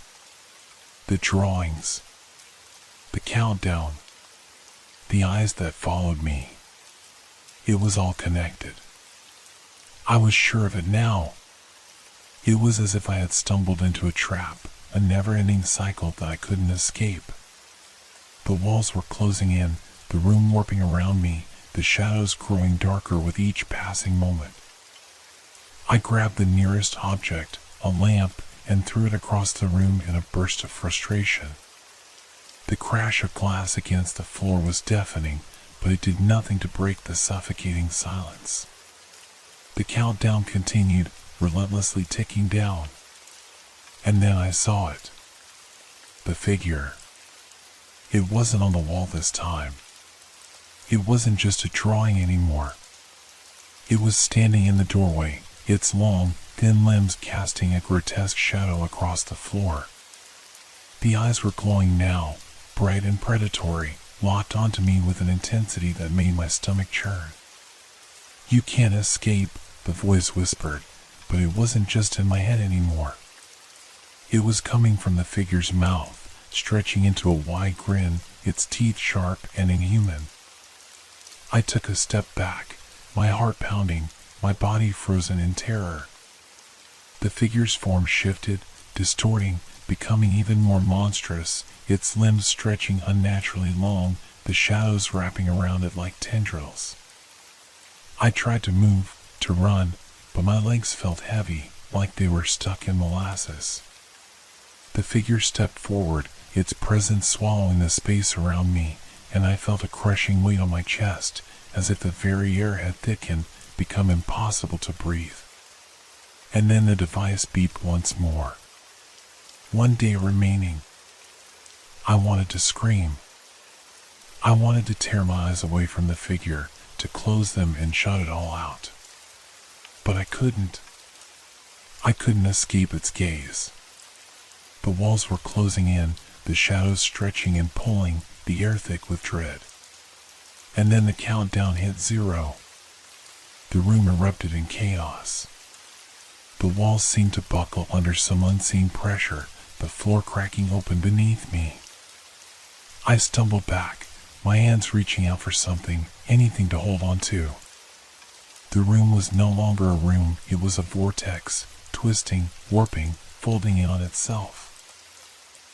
Speaker 1: The drawings. The countdown. The eyes that followed me. It was all connected. I was sure of it now. It was as if I had stumbled into a trap, a never-ending cycle that I couldn't escape. The walls were closing in, the room warping around me, the shadows growing darker with each passing moment. I grabbed the nearest object, a lamp, and threw it across the room in a burst of frustration. The crash of glass against the floor was deafening, but it did nothing to break the suffocating silence. The countdown continued, relentlessly ticking down. And then I saw it. The figure. It wasn't on the wall this time. It wasn't just a drawing anymore. It was standing in the doorway, its long, thin limbs casting a grotesque shadow across the floor. The eyes were glowing now, bright and predatory, locked onto me with an intensity that made my stomach churn. "You can't escape," the voice whispered, but it wasn't just in my head anymore. It was coming from the figure's mouth, stretching into a wide grin, its teeth sharp and inhuman. I took a step back, my heart pounding, my body frozen in terror. The figure's form shifted, distorting, becoming even more monstrous, its limbs stretching unnaturally long, the shadows wrapping around it like tendrils. I tried to move, to run, but my legs felt heavy, like they were stuck in molasses. The figure stepped forward, its presence swallowing the space around me, and I felt a crushing weight on my chest, as if the very air had thickened, become impossible to breathe. And then the device beeped once more. 1 day remaining. I wanted to scream. I wanted to tear my eyes away from the figure, to close them and shut it all out. But I couldn't. I couldn't escape its gaze. The walls were closing in, the shadows stretching and pulling, the air thick with dread. And then the countdown hit 0. The room erupted in chaos. The walls seemed to buckle under some unseen pressure, the floor cracking open beneath me. I stumbled back, my hands reaching out for something, anything to hold on to. The room was no longer a room, it was a vortex, twisting, warping, folding in on itself.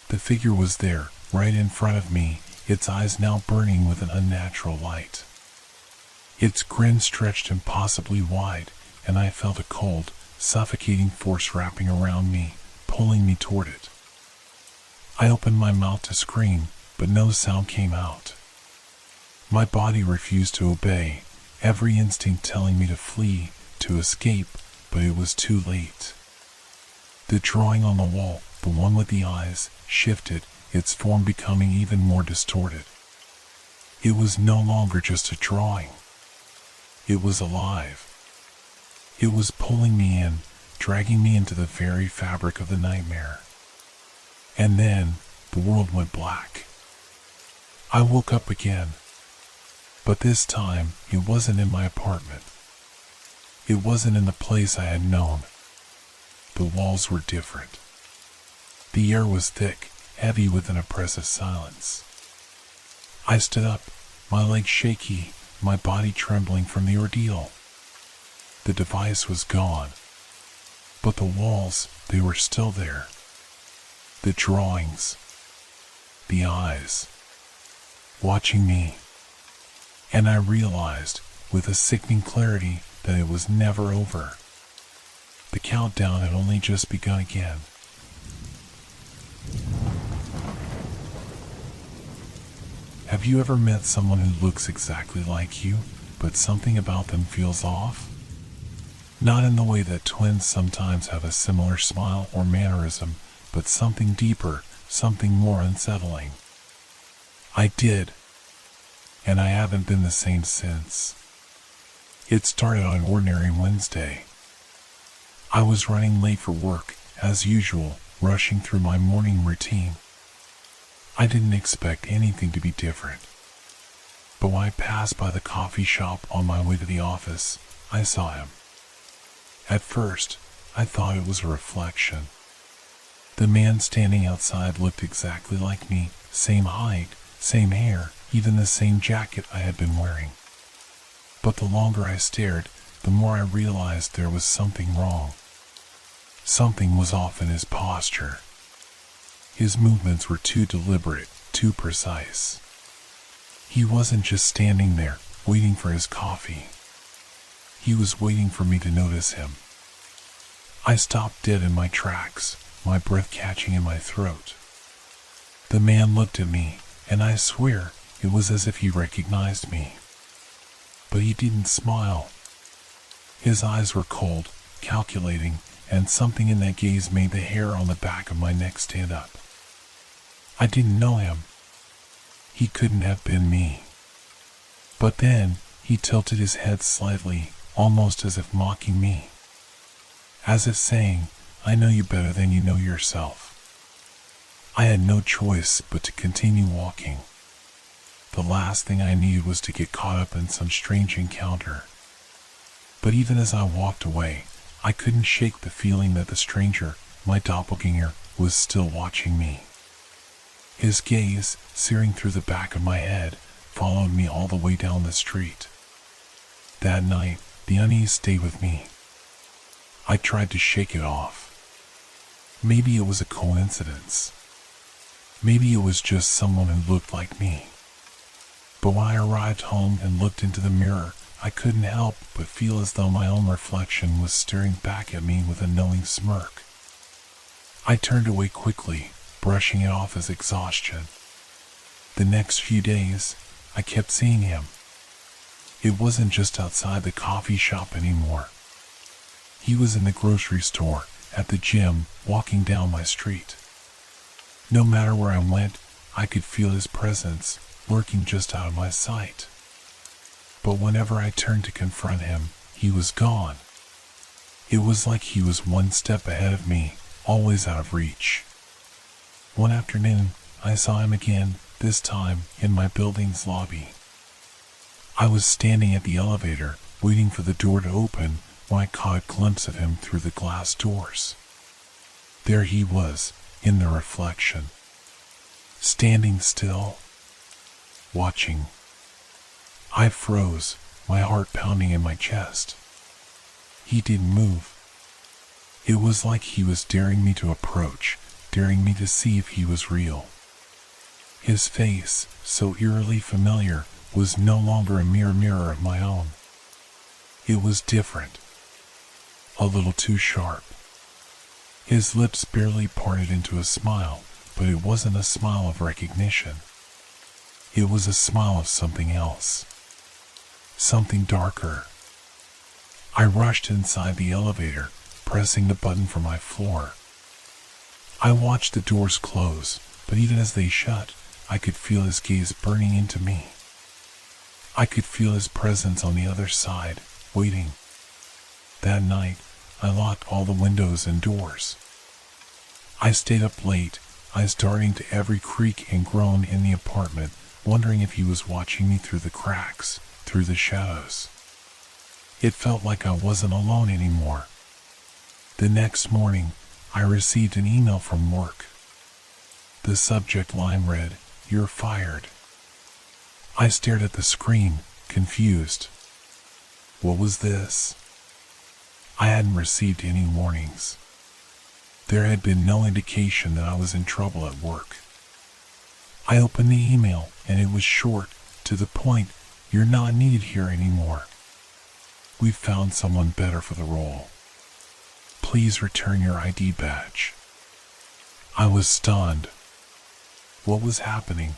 Speaker 1: The figure was there, right in front of me, its eyes now burning with an unnatural light. Its grin stretched impossibly wide, and I felt a cold, suffocating force wrapping around me, pulling me toward it. I opened my mouth to scream, but no sound came out. My body refused to obey, every instinct telling me to flee, to escape, but it was too late. The drawing on the wall, the one with the eyes, shifted, its form becoming even more distorted. It was no longer just a drawing. It was alive. It was pulling me in, dragging me into the very fabric of the nightmare. And then, the world went black. I woke up again. But this time, it wasn't in my apartment. It wasn't in the place I had known. The walls were different. The air was thick, heavy with an oppressive silence. I stood up, my legs shaky, my body trembling from the ordeal. The device was gone. But the walls, they were still there. The drawings. The eyes. Watching me. And I realized, with a sickening clarity, that it was never over. The countdown had only just begun again. Have you ever met someone who looks exactly like you, but something about them feels off? Not in the way that twins sometimes have a similar smile or mannerism, but something deeper, something more unsettling. I did. And I haven't been the same since. It started on ordinary Wednesday. I was running late for work, as usual, rushing through my morning routine. I didn't expect anything to be different. But when I passed by the coffee shop on my way to the office, I saw him. At first, I thought it was a reflection. The man standing outside looked exactly like me, same height, same hair, even the same jacket I had been wearing. But the longer I stared, the more I realized there was something wrong. Something was off in his posture. His movements were too deliberate, too precise. He wasn't just standing there, waiting for his coffee. He was waiting for me to notice him. I stopped dead in my tracks, my breath catching in my throat. The man looked at me, and I swear it was as if he recognized me. But he didn't smile. His eyes were cold, calculating, and something in that gaze made the hair on the back of my neck stand up. I didn't know him. He couldn't have been me. But then, he tilted his head slightly, almost as if mocking me. As if saying, I know you better than you know yourself. I had no choice but to continue walking. The last thing I needed was to get caught up in some strange encounter. But even as I walked away, I couldn't shake the feeling that the stranger, my doppelganger, was still watching me. His gaze, searing through the back of my head, followed me all the way down the street. That night, the unease stayed with me. I tried to shake it off. Maybe it was a coincidence. Maybe it was just someone who looked like me. But when I arrived home and looked into the mirror, I couldn't help but feel as though my own reflection was staring back at me with a knowing smirk. I turned away quickly, brushing it off as exhaustion. The next few days, I kept seeing him. It wasn't just outside the coffee shop anymore. He was in the grocery store, at the gym, walking down my street. No matter where I went, I could feel his presence, lurking just out of my sight. But whenever I turned to confront him, he was gone. It was like he was one step ahead of me, always out of reach. One afternoon, I saw him again, this time in my building's lobby. I was standing at the elevator, waiting for the door to open, when I caught a glimpse of him through the glass doors. There he was, in the reflection, standing still, watching. I froze, my heart pounding in my chest. He didn't move. It was like he was daring me to approach, daring me to see if he was real. His face, so eerily familiar, was no longer a mere mirror of my own. It was different. A little too sharp. His lips barely parted into a smile, but it wasn't a smile of recognition. It was a smile of something else. Something darker. I rushed inside the elevator, pressing the button for my floor. I watched the doors close, but even as they shut, I could feel his gaze burning into me. I could feel his presence on the other side, waiting. That night, I locked all the windows and doors. I stayed up late, eyes darting to every creak and groan in the apartment, wondering if he was watching me through the cracks, through the shadows. It felt like I wasn't alone anymore. The next morning, I received an email from work. The subject line read, "You're fired." I stared at the screen, confused. What was this? I hadn't received any warnings. There had been no indication that I was in trouble at work. I opened the email, and it was short, to the point. "You're not needed here anymore. We've found someone better for the role. Please return your ID badge." I was stunned. What was happening?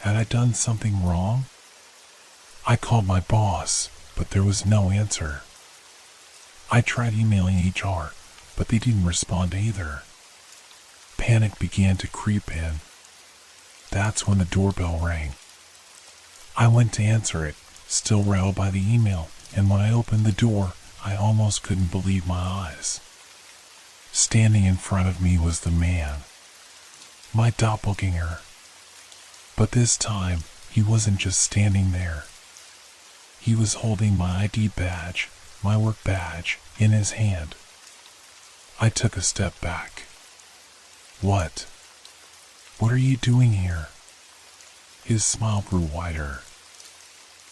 Speaker 1: Had I done something wrong? I called my boss, but there was no answer. I tried emailing HR, but they didn't respond either. Panic began to creep in. That's when the doorbell rang. I went to answer it, still rattled by the email, and when I opened the door, I almost couldn't believe my eyes. Standing in front of me was the man, my doppelganger. But this time, he wasn't just standing there. He was holding my ID badge, my work badge, in his hand. I took a step back. What? What are you doing here? His smile grew wider.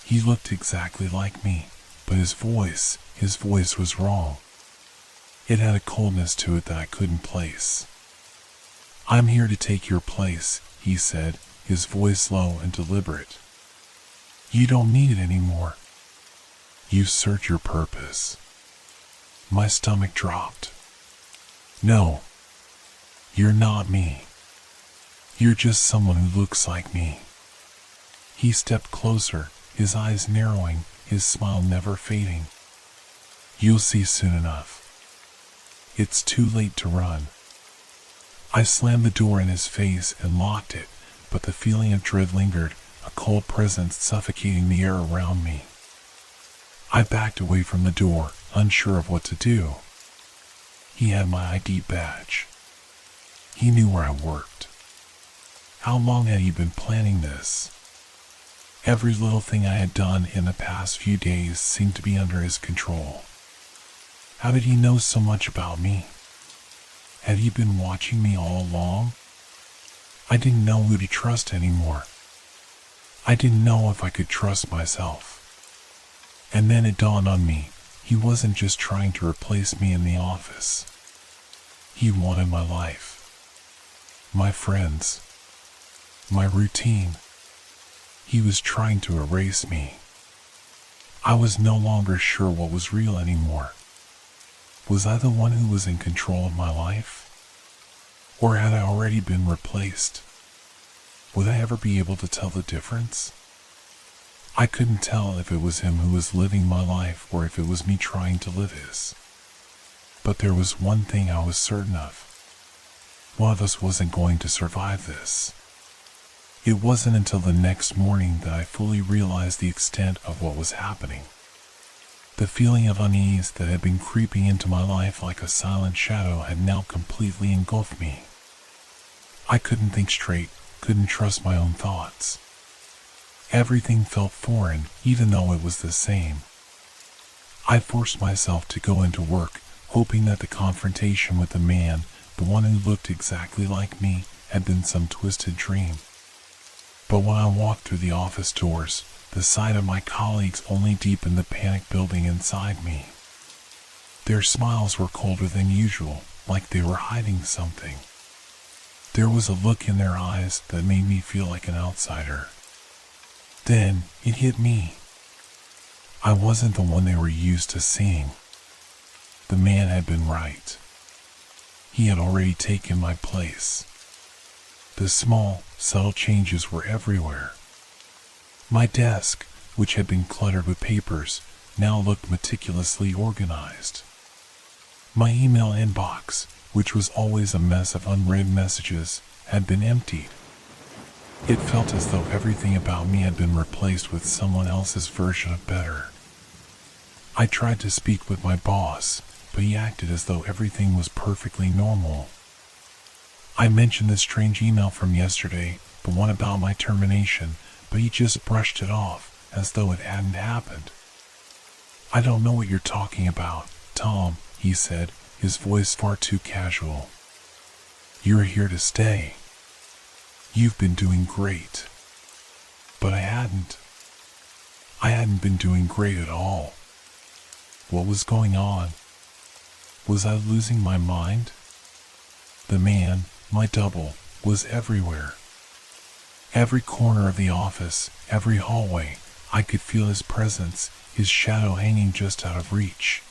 Speaker 1: He looked exactly like me, but his voice was wrong. It had a coldness to it that I couldn't place. "I'm here to take your place," he said, his voice low and deliberate. "You don't need it anymore. You've served your purpose." My stomach dropped. "No, you're not me. You're just someone who looks like me." He stepped closer, his eyes narrowing, his smile never fading. "You'll see soon enough. It's too late to run." I slammed the door in his face and locked it, but the feeling of dread lingered, a cold presence suffocating the air around me. I backed away from the door, unsure of what to do. He had my ID badge. He knew where I worked. How long had he been planning this? Every little thing I had done in the past few days seemed to be under his control. How did he know so much about me? Had he been watching me all along? I didn't know who to trust anymore. I didn't know if I could trust myself. And then it dawned on me, he wasn't just trying to replace me in the office. He wanted my life, my friends, my routine. He was trying to erase me. I was no longer sure what was real anymore. Was I the one who was in control of my life? Or had I already been replaced? Would I ever be able to tell the difference? I couldn't tell if it was him who was living my life or if it was me trying to live his. But there was one thing I was certain of. One of us wasn't going to survive this. It wasn't until the next morning that I fully realized the extent of what was happening. The feeling of unease that had been creeping into my life like a silent shadow had now completely engulfed me. I couldn't think straight, couldn't trust my own thoughts. Everything felt foreign, even though it was the same. I forced myself to go into work, hoping that the confrontation with the man, the one who looked exactly like me, had been some twisted dream. But when I walked through the office doors, the sight of my colleagues only deepened the panic building inside me. Their smiles were colder than usual, like they were hiding something. There was a look in their eyes that made me feel like an outsider. Then it hit me. I wasn't the one they were used to seeing. The man had been right. He had already taken my place. The small, subtle changes were everywhere. My desk, which had been cluttered with papers, now looked meticulously organized. My email inbox, which was always a mess of unread messages, had been emptied. It felt as though everything about me had been replaced with someone else's version of better. I tried to speak with my boss, but he acted as though everything was perfectly normal. I mentioned the strange email from yesterday, the one about my termination, but he just brushed it off, as though it hadn't happened. "I don't know what you're talking about, Tom," he said, his voice far too casual. "You're here to stay. You've been doing great." But I hadn't. I hadn't been doing great at all. What was going on? Was I losing my mind? The man, my double, was everywhere. Every corner of the office, every hallway, I could feel his presence, his shadow hanging just out of reach.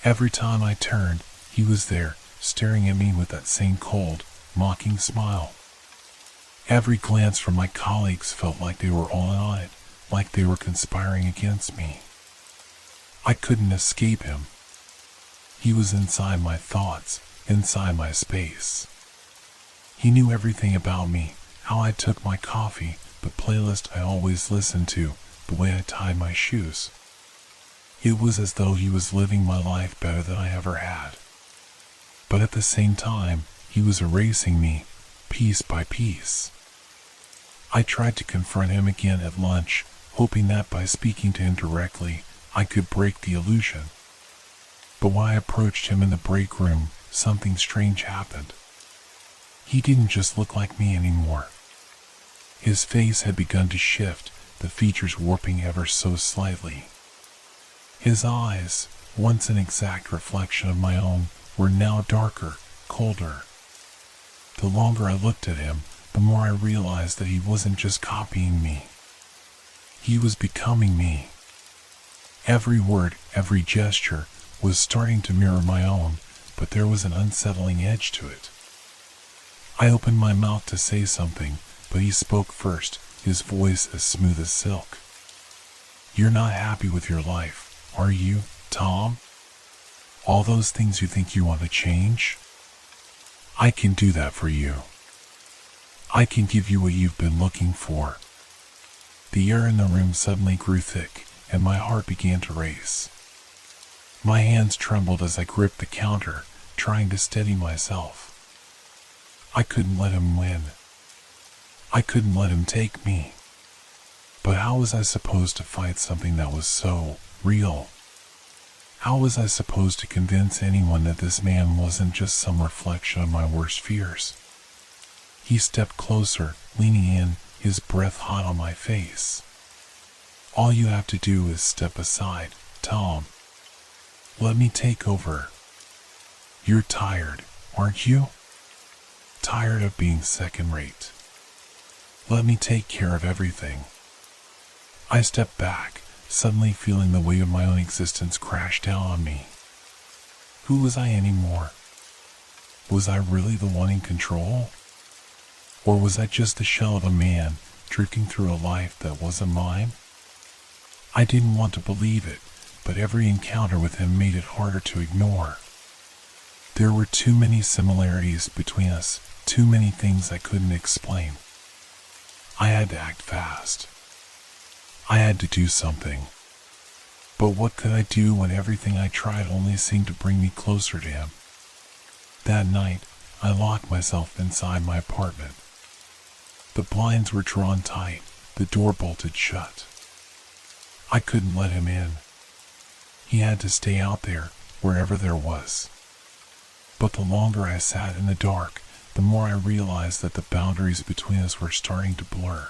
Speaker 1: Every time I turned, he was there, staring at me with that same cold, mocking smile. Every glance from my colleagues felt like they were all on it, like they were conspiring against me. I couldn't escape him. He was inside my thoughts, inside my space. He knew everything about me, how I took my coffee, the playlist I always listened to, the way I tied my shoes. It was as though he was living my life better than I ever had. But at the same time, he was erasing me, piece by piece. I tried to confront him again at lunch, hoping that by speaking to him directly, I could break the illusion. But when I approached him in the break room, something strange happened. He didn't just look like me anymore. His face had begun to shift, the features warping ever so slightly. His eyes, once an exact reflection of my own, were now darker, colder. The longer I looked at him, the more I realized that he wasn't just copying me. He was becoming me. Every word, every gesture was starting to mirror my own, but there was an unsettling edge to it. I opened my mouth to say something, but he spoke first, his voice as smooth as silk. "You're not happy with your life, are you, Tom? All those things you think you want to change? I can do that for you. I can give you what you've been looking for." The air in the room suddenly grew thick, and my heart began to race. My hands trembled as I gripped the counter, trying to steady myself. I couldn't let him win. I couldn't let him take me. But how was I supposed to fight something that was so real? How was I supposed to convince anyone that this man wasn't just some reflection of my worst fears? He stepped closer, leaning in, his breath hot on my face. "All you have to do is step aside, Tom. Let me take over. You're tired, aren't you? Tired of being second-rate. Let me take care of everything." I stepped back, suddenly feeling the weight of my own existence crash down on me. Who was I anymore? Was I really the one in control? Or was I just the shell of a man drifting through a life that wasn't mine? I didn't want to believe it, but every encounter with him made it harder to ignore. There were too many similarities between us, too many things I couldn't explain. I had to act fast. I had to do something. But what could I do when everything I tried only seemed to bring me closer to him? That night, I locked myself inside my apartment. The blinds were drawn tight, the door bolted shut. I couldn't let him in. He had to stay out there, wherever there was. But the longer I sat in the dark, the more I realized that the boundaries between us were starting to blur.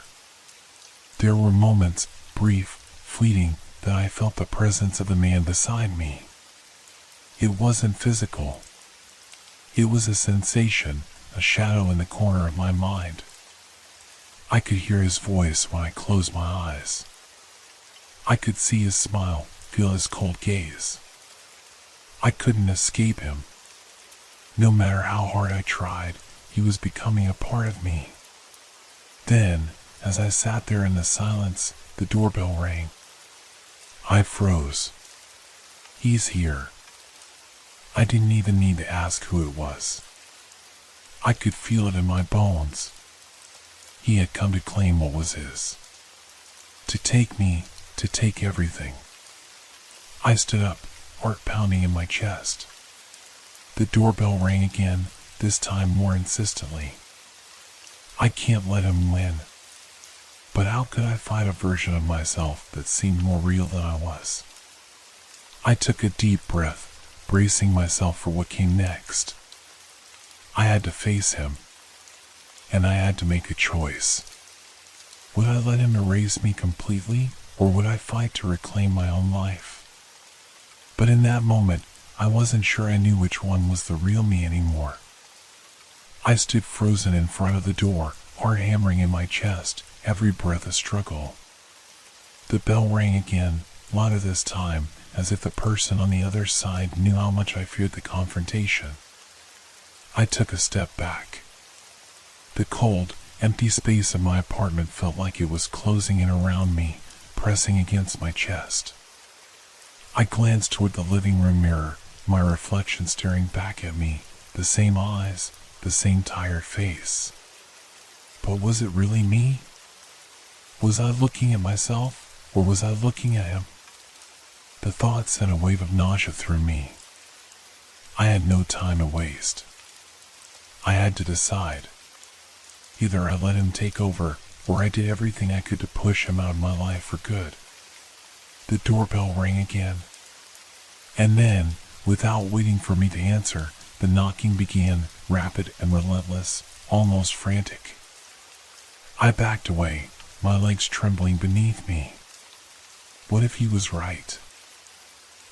Speaker 1: There were moments, brief, fleeting, that I felt the presence of the man beside me. It wasn't physical. It was a sensation, a shadow in the corner of my mind. I could hear his voice when I closed my eyes. I could see his smile, feel his cold gaze. I couldn't escape him. No matter how hard I tried, he was becoming a part of me. Then, as I sat there in the silence, the doorbell rang. I froze. He's here. I didn't even need to ask who it was. I could feel it in my bones. He had come to claim what was his. To take me, to take everything. I stood up, heart pounding in my chest. The doorbell rang again, this time more insistently. I can't let him win. But how could I fight a version of myself that seemed more real than I was? I took a deep breath, bracing myself for what came next. I had to face him. And I had to make a choice. Would I let him erase me completely, or would I fight to reclaim my own life? But in that moment, I wasn't sure I knew which one was the real me anymore. I stood frozen in front of the door, heart hammering in my chest, every breath a struggle. The bell rang again, louder this time, as if the person on the other side knew how much I feared the confrontation. I took a step back. The cold, empty space of my apartment felt like it was closing in around me, pressing against my chest. I glanced toward the living room mirror, my reflection staring back at me, the same eyes, the same tired face. But was it really me? Was I looking at myself, or was I looking at him? The thought sent a wave of nausea through me. I had no time to waste. I had to decide. Either I let him take over, or I did everything I could to push him out of my life for good. The doorbell rang again. And then, without waiting for me to answer, the knocking began, rapid and relentless, almost frantic. I backed away, my legs trembling beneath me. What if he was right?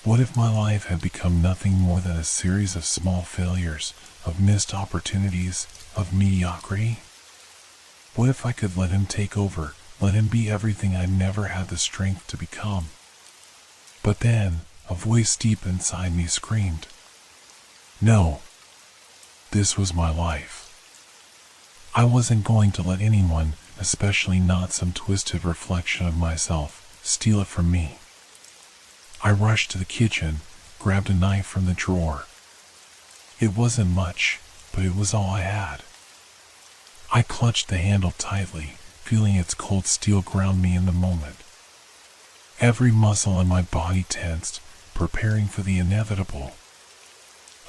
Speaker 1: What if my life had become nothing more than a series of small failures, of missed opportunities, of mediocrity? What if I could let him take over, let him be everything I never had the strength to become? But then, a voice deep inside me screamed, "No, this was my life." I wasn't going to let anyone, especially not some twisted reflection of myself, steal it from me. I rushed to the kitchen, grabbed a knife from the drawer. It wasn't much, but it was all I had. I clutched the handle tightly, feeling its cold steel ground me in the moment. Every muscle in my body tensed, preparing for the inevitable.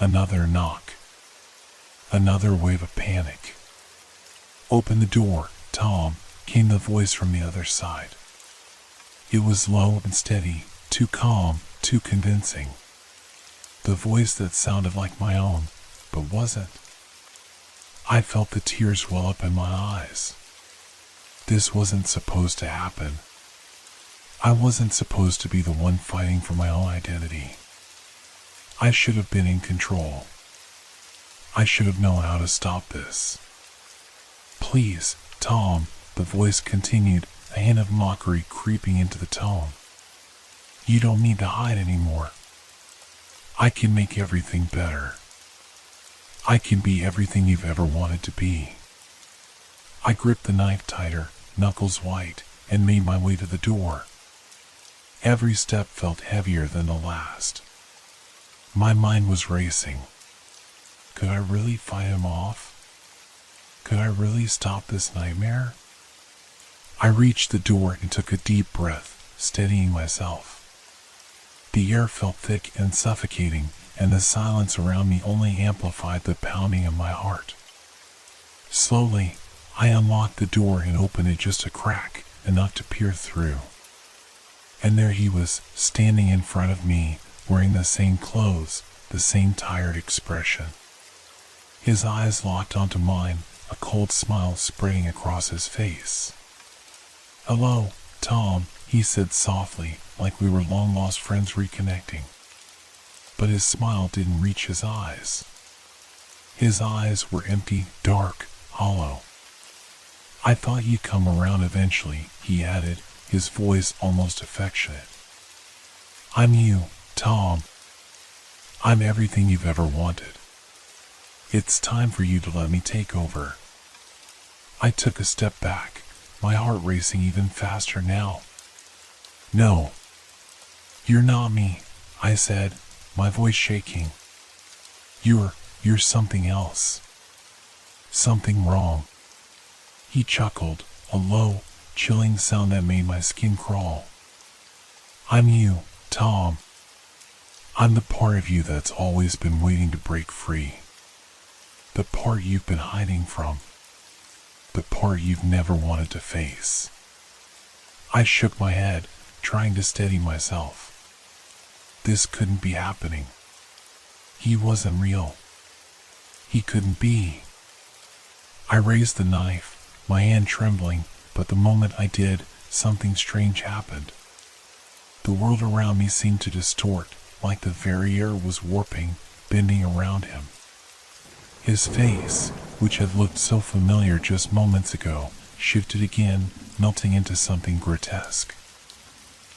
Speaker 1: Another knock. Another wave of panic. "Open the door, Tom," came the voice from the other side. It was low and steady, too calm, too convincing. The voice that sounded like my own, but wasn't. I felt the tears well up in my eyes. This wasn't supposed to happen. I wasn't supposed to be the one fighting for my own identity. I should have been in control. I should have known how to stop this. "Please, Tom," the voice continued, a hint of mockery creeping into the tone. "You don't need to hide anymore. I can make everything better." I can be everything you've ever wanted to be. I gripped the knife tighter, knuckles white, and made my way to the door. Every step felt heavier than the last. My mind was racing. Could I really fight him off? Could I really stop this nightmare? I reached the door and took a deep breath, steadying myself. The air felt thick and suffocating, and the silence around me only amplified the pounding of my heart. Slowly, I unlocked the door and opened it just a crack, enough to peer through. And there he was, standing in front of me, wearing the same clothes, the same tired expression. His eyes locked onto mine, a cold smile spreading across his face. "Hello, Tom," he said softly, like we were long-lost friends reconnecting. But his smile didn't reach his eyes. His eyes were empty, dark, hollow. "I thought you'd come around eventually," he added, his voice almost affectionate. "I'm you, Tom. I'm everything you've ever wanted. It's time for you to let me take over." I took a step back, my heart racing even faster now. "No. You're not me," I said, my voice shaking. You're something else. Something wrong." He chuckled, a low, chilling sound that made my skin crawl. "I'm you, Tom. I'm the part of you that's always been waiting to break free. The part you've been hiding from. The part you've never wanted to face." I shook my head, trying to steady myself. This couldn't be happening. He wasn't real. He couldn't be. I raised the knife, my hand trembling, but the moment I did, something strange happened. The world around me seemed to distort, like the very air was warping, bending around him. His face, which had looked so familiar just moments ago, shifted again, melting into something grotesque.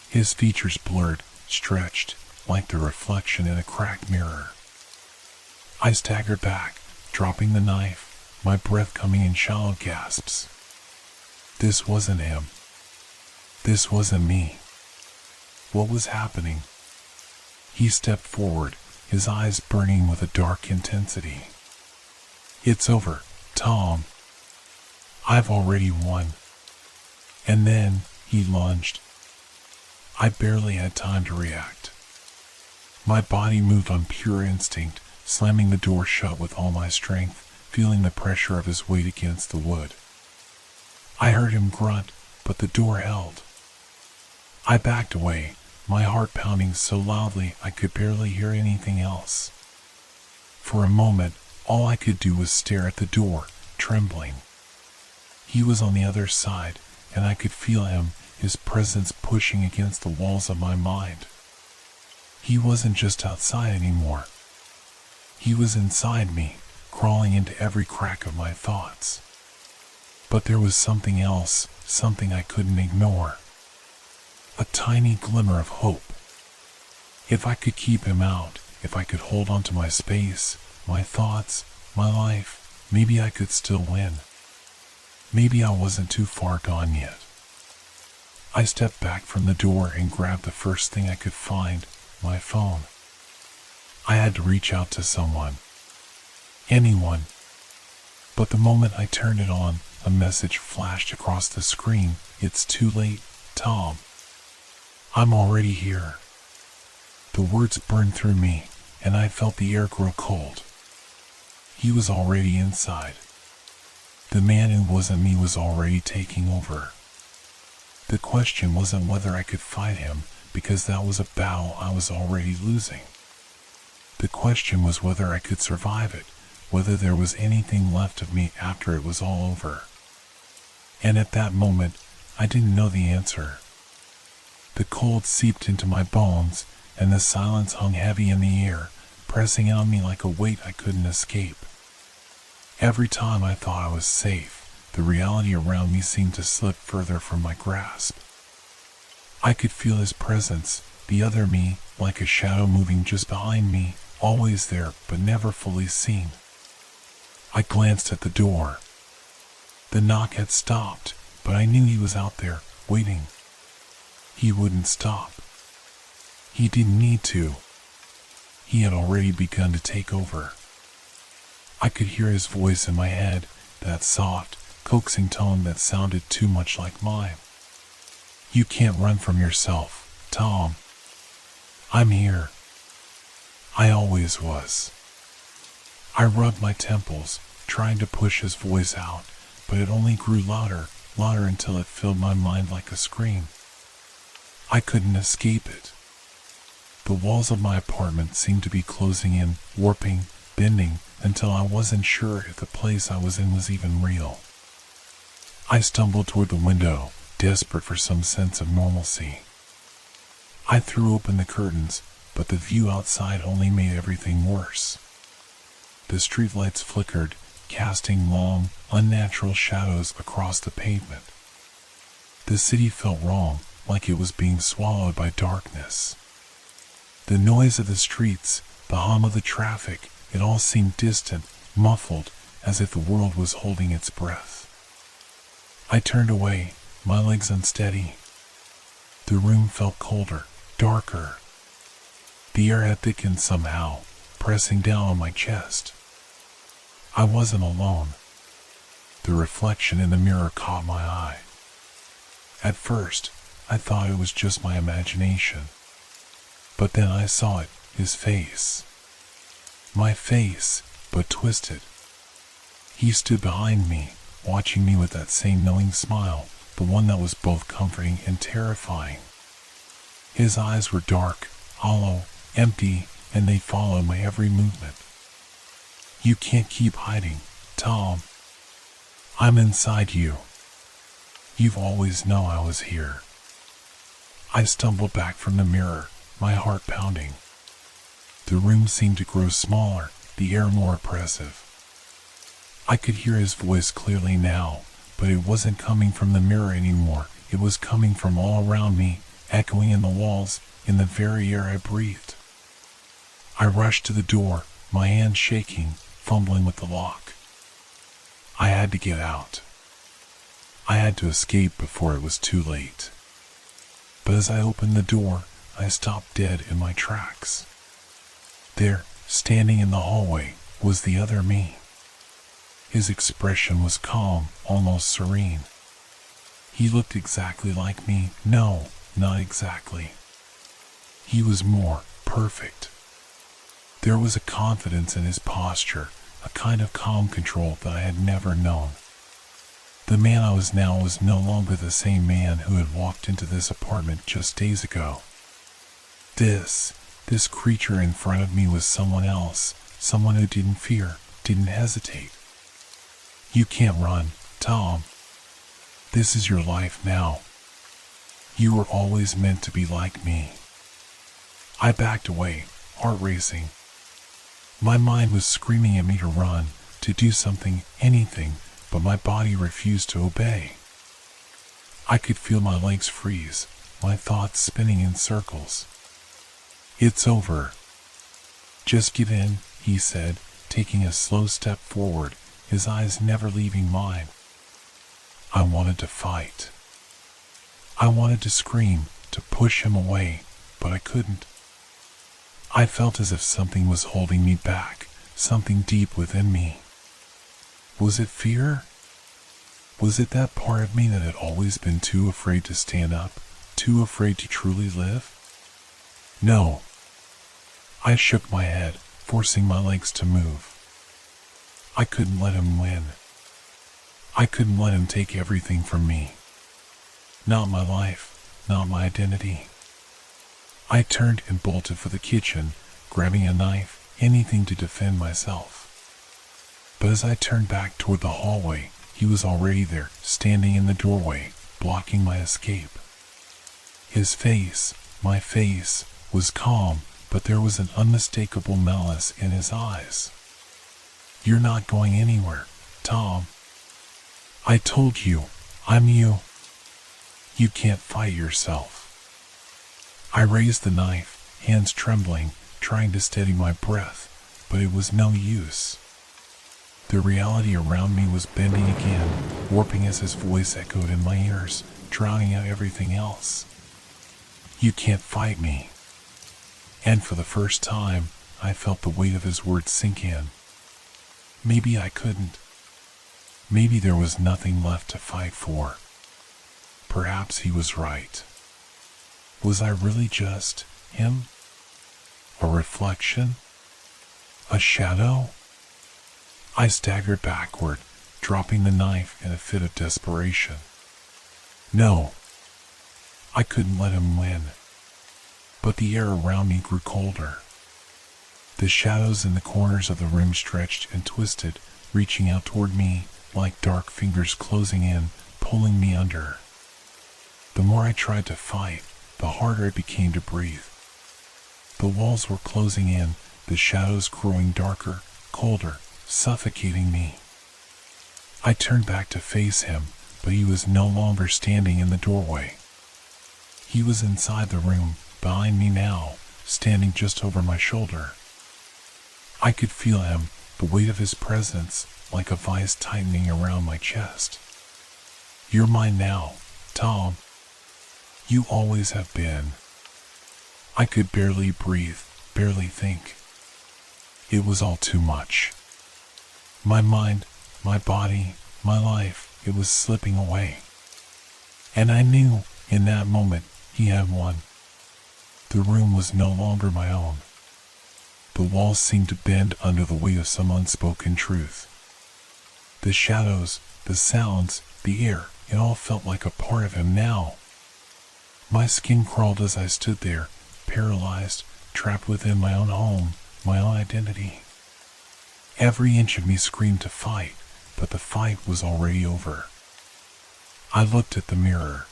Speaker 1: His features blurred, stretched, like the reflection in a cracked mirror. I staggered back, dropping the knife, my breath coming in shallow gasps. This wasn't him. This wasn't me. What was happening? He stepped forward, his eyes burning with a dark intensity. "It's over, Tom. I've already won." And then he lunged. I barely had time to react. My body moved on pure instinct, slamming the door shut with all my strength, feeling the pressure of his weight against the wood. I heard him grunt, but the door held. I backed away, my heart pounding so loudly I could barely hear anything else. For a moment, all I could do was stare at the door, trembling. He was on the other side, and I could feel him, his presence pushing against the walls of my mind. He wasn't just outside anymore. He was inside me, crawling into every crack of my thoughts. But there was something else, something I couldn't ignore. A tiny glimmer of hope. If I could keep him out, if I could hold on to my space, my thoughts, my life, maybe I could still win. Maybe I wasn't too far gone yet. I stepped back from the door and grabbed the first thing I could find, my phone. I had to reach out to someone. Anyone. But the moment I turned it on, a message flashed across the screen. "It's too late, Tom. I'm already here." The words burned through me, and I felt the air grow cold. He was already inside. The man who wasn't me was already taking over. The question wasn't whether I could fight him, because that was a battle I was already losing. The question was whether I could survive it, whether there was anything left of me after it was all over. And at that moment, I didn't know the answer. The cold seeped into my bones, and the silence hung heavy in the air, pressing on me like a weight I couldn't escape. Every time I thought I was safe, the reality around me seemed to slip further from my grasp. I could feel his presence, the other me, like a shadow moving just behind me, always there but never fully seen. I glanced at the door. The knock had stopped, but I knew he was out there, waiting. He wouldn't stop. He didn't need to. He had already begun to take over. I could hear his voice in my head, that soft, coaxing tone that sounded too much like mine. You can't run from yourself, Tom. I'm here. I always was. I rubbed my temples, trying to push his voice out, but it only grew louder, louder until it filled my mind like a scream. I couldn't escape it. The walls of my apartment seemed to be closing in, warping, bending, until I wasn't sure if the place I was in was even real. I stumbled toward the window, desperate for some sense of normalcy. I threw open the curtains, but the view outside only made everything worse. The streetlights flickered, casting long, unnatural shadows across the pavement. The city felt wrong, like it was being swallowed by darkness. The noise of the streets, the hum of the traffic, it all seemed distant, muffled, as if the world was holding its breath. I turned away, my legs unsteady. The room felt colder, darker. The air had thickened somehow, pressing down on my chest. I wasn't alone. The reflection in the mirror caught my eye. At first, I thought it was just my imagination. But then I saw it, his face. My face, but twisted. He stood behind me, watching me with that same knowing smile, the one that was both comforting and terrifying. His eyes were dark, hollow, empty, and they followed my every movement. You can't keep hiding, Tom. I'm inside you. You've always known I was here. I stumbled back from the mirror, my heart pounding. The room seemed to grow smaller, the air more oppressive. I could hear his voice clearly now, but it wasn't coming from the mirror anymore. It was coming from all around me, echoing in the walls, in the very air I breathed. I rushed to the door, my hand shaking, fumbling with the lock. I had to get out. I had to escape before it was too late. But as I opened the door, I stopped dead in my tracks. There, standing in the hallway, was the other me. His expression was calm, almost serene. He looked exactly like me. No, not exactly. He was more perfect. There was a confidence in his posture, a kind of calm control that I had never known. The man I was now was no longer the same man who had walked into this apartment just days ago. This creature in front of me was someone else, someone who didn't fear, didn't hesitate. You can't run, Tom. This is your life now. You were always meant to be like me. I backed away, heart racing. My mind was screaming at me to run, to do something, anything, but my body refused to obey. I could feel my legs freeze, my thoughts spinning in circles. It's over. Just give in, he said, taking a slow step forward, his eyes never leaving mine. I wanted to fight. I wanted to scream, to push him away, but I couldn't. I felt as if something was holding me back, something deep within me. Was it fear? Was it that part of me that had always been too afraid to stand up, too afraid to truly live? No. I shook my head, forcing my legs to move. I couldn't let him win. I couldn't let him take everything from me. Not my life, not my identity. I turned and bolted for the kitchen, grabbing a knife, anything to defend myself. But as I turned back toward the hallway, he was already there, standing in the doorway, blocking my escape. His face, my face, was calm, but there was an unmistakable malice in his eyes. You're not going anywhere, Tom. I told you, I'm you. You can't fight yourself. I raised the knife, hands trembling, trying to steady my breath, but it was no use. The reality around me was bending again, warping as his voice echoed in my ears, drowning out everything else. You can't fight me. And for the first time, I felt the weight of his words sink in. Maybe I couldn't. Maybe there was nothing left to fight for. Perhaps he was right. Was I really just him? A reflection? A shadow? I staggered backward, dropping the knife in a fit of desperation. No, I couldn't let him win. But the air around me grew colder. The shadows in the corners of the room stretched and twisted, reaching out toward me like dark fingers closing in, pulling me under. The more I tried to fight, the harder it became to breathe. The walls were closing in, the shadows growing darker, colder, suffocating me. I turned back to face him, but he was no longer standing in the doorway. He was inside the room, behind me now, standing just over my shoulder. I could feel him, the weight of his presence, like a vice tightening around my chest. You're mine now, Tom. You always have been. I could barely breathe, barely think. It was all too much. My mind, my body, my life, it was slipping away. And I knew, in that moment, he had won. The room was no longer my own. The walls seemed to bend under the weight of some unspoken truth. The shadows, the sounds, the air, it all felt like a part of him now. My skin crawled as I stood there, paralyzed, trapped within my own home, my own identity. Every inch of me screamed to fight, but the fight was already over. I looked at the mirror.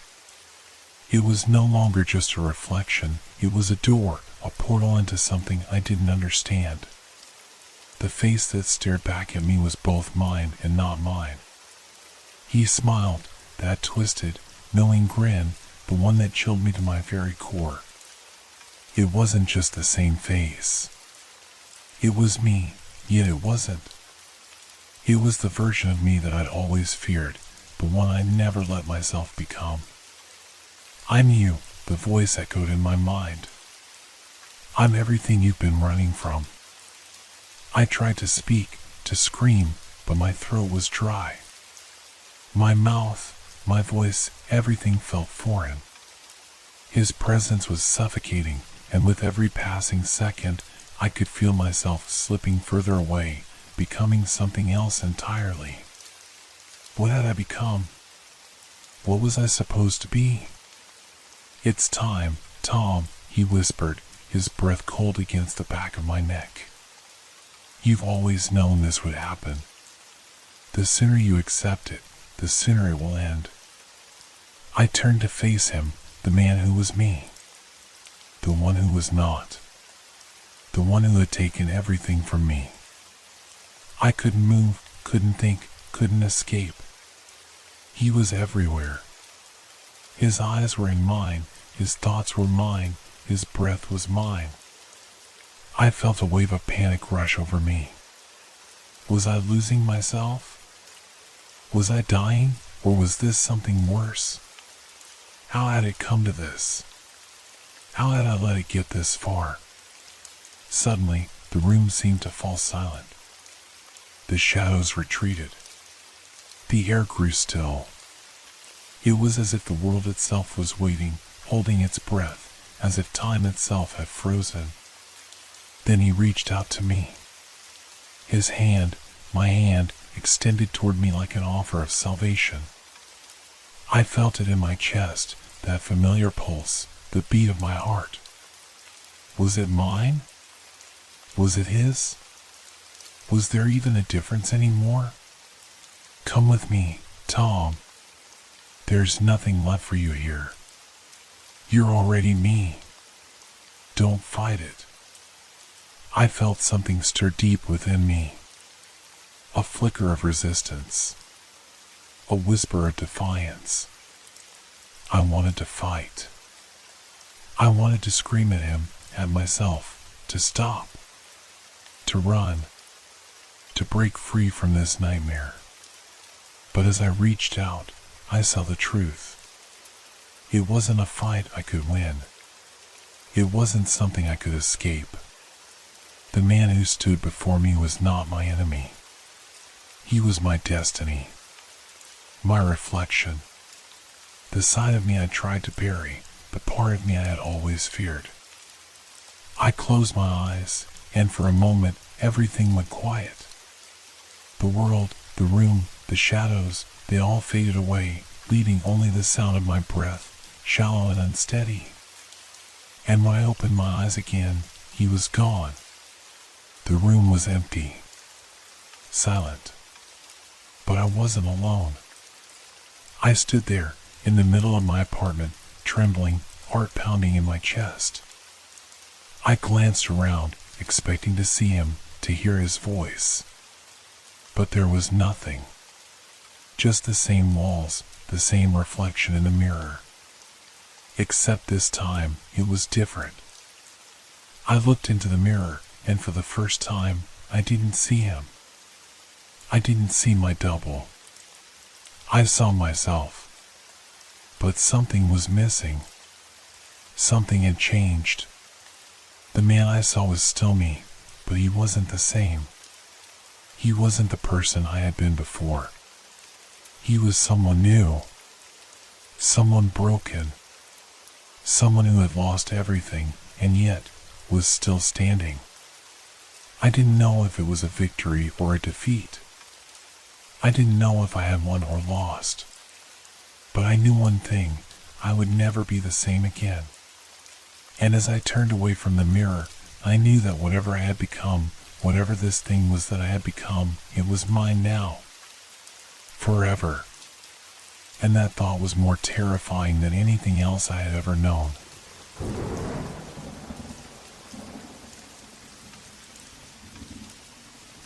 Speaker 1: It was no longer just a reflection, it was a door, a portal into something I didn't understand. The face that stared back at me was both mine and not mine. He smiled, that twisted, knowing grin, the one that chilled me to my very core. It wasn't just the same face. It was me, yet it wasn't. It was the version of me that I'd always feared, the one I never let myself become. I'm you, the voice echoed in my mind. I'm everything you've been running from. I tried to speak, to scream, but my throat was dry. My mouth, my voice, everything felt foreign. His presence was suffocating, and with every passing second, I could feel myself slipping further away, becoming something else entirely. What had I become? What was I supposed to be? It's time, Tom, he whispered, his breath cold against the back of my neck. You've always known this would happen. The sooner you accept it, the sooner it will end. I turned to face him, the man who was me. The one who was not. The one who had taken everything from me. I couldn't move, couldn't think, couldn't escape. He was everywhere. His eyes were in mine, his thoughts were mine, his breath was mine. I felt a wave of panic rush over me. Was I losing myself? Was I dying, or was this something worse? How had it come to this? How had I let it get this far? Suddenly, the room seemed to fall silent. The shadows retreated. The air grew still. It was as if the world itself was waiting, holding its breath, as if time itself had frozen. Then he reached out to me. His hand, my hand, extended toward me like an offer of salvation. I felt it in my chest, that familiar pulse, the beat of my heart. Was it mine? Was it his? Was there even a difference anymore? Come with me, Tom. There's nothing left for you here. You're already me. Don't fight it. I felt something stir deep within me. A flicker of resistance. A whisper of defiance. I wanted to fight. I wanted to scream at him, at myself, to stop. To run. to break free from this nightmare. But as I reached out, I saw the truth. It wasn't a fight I could win. It wasn't something I could escape. The man who stood before me was not my enemy. He was my destiny, my reflection, the side of me I tried to bury, the part of me I had always feared. I closed my eyes, and for a moment everything went quiet. The world, the room, the shadows, they all faded away, leaving only the sound of my breath, shallow and unsteady. And when I opened my eyes again, he was gone. The room was empty, silent. But I wasn't alone. I stood there, in the middle of my apartment, trembling, heart pounding in my chest. I glanced around, expecting to see him, to hear his voice. But there was nothing. Just the same walls, the same reflection in the mirror. Except this time, it was different. I looked into the mirror, and for the first time, I didn't see him. I didn't see my double. I saw myself. But something was missing. Something had changed. The man I saw was still me, but he wasn't the same. He wasn't the person I had been before. He was someone new. Someone broken. Someone who had lost everything, and yet was still standing. I didn't know if it was a victory or a defeat. I didn't know if I had won or lost. But I knew one thing, I would never be the same again. And as I turned away from the mirror, I knew that whatever I had become, whatever this thing was that I had become, it was mine now. Forever. And that thought was more terrifying than anything else I had ever known.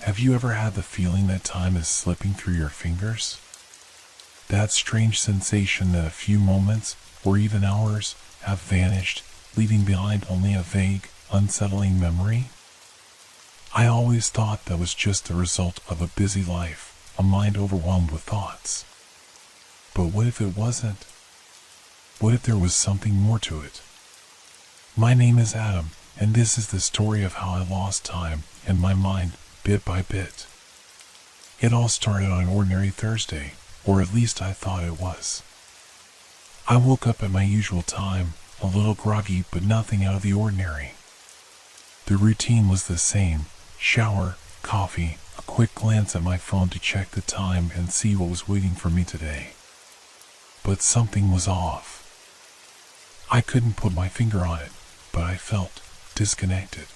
Speaker 1: Have you ever had the feeling that time is slipping through your fingers? That strange sensation that a few moments, or even hours, have vanished, leaving behind only a vague, unsettling memory? I always thought that was just the result of a busy life, a mind overwhelmed with thoughts. But what if it wasn't? What if there was something more to it? My name is Adam, and this is the story of how I lost time and my mind bit by bit. It all started on an ordinary Thursday, or at least I thought it was. I woke up at my usual time, a little groggy but nothing out of the ordinary. The routine was the same: shower, coffee, a quick glance at my phone to check the time and see what was waiting for me today. But something was off. I couldn't put my finger on it, but I felt disconnected.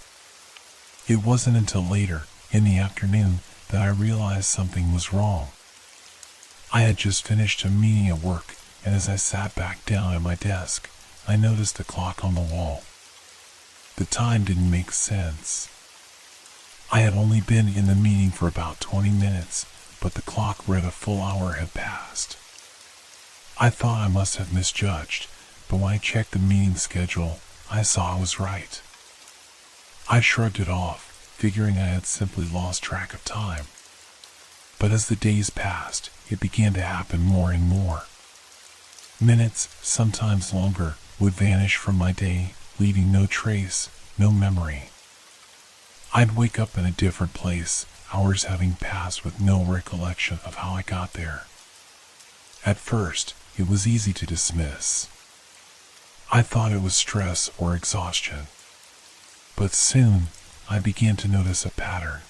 Speaker 1: It wasn't until later, in the afternoon, that I realized something was wrong. I had just finished a meeting at work, and as I sat back down at my desk, I noticed the clock on the wall. The time didn't make sense. I had only been in the meeting for about 20 minutes, but the clock read a full hour had passed. I thought I must have misjudged, but when I checked the meeting schedule, I saw I was right. I shrugged it off, figuring I had simply lost track of time. But as the days passed, it began to happen more and more. Minutes, sometimes longer, would vanish from my day, leaving no trace, no memory. I'd wake up in a different place, hours having passed with no recollection of how I got there. At first, it was easy to dismiss. I thought it was stress or exhaustion. But soon, I began to notice a pattern.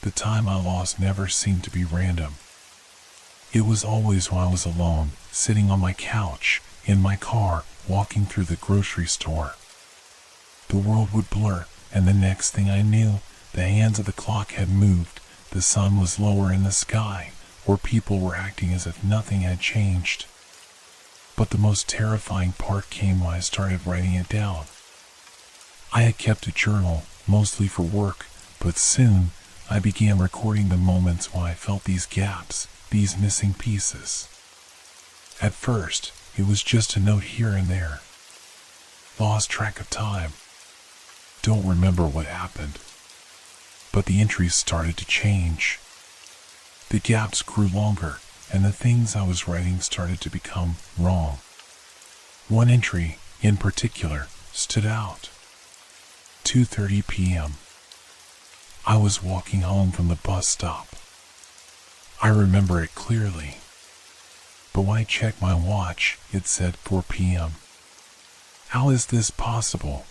Speaker 1: The time I lost never seemed to be random. It was always when I was alone, sitting on my couch, in my car, walking through the grocery store. The world would blur, and the next thing I knew, the hands of the clock had moved, the sun was lower in the sky, or people were acting as if nothing had changed. But the most terrifying part came when I started writing it down. I had kept a journal, mostly for work, but soon I began recording the moments when I felt these gaps, these missing pieces. At first, it was just a note here and there. Lost track of time. Don't remember what happened. But the entries started to change. The gaps grew longer, and the things I was writing started to become wrong. One entry, in particular, stood out. 2:30 p.m. I was walking home from the bus stop. I remember it clearly. But when I checked my watch, it said 4 p.m. How is this possible?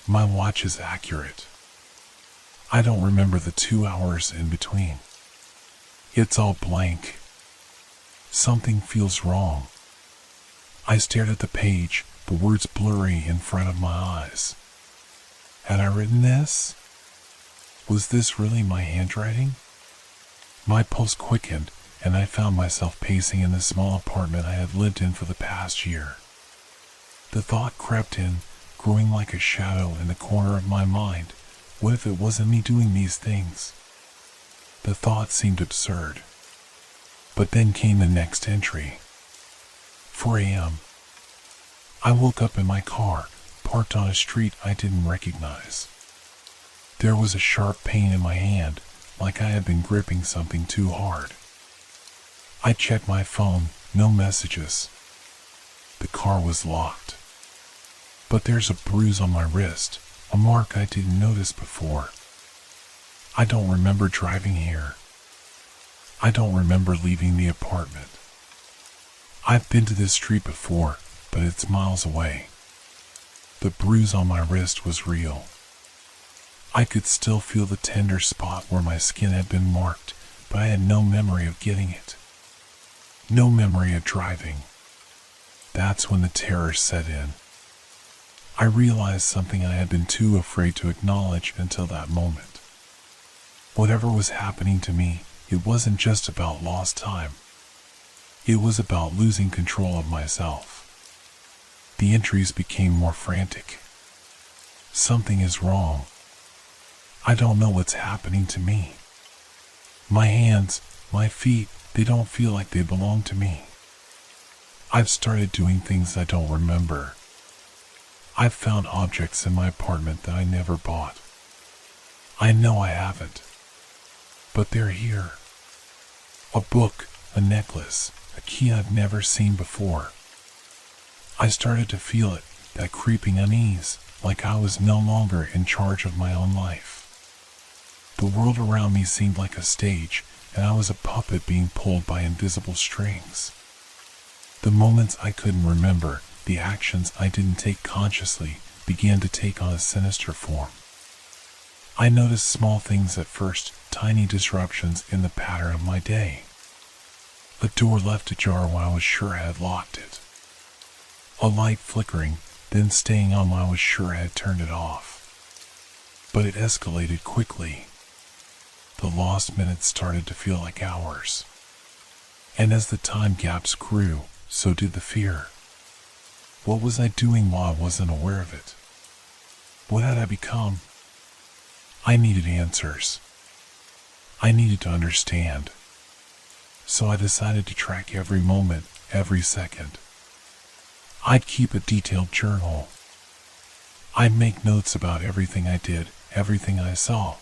Speaker 1: My watch is accurate. I don't remember the 2 hours in between. It's all blank. Something feels wrong. I stared at the page, the words blurry in front of my eyes. Had I written this? Was this really my handwriting? My pulse quickened, and I found myself pacing in the small apartment I had lived in for the past year. The thought crept in, growing like a shadow in the corner of my mind. What if it wasn't me doing these things? The thought seemed absurd. But then came the next entry. 4 a.m. I woke up in my car, parked on a street I didn't recognize. There was a sharp pain in my hand, like I had been gripping something too hard. I checked my phone, no messages. The car was locked. But there's a bruise on my wrist, a mark I didn't notice before. I don't remember driving here. I don't remember leaving the apartment. I've been to this street before, but it's miles away. The bruise on my wrist was real. I could still feel the tender spot where my skin had been marked, but I had no memory of getting it. No memory of driving. That's when the terror set in. I realized something I had been too afraid to acknowledge until that moment. Whatever was happening to me, it wasn't just about lost time. It was about losing control of myself. The entries became more frantic. Something is wrong. I don't know what's happening to me. My hands, my feet, they don't feel like they belong to me. I've started doing things I don't remember. I've found objects in my apartment that I never bought. I know I haven't. But they're here. A book, a necklace, a key I've never seen before. I started to feel it, that creeping unease, like I was no longer in charge of my own life. The world around me seemed like a stage, and I was a puppet being pulled by invisible strings. The moments I couldn't remember, the actions I didn't take consciously, began to take on a sinister form. I noticed small things at first, tiny disruptions in the pattern of my day. A door left ajar when I was sure I had locked it. A light flickering, then staying on when I was sure I had turned it off. But it escalated quickly. The lost minutes started to feel like hours. And as the time gaps grew, so did the fear. What was I doing while I wasn't aware of it? What had I become? I needed answers. I needed to understand. So I decided to track every moment, every second. I'd keep a detailed journal. I'd make notes about everything I did, everything I saw.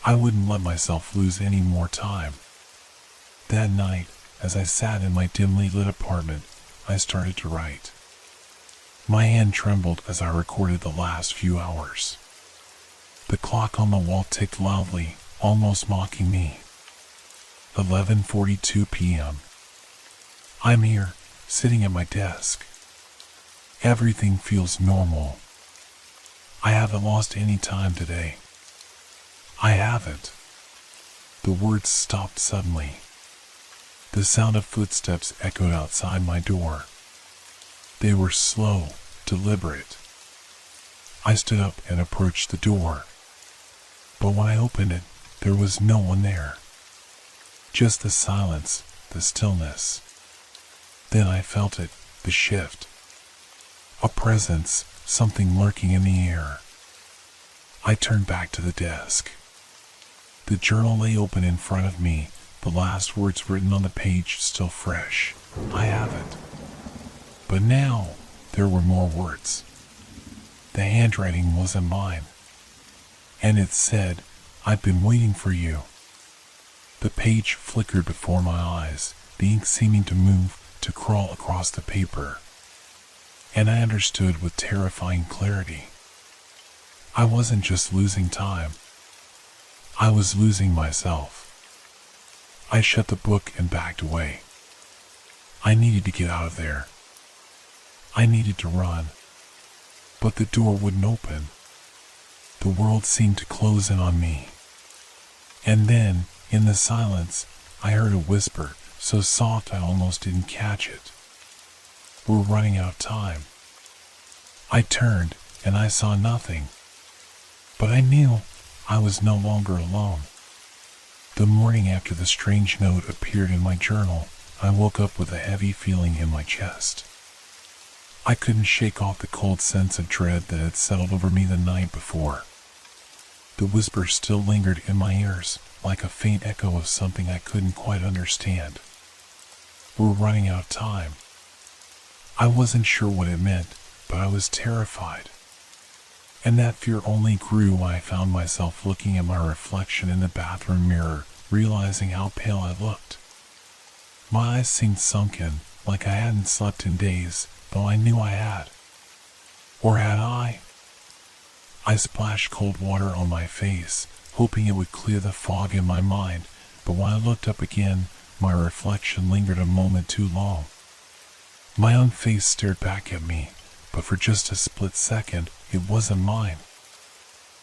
Speaker 1: I wouldn't let myself lose any more time. That night, as I sat in my dimly lit apartment, I started to write. My hand trembled as I recorded the last few hours. The clock on the wall ticked loudly, almost mocking me. 11:42 p.m. I'm here, sitting at my desk. Everything feels normal. I haven't lost any time today. I haven't. The words stopped suddenly. The sound of footsteps echoed outside my door. They were slow, deliberate. I stood up and approached the door. But when I opened it, there was no one there. Just the silence, the stillness. Then I felt it, the shift. A presence, something lurking in the air. I turned back to the desk. The journal lay open in front of me, the last words written on the page still fresh. I haven't. But now, there were more words. The handwriting wasn't mine. and it said, "I've been waiting for you." The page flickered before my eyes, the ink seeming to move, to crawl across the paper. And I understood with terrifying clarity. I wasn't just losing time. I was losing myself. I shut the book and backed away. I needed to get out of there. I needed to run. But the door wouldn't open. The world seemed to close in on me. And then, in the silence, I heard a whisper, so soft I almost didn't catch it. "We're running out of time." I turned, and I saw nothing. But I knew I was no longer alone. The morning after the strange note appeared in my journal, I woke up with a heavy feeling in my chest. I couldn't shake off the cold sense of dread that had settled over me the night before. The whisper still lingered in my ears, like a faint echo of something I couldn't quite understand. "We're running out of time." I wasn't sure what it meant, but I was terrified. And that fear only grew when I found myself looking at my reflection in the bathroom mirror, realizing how pale I looked. My eyes seemed sunken, like I hadn't slept in days, though I knew I had. Or had I? I splashed cold water on my face, hoping it would clear the fog in my mind, but when I looked up again, my reflection lingered a moment too long. My own face stared back at me, but for just a split second, it wasn't mine.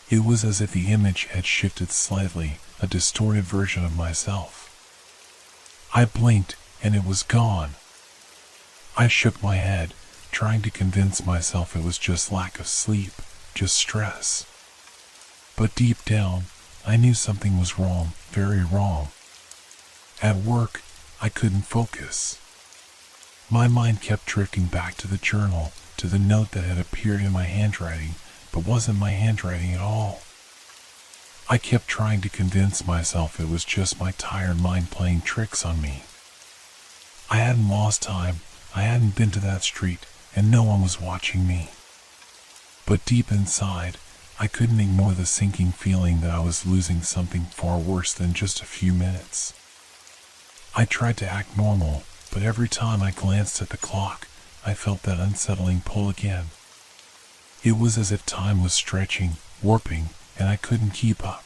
Speaker 1: It was as if the image had shifted slightly, a distorted version of myself. I blinked, and it was gone. I shook my head, trying to convince myself it was just lack of sleep, just stress. But deep down, I knew something was wrong, very wrong. At work, I couldn't focus. My mind kept drifting back to the journal, to the note that had appeared in my handwriting, but wasn't my handwriting at all. I kept trying to convince myself it was just my tired mind playing tricks on me. I hadn't lost time, I hadn't been to that street, and no one was watching me. But deep inside, I couldn't ignore the sinking feeling that I was losing something far worse than just a few minutes. I tried to act normal, but every time I glanced at the clock, I felt that unsettling pull again. It was as if time was stretching, warping, and I couldn't keep up.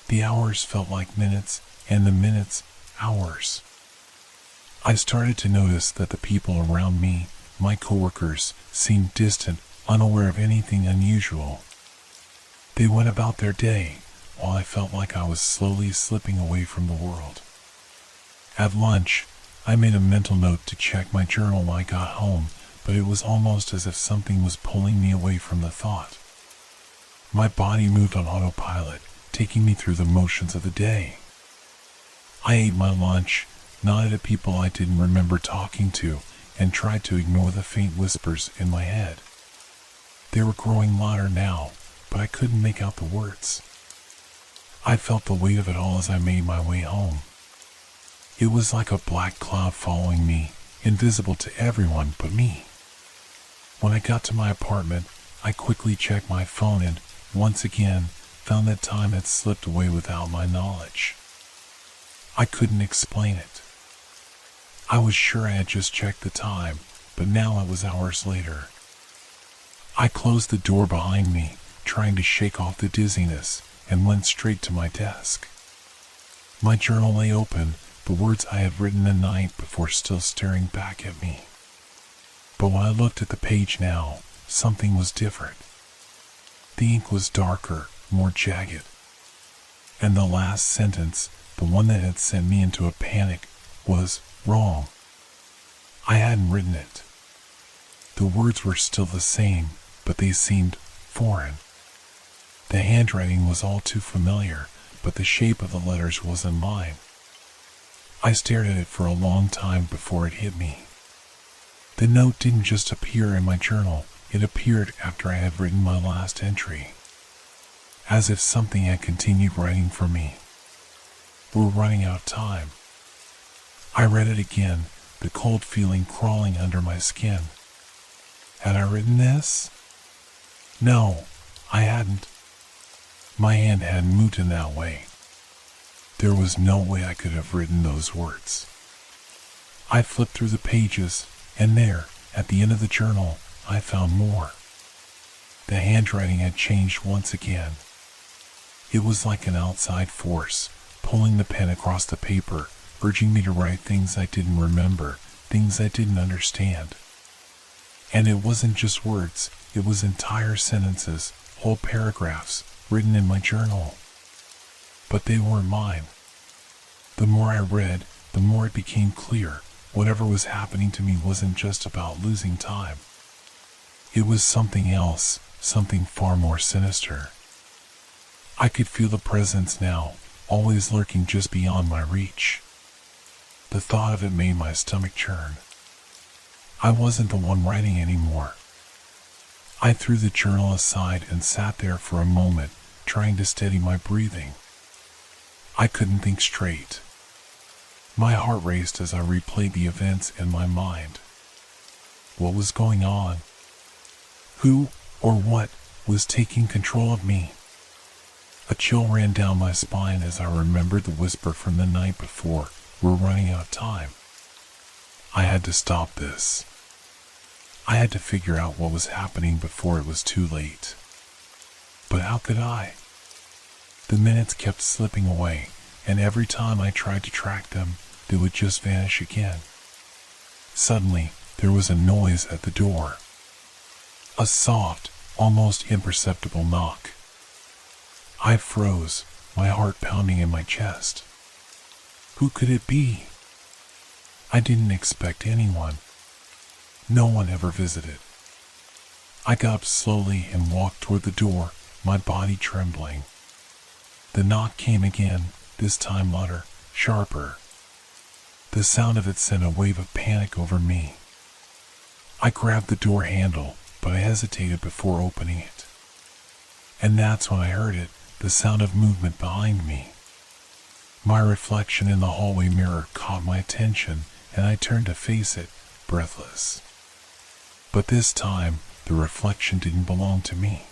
Speaker 1: The hours felt like minutes, and the minutes, hours. I started to notice that the people around me, my coworkers, seemed distant, unaware of anything unusual. They went about their day, while I felt like I was slowly slipping away from the world. At lunch, I made a mental note to check my journal when I got home, but it was almost as if something was pulling me away from the thought. My body moved on autopilot, taking me through the motions of the day. I ate my lunch, nodded at people I didn't remember talking to, and tried to ignore the faint whispers in my head. They were growing louder now, but I couldn't make out the words. I felt the weight of it all as I made my way home. It was like a black cloud following me, invisible to everyone but me. When I got to my apartment, I quickly checked my phone and, once again, found that time had slipped away without my knowledge. I couldn't explain it. I was sure I had just checked the time, but now it was hours later. I closed the door behind me, trying to shake off the dizziness, and went straight to my desk. My journal lay open, the words I had written the night before still staring back at me. But when I looked at the page now, something was different. The ink was darker, more jagged. And the last sentence, the one that had sent me into a panic, was wrong. I hadn't written it. The words were still the same, but they seemed foreign. The handwriting was all too familiar, but the shape of the letters wasn't mine. I stared at it for a long time before it hit me. The note didn't just appear in my journal, it appeared after I had written my last entry. As if something had continued writing for me. We're running out of time. I read it again, the cold feeling crawling under my skin. Had I written this? No, I hadn't. My hand hadn't moved in that way. There was no way I could have written those words. I flipped through the pages, and there, at the end of the journal, I found more. The handwriting had changed once again. It was like an outside force, pulling the pen across the paper, urging me to write things I didn't remember, things I didn't understand. And it wasn't just words, it was entire sentences, whole paragraphs, written in my journal. But they weren't mine. The more I read, the more it became clear, whatever was happening to me wasn't just about losing time. It was something else, something far more sinister. I could feel the presence now, always lurking just beyond my reach. The thought of it made my stomach churn. I wasn't the one writing anymore. I threw the journal aside and sat there for a moment, trying to steady my breathing. I couldn't think straight. My heart raced as I replayed the events in my mind. What was going on? Who or what was taking control of me? A chill ran down my spine as I remembered the whisper from the night before, "We're running out of time." I had to stop this. I had to figure out what was happening before it was too late. But how could I? The minutes kept slipping away, and every time I tried to track them, they would just vanish again. Suddenly, there was a noise at the door. A soft, almost imperceptible knock. I froze, my heart pounding in my chest. Who could it be? I didn't expect anyone. No one ever visited. I got up slowly and walked toward the door, my body trembling. The knock came again, this time louder, sharper. The sound of it sent a wave of panic over me. I grabbed the door handle, but I hesitated before opening it. And that's when I heard it, the sound of movement behind me. My reflection in the hallway mirror caught my attention, and I turned to face it, breathless. But this time, the reflection didn't belong to me.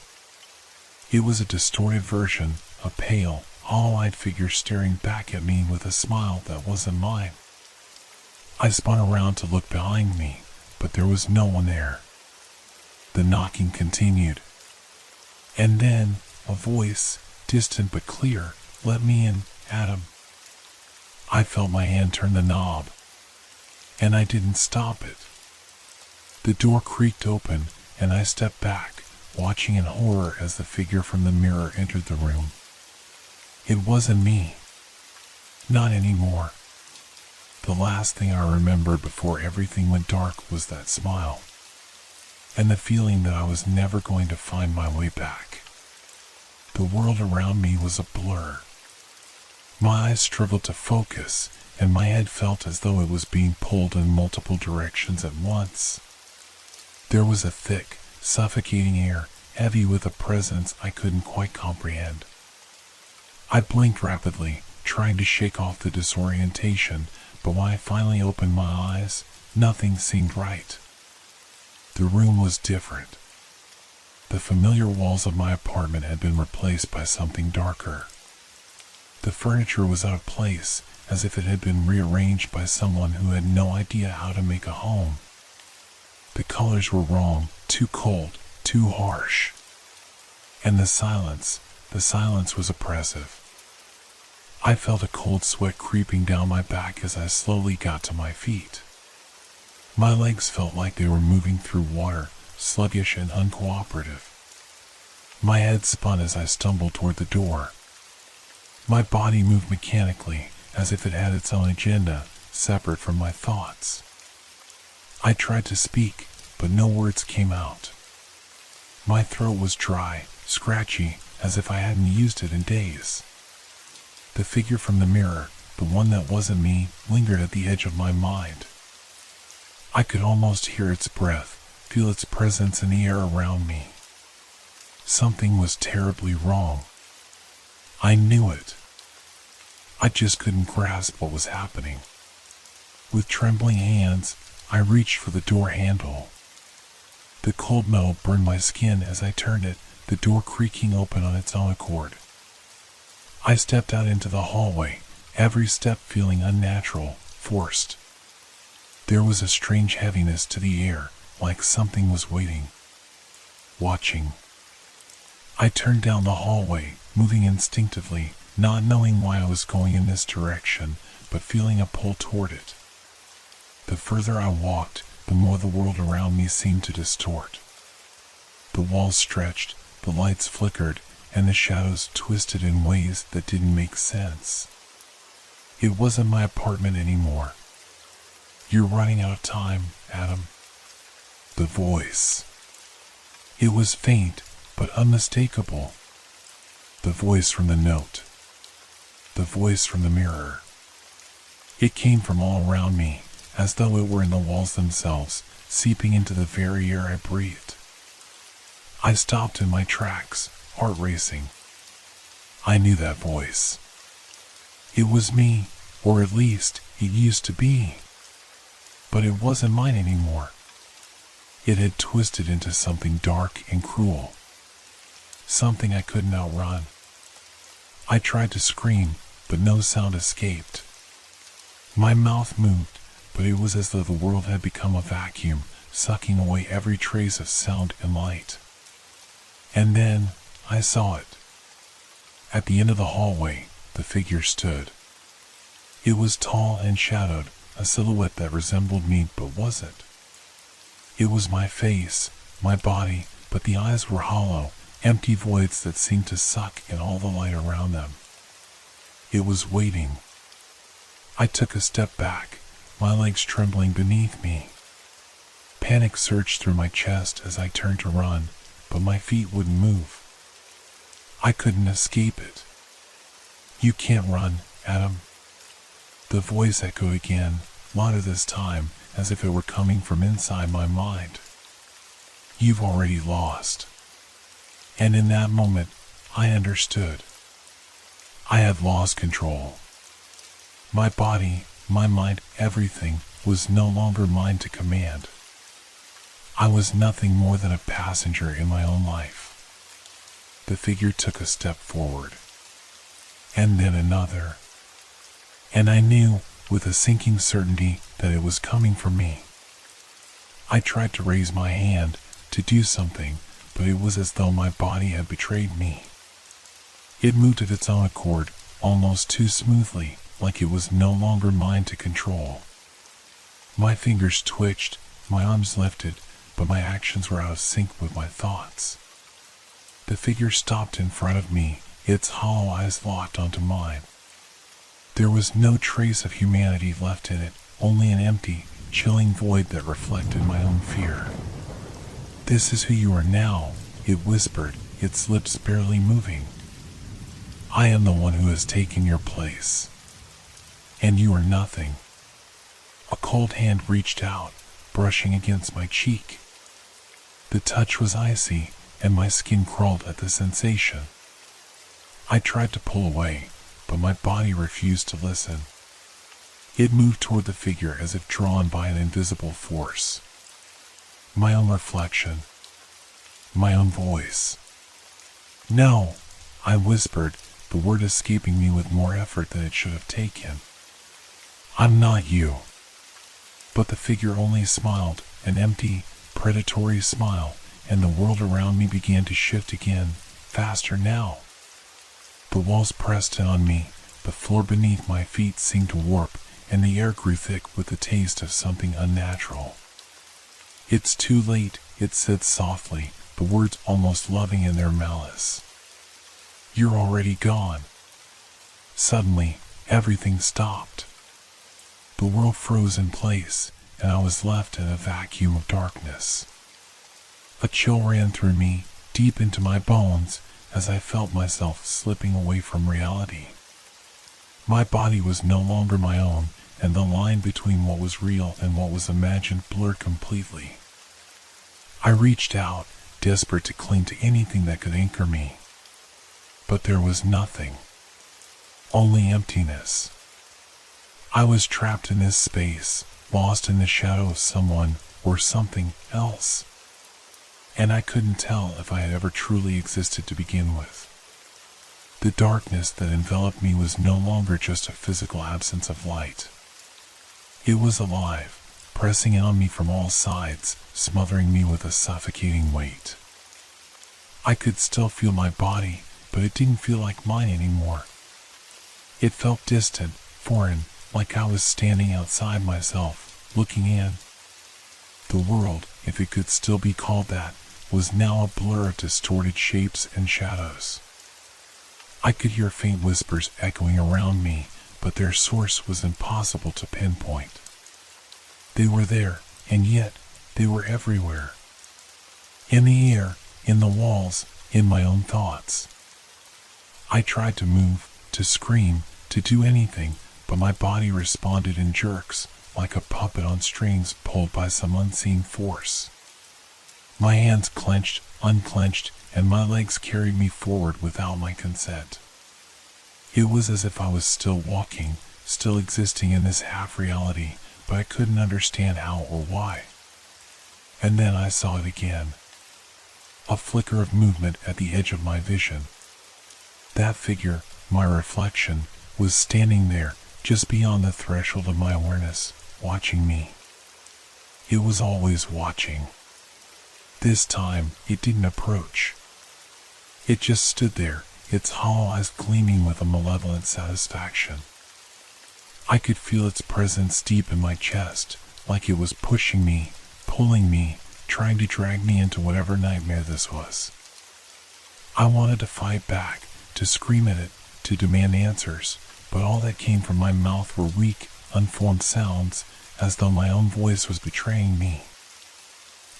Speaker 1: It was a distorted version, a pale, hollow-eyed figure staring back at me with a smile that wasn't mine. I spun around to look behind me, but there was no one there. The knocking continued. And then, a voice, distant but clear, "Let me in, Adam." I felt my hand turn the knob, and I didn't stop it. The door creaked open, and I stepped back, watching in horror as the figure from the mirror entered the room. It wasn't me. Not anymore. The last thing I remembered before everything went dark was that smile, and the feeling that I was never going to find my way back. The world around me was a blur. My eyes struggled to focus, and my head felt as though it was being pulled in multiple directions at once. There was a thick, suffocating air, heavy with a presence I couldn't quite comprehend. I blinked rapidly, trying to shake off the disorientation, but when I finally opened my eyes, nothing seemed right. The room was different. The familiar walls of my apartment had been replaced by something darker. The furniture was out of place, as if it had been rearranged by someone who had no idea how to make a home. The colors were wrong, too cold, too harsh. And the silence was oppressive. I felt a cold sweat creeping down my back as I slowly got to my feet. My legs felt like they were moving through water, sluggish and uncooperative. My head spun as I stumbled toward the door. My body moved mechanically, as if it had its own agenda, separate from my thoughts. I tried to speak, but no words came out. My throat was dry, scratchy, as if I hadn't used it in days. The figure from the mirror, the one that wasn't me, lingered at the edge of my mind. I could almost hear its breath, feel its presence in the air around me. Something was terribly wrong. I knew it. I just couldn't grasp what was happening. With trembling hands, I reached for the door handle. The cold metal burned my skin as I turned it, the door creaking open on its own accord. I stepped out into the hallway, every step feeling unnatural, forced. There was a strange heaviness to the air, like something was waiting, watching. I turned down the hallway, moving instinctively, not knowing why I was going in this direction, but feeling a pull toward it. The further I walked, the more the world around me seemed to distort. The walls stretched, the lights flickered, and the shadows twisted in ways that didn't make sense. It wasn't my apartment anymore. "You're running out of time, Adam." The voice. It was faint, but unmistakable. The voice from the note. The voice from the mirror. It came from all around me, as though it were in the walls themselves, seeping into the very air I breathed. I stopped in my tracks, heart racing. I knew that voice. It was me, or at least it used to be. But it wasn't mine anymore. It had twisted into something dark and cruel. Something I couldn't outrun. I tried to scream, but no sound escaped. My mouth moved, but it was as though the world had become a vacuum, sucking away every trace of sound and light. And then I saw it. At the end of the hallway, the figure stood. It was tall and shadowed, a silhouette that resembled me but wasn't. It was my face, my body, but the eyes were hollow, empty voids that seemed to suck in all the light around them. It was waiting. I took a step back, my legs trembling beneath me. Panic surged through my chest as I turned to run, but my feet wouldn't move. I couldn't escape it. "You can't run, Adam." The voice echoed again, louder this time, as if it were coming from inside my mind. "You've already lost." And in that moment, I understood. I had lost control. My body, my mind, everything was no longer mine to command. I was nothing more than a passenger in my own life. The figure took a step forward, and then another. And I knew, with a sinking certainty, that it was coming for me. I tried to raise my hand, to do something, but it was as though my body had betrayed me. It moved of its own accord, almost too smoothly, like it was no longer mine to control. My fingers twitched, my arms lifted, but my actions were out of sync with my thoughts. The figure stopped in front of me, its hollow eyes locked onto mine. There was no trace of humanity left in it, only an empty, chilling void that reflected my own fear. "This is who you are now," it whispered, its lips barely moving. "I am the one who has taken your place. And you are nothing." A cold hand reached out, brushing against my cheek. The touch was icy, and my skin crawled at the sensation. I tried to pull away, but my body refused to listen. It moved toward the figure as if drawn by an invisible force. My own reflection. My own voice. "No," I whispered, the word escaping me with more effort than it should have taken. "I'm not you." But the figure only smiled, an empty, predatory smile, and the world around me began to shift again, faster now. The walls pressed in on me, the floor beneath my feet seemed to warp, and the air grew thick with the taste of something unnatural. "It's too late," it said softly, the words almost loving in their malice. "You're already gone." Suddenly, everything stopped. The world froze in place, and I was left in a vacuum of darkness. A chill ran through me, deep into my bones, as I felt myself slipping away from reality. My body was no longer my own, and the line between what was real and what was imagined blurred completely. I reached out, desperate to cling to anything that could anchor me. But there was nothing. Only emptiness. I was trapped in this space, lost in the shadow of someone or something else. And I couldn't tell if I had ever truly existed to begin with. The darkness that enveloped me was no longer just a physical absence of light. It was alive, pressing in on me from all sides, smothering me with a suffocating weight. I could still feel my body, but it didn't feel like mine anymore. It felt distant, foreign, like I was standing outside myself, looking in. The world, if it could still be called that, was now a blur of distorted shapes and shadows. I could hear faint whispers echoing around me, but their source was impossible to pinpoint. They were there, and yet they were everywhere. In the air, in the walls, in my own thoughts. I tried to move, to scream, to do anything, but my body responded in jerks, like a puppet on strings pulled by some unseen force. My hands clenched, unclenched, and my legs carried me forward without my consent. It was as if I was still walking, still existing in this half-reality, but I couldn't understand how or why. And then I saw it again. A flicker of movement at the edge of my vision. That figure, my reflection, was standing there, just beyond the threshold of my awareness, watching me. It was always watching. This time, it didn't approach. It just stood there, its hollow eyes gleaming with a malevolent satisfaction. I could feel its presence deep in my chest, like it was pushing me, pulling me, trying to drag me into whatever nightmare this was. I wanted to fight back, to scream at it, to demand answers, but all that came from my mouth were weak, unformed sounds, as though my own voice was betraying me.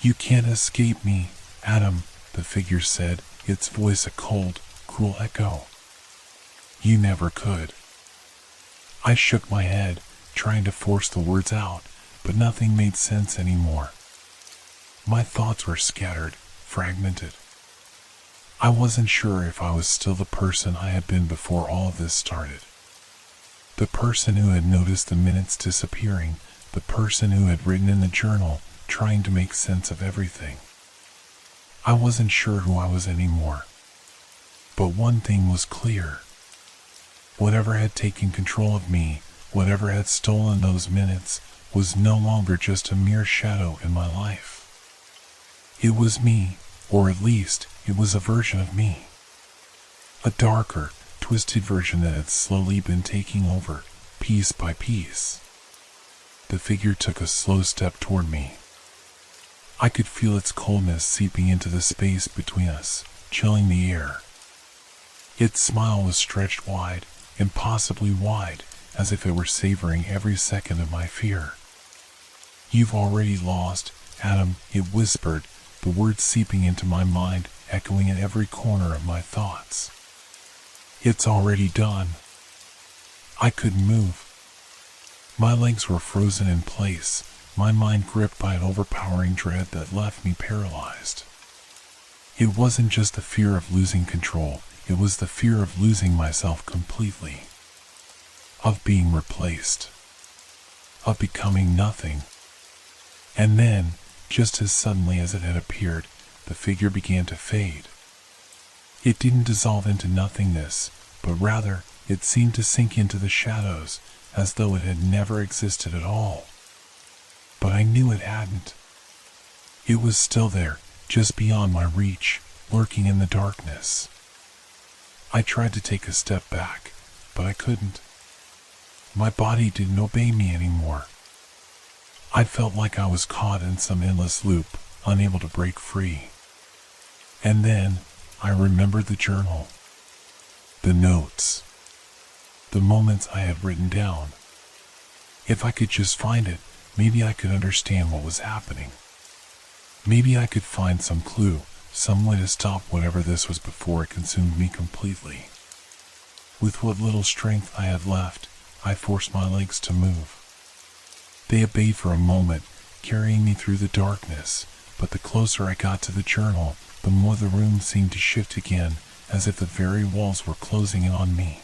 Speaker 1: "You can't escape me, Adam," the figure said, its voice a cold, cruel echo. "You never could." I shook my head, trying to force the words out, but nothing made sense anymore. My thoughts were scattered, fragmented. I wasn't sure if I was still the person I had been before all of this started. The person who had noticed the minutes disappearing, the person who had written in the journal, trying to make sense of everything. I wasn't sure who I was anymore. But one thing was clear. Whatever had taken control of me, whatever had stolen those minutes, was no longer just a mere shadow in my life. It was me, or at least, it was a version of me. A darker, twisted version that had slowly been taking over, piece by piece. The figure took a slow step toward me. I could feel its coldness seeping into the space between us, chilling the air. Its smile was stretched wide, impossibly wide, as if it were savoring every second of my fear. "You've already lost, Adam," it whispered, the words seeping into my mind, echoing in every corner of my thoughts. "It's already done." I couldn't move. My legs were frozen in place, my mind gripped by an overpowering dread that left me paralyzed. It wasn't just the fear of losing control, it was the fear of losing myself completely. Of being replaced. Of becoming nothing. And then, just as suddenly as it had appeared, the figure began to fade. It didn't dissolve into nothingness, but rather, it seemed to sink into the shadows, as though it had never existed at all. But I knew it hadn't. It was still there, just beyond my reach, lurking in the darkness. I tried to take a step back, but I couldn't. My body didn't obey me anymore. I felt like I was caught in some endless loop, unable to break free. And then, I remembered the journal. The notes. The moments I had written down. If I could just find it, maybe I could understand what was happening. Maybe I could find some clue, some way to stop whatever this was before it consumed me completely. With what little strength I had left, I forced my legs to move. They obeyed for a moment, carrying me through the darkness, but the closer I got to the journal, the more the room seemed to shift again, as if the very walls were closing in on me.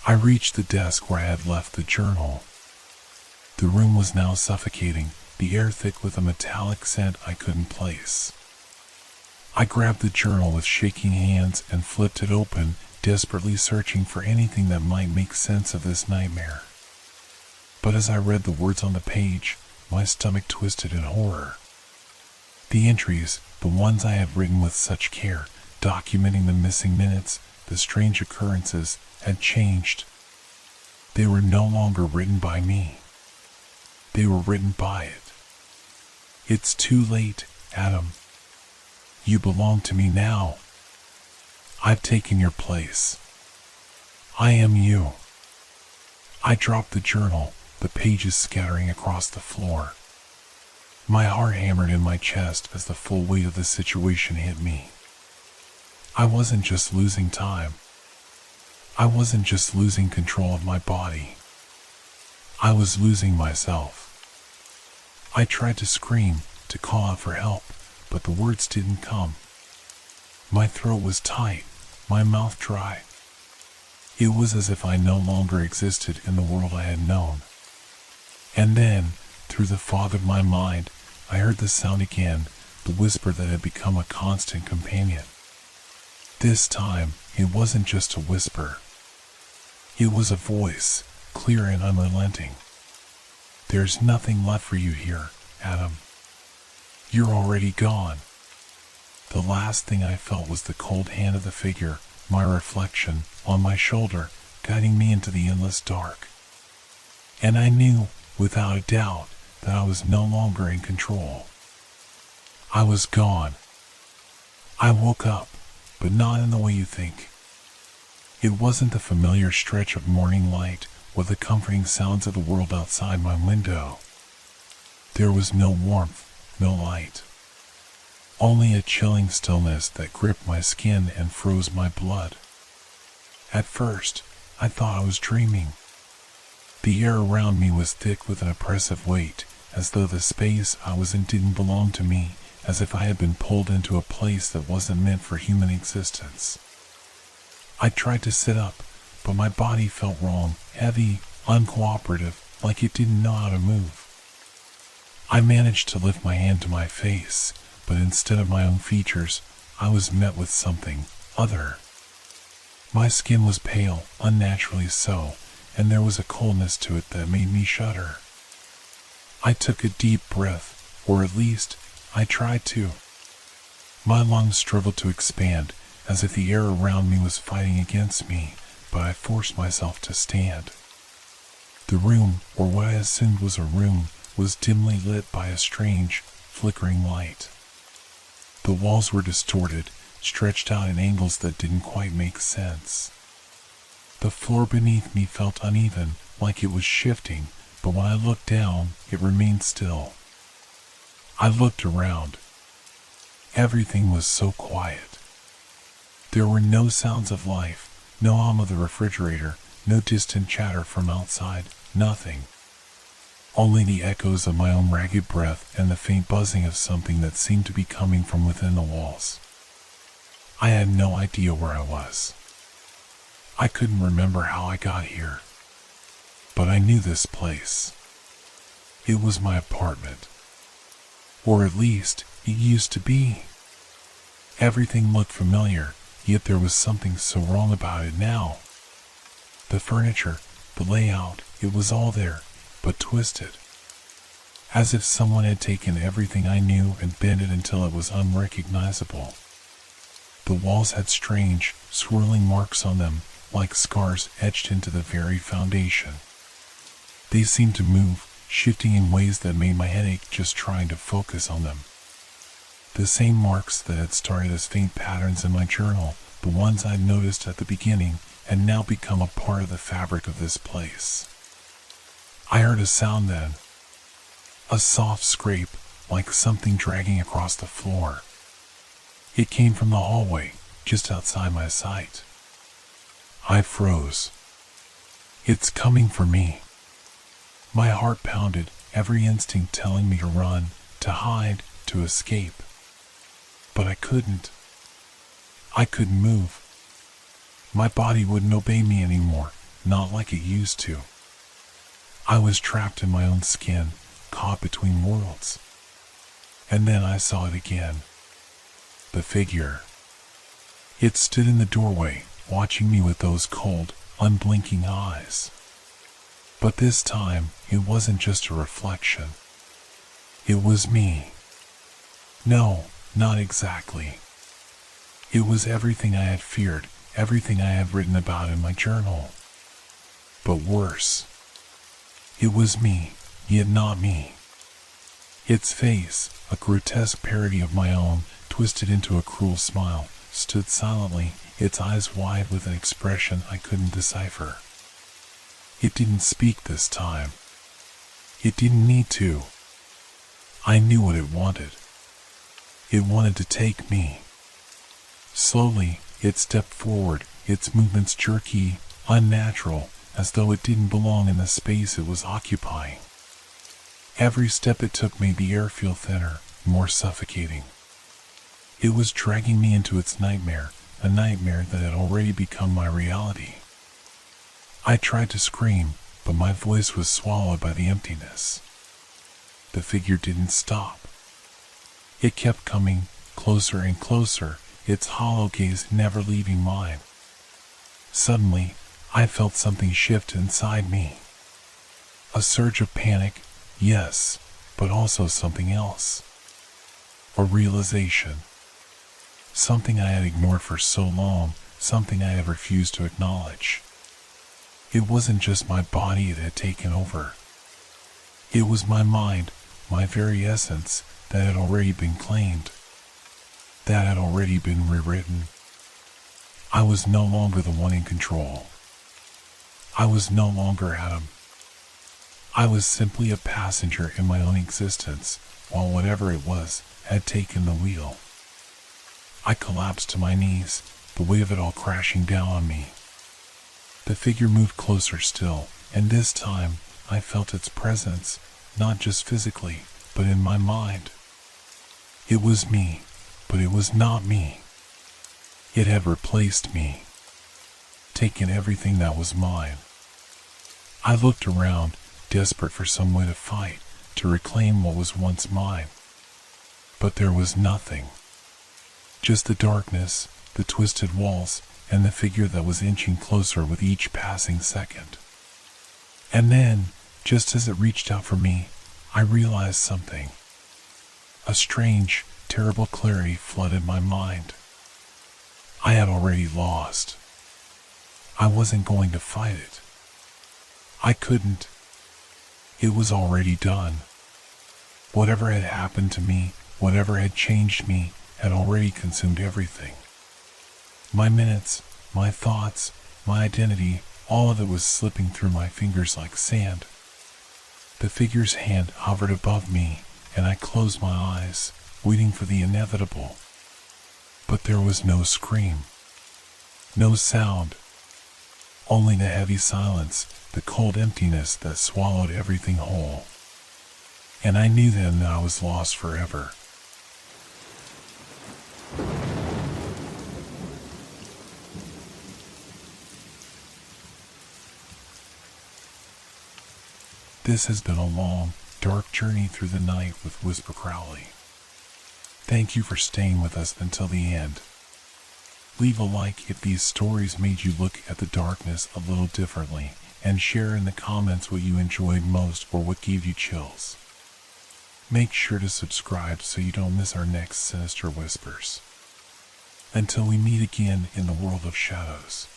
Speaker 1: I reached the desk where I had left the journal. The room was now suffocating, the air thick with a metallic scent I couldn't place. I grabbed the journal with shaking hands and flipped it open, desperately searching for anything that might make sense of this nightmare. But as I read the words on the page, my stomach twisted in horror. The entries, the ones I had written with such care, documenting the missing minutes, the strange occurrences, had changed. They were no longer written by me. They were written by it. It's too late, Adam. You belong to me now. I've taken your place. I am you. I dropped the journal, the pages scattering across the floor. My heart hammered in my chest as the full weight of the situation hit me. I wasn't just losing time. I wasn't just losing control of my body. I was losing myself. I tried to scream, to call out for help, but the words didn't come. My throat was tight, my mouth dry. It was as if I no longer existed in the world I had known. And then, through the fog of my mind, I heard the sound again, the whisper that had become a constant companion. This time, it wasn't just a whisper. It was a voice, clear and unrelenting. There's nothing left for you here, Adam. You're already gone. The last thing I felt was the cold hand of the figure, my reflection, on my shoulder, guiding me into the endless dark. And I knew, without a doubt, that I was no longer in control. I was gone. I woke up, but not in the way you think. It wasn't the familiar stretch of morning light or the comforting sounds of the world outside my window. There was no warmth, no light. Only a chilling stillness that gripped my skin and froze my blood. At first, I thought I was dreaming. The air around me was thick with an oppressive weight, as though the space I was in didn't belong to me, as if I had been pulled into a place that wasn't meant for human existence. I tried to sit up, but my body felt wrong, heavy, uncooperative, like it didn't know how to move. I managed to lift my hand to my face, but instead of my own features, I was met with something other. My skin was pale, unnaturally so, and there was a coldness to it that made me shudder. I took a deep breath, or at least, I tried to. My lungs struggled to expand, as if the air around me was fighting against me, but I forced myself to stand. The room, or what I assumed was a room, was dimly lit by a strange, flickering light. The walls were distorted, stretched out in angles that didn't quite make sense. The floor beneath me felt uneven, like it was shifting, but when I looked down, it remained still. I looked around. Everything was so quiet. There were no sounds of life, no hum of the refrigerator, no distant chatter from outside, nothing. Only the echoes of my own ragged breath and the faint buzzing of something that seemed to be coming from within the walls. I had no idea where I was. I couldn't remember how I got here. But I knew this place. It was my apartment. Or at least, it used to be. Everything looked familiar, yet there was something so wrong about it now. The furniture, the layout, it was all there, but twisted. As if someone had taken everything I knew and bent it until it was unrecognizable. The walls had strange, swirling marks on them, like scars etched into the very foundation. They seemed to move, shifting in ways that made my head ache just trying to focus on them. The same marks that had started as faint patterns in my journal, the ones I'd noticed at the beginning, had now become a part of the fabric of this place. I heard a sound then. A soft scrape, like something dragging across the floor. It came from the hallway, just outside my sight. I froze. It's coming for me. My heart pounded, every instinct telling me to run, to hide, to escape. But I couldn't. I couldn't move. My body wouldn't obey me anymore, not like it used to. I was trapped in my own skin, caught between worlds. And then I saw it again. The figure. It stood in the doorway, watching me with those cold, unblinking eyes. But this time, it wasn't just a reflection. It was me. No, not exactly. It was everything I had feared, everything I had written about in my journal. But worse. It was me, yet not me. Its face, a grotesque parody of my own, twisted into a cruel smile, stood silently, its eyes wide with an expression I couldn't decipher. It didn't speak this time. It didn't need to. I knew what it wanted. It wanted to take me. Slowly, it stepped forward, its movements jerky, unnatural, as though it didn't belong in the space it was occupying. Every step it took made the air feel thinner, more suffocating. It was dragging me into its nightmare, a nightmare that had already become my reality. I tried to scream, but my voice was swallowed by the emptiness. The figure didn't stop. It kept coming, closer and closer, its hollow gaze never leaving mine. Suddenly, I felt something shift inside me. A surge of panic, yes, but also something else. A realization. Something I had ignored for so long, something I had refused to acknowledge. It wasn't just my body it had taken over. It was my mind, my very essence, that had already been claimed. That had already been rewritten. I was no longer the one in control. I was no longer Adam. I was simply a passenger in my own existence, while whatever it was had taken the wheel. I collapsed to my knees, the weight of it all crashing down on me. The figure moved closer still, and this time I felt its presence, not just physically, but in my mind. It was me, but it was not me. It had replaced me, taken everything that was mine. I looked around, desperate for some way to fight, to reclaim what was once mine. But there was nothing. Just the darkness, the twisted walls, and the figure that was inching closer with each passing second. And then, just as it reached out for me, I realized something. A strange, terrible clarity flooded my mind. I had already lost. I wasn't going to fight it. I couldn't. It was already done. Whatever had happened to me, whatever had changed me, had already consumed everything. My minutes, my thoughts, my identity, all of it was slipping through my fingers like sand. The figure's hand hovered above me, and I closed my eyes, waiting for the inevitable. But there was no scream. No sound. Only the heavy silence, the cold emptiness that swallowed everything whole. And I knew then that I was lost forever. This has been a long, dark journey through the night with Whisper Crowley. Thank you for staying with us until the end. Leave a like if these stories made you look at the darkness a little differently, and share in the comments what you enjoyed most or what gave you chills. Make sure to subscribe so you don't miss our next Sinister Whispers. Until we meet again in the world of shadows.